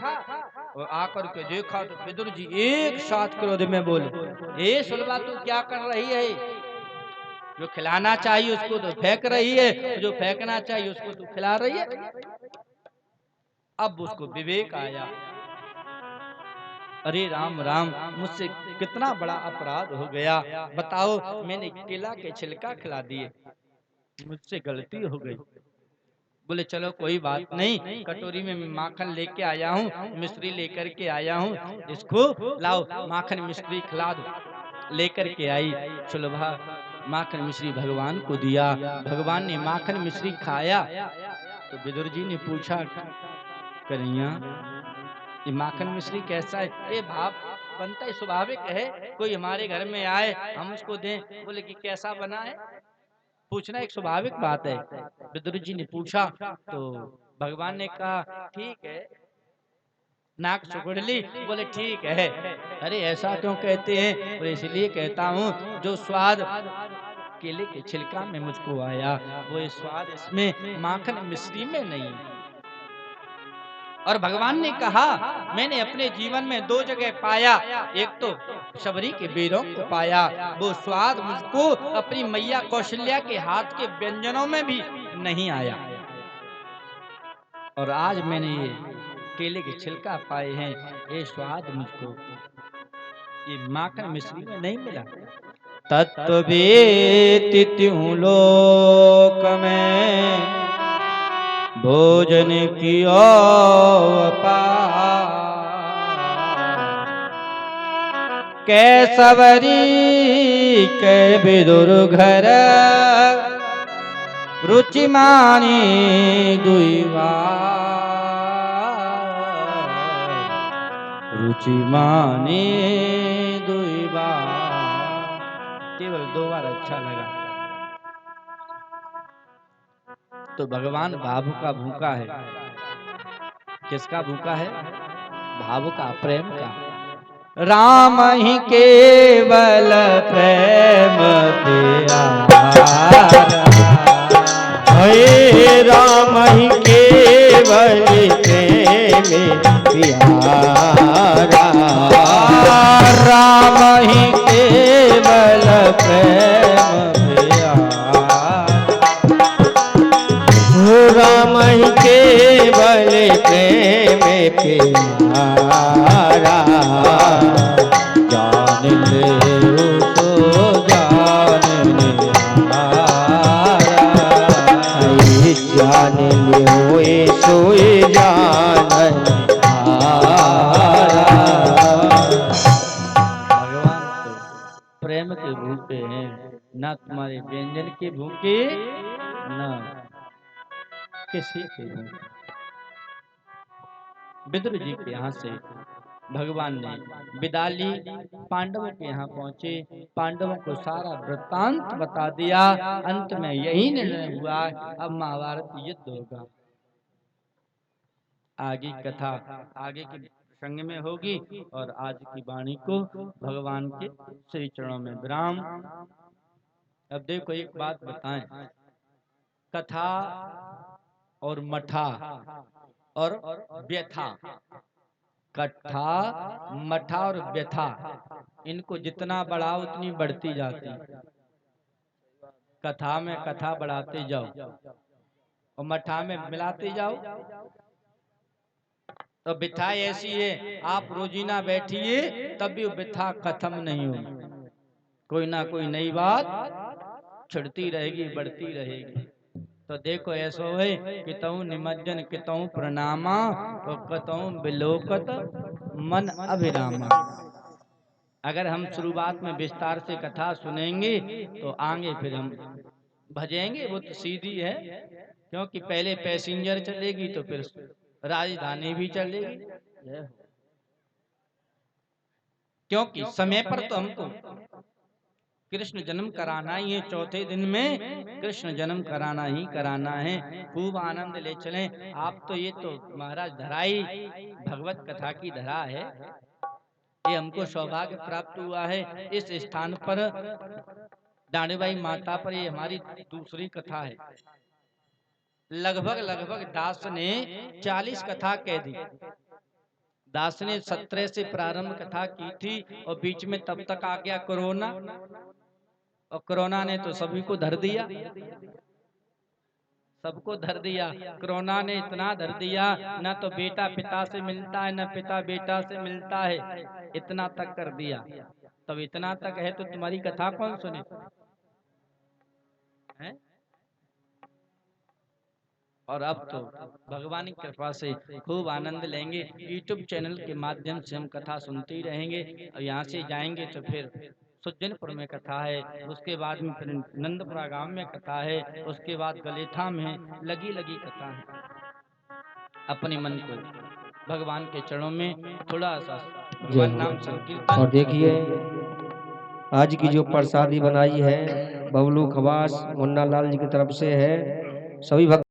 और आकर के देखा तो विदुर जी एक साथ क्रोध में बोले, ए सुलभा तू क्या कर रही है? जो खिलाना चाहिए उसको तो फेंक रही है, जो फेंकना चाहिए उसको तू खिला रही है। अब उसको विवेक आया, अरे राम राम, मुझसे कितना बड़ा अपराध हो गया। बताओ, मैंने केला के छिलका खिला दिए, मुझसे गलती हो गई। बोले चलो कोई बात नहीं, कटोरी में माखन लेके आया हूँ, मिश्री लेकर के आया हूँ, इसको लाओ माखन मिश्री खिला दो। लेकर के आई सुलभा माखन मिश्री भगवान को दिया। भगवान ने माखन मिश्री खाया तो विदुर जी ने पूछा, कन्हैया ये माखन मिश्री कैसा है? ये भाव बनता है, स्वाभाविक है, कोई हमारे घर में आए हम उसको दें। बोले कि कैसा बना है, पूछना एक स्वाभाविक बात है। विदुर जी ने पूछा तो भगवान ने कहा ठीक है, नाक सुगड़ ली, बोले ठीक है। अरे ऐसा क्यों कहते हैं? बोले इसलिए कहता हूँ जो स्वाद केले के छिलका में मुझको आया वो स्वाद इसमें माखन मिश्री में नहीं है। और भगवान ने कहा मैंने अपने जीवन में दो जगह पाया, एक तो शबरी के बेरों को पाया, वो स्वाद मुझको अपनी मैया कौशल्या के हाथ के व्यंजनों में भी नहीं आया, और आज मैंने ये केले के छिलका पाए हैं, ये स्वाद मुझको ये माखन मिश्री में नहीं मिला। तत्वेति त्यों लोक में भोजन कियो अपार, कैसवरी कै विदुर घर रुचि मानी दुई बार, रुचि मानी दुई बार। केवल 2 बार अच्छा लगा। तो भगवान भाव का भूखा है। किसका भूखा है? भाव का, प्रेम का। राम ही केवल प्रेम प्यारा, हे राम ही केवल प्रेम प्यारा, राम ही केवल प्रेम प्यारा, राम ही केवल प्रेम प्यारा, जान ले तो जान निहारा, जान ले सोए जान निहारा। भगवान तो प्रेम के भूखे हैं, ना तुम्हारे व्यंजन के भूखे, ना किसी के भूखे। विदुर जी के यहाँ से भगवान ने विदा ली, पांडवों के यहाँ पहुंचे, पांडवों को सारा वृत्तांत बता दिया। अंत में यही निर्णय हुआ अब महाभारत युद्ध होगा। आगे कथा आगे के प्रसंग में होगी, और आज की वाणी को भगवान के श्री चरणों में विराम। अब देखो एक बात बताएं, कथा और मठा और व्यथा, कथा मठा और व्यथा, इनको जितना बढ़ाओ उतनी बढ़ती जाती। कथा में कथा बढ़ाते जाओ और मठा में मिलाते जाओ तो व्यथा ऐसी है, आप रोजीना बैठिए तब भी व्यथा खत्म नहीं होगी, कोई ना कोई नई बात छिड़ती रहेगी, बढ़ती रहेगी। तो देखो ऐसा है कि तऊ निमज्जन कितऊ प्रणामा तो कतऊ बिलोकत मन अभिरामा। अगर हम शुरुआत में विस्तार से कथा सुनेंगे तो आगे फिर हम भजेंगे, वो तो सीधी है, क्योंकि पहले पैसेंजर चलेगी तो फिर राजधानी भी चलेगी। क्योंकि समय पर तो हमको कृष्ण जन्म कराना ही है, चौथे दिन में कृष्ण जन्म कराना ही कराना है। खूब आनंद ले चलें आप। तो ये तो महाराज धराई भगवत कथा की धरा है। ये हमको सौभाग्य प्राप्त हुआ है। इस स्थान पर दानीबाई माता पर ये हमारी दूसरी कथा है। लगभग लगभग दास ने 40 कथा कह दी। दास ने 17 से प्रारंभ कथा की थी और बीच में तब तक आ गया कोरोना, और कोरोना ने तो सभी को धर दिया, सबको धर दिया। कोरोना ने इतना धर दिया, न तो बेटा पिता से मिलता है, न पिता बेटा से मिलता है, इतना तक कर दिया। तब इतना तक है तो तुम्हारी कथा कौन सुने है? और अब तो भगवान की कृपा से खूब आनंद लेंगे। YouTube चैनल के माध्यम से हम कथा सुनते ही रहेंगे। और यहाँ से जाएंगे तो फिर सुजनपुर में कथा है, उसके बाद में फिर नंदपुरा गांव में कथा है, उसके बाद गलेथा में लगी लगी कथा है। अपने मन को भगवान के चरणों में थोड़ा सा भगवान नाम संकीर्तन। और देखिए आज की जो प्रसादी बनाई है बबलू खवास मुन्ना लाल जी की तरफ से है। सभी भक्त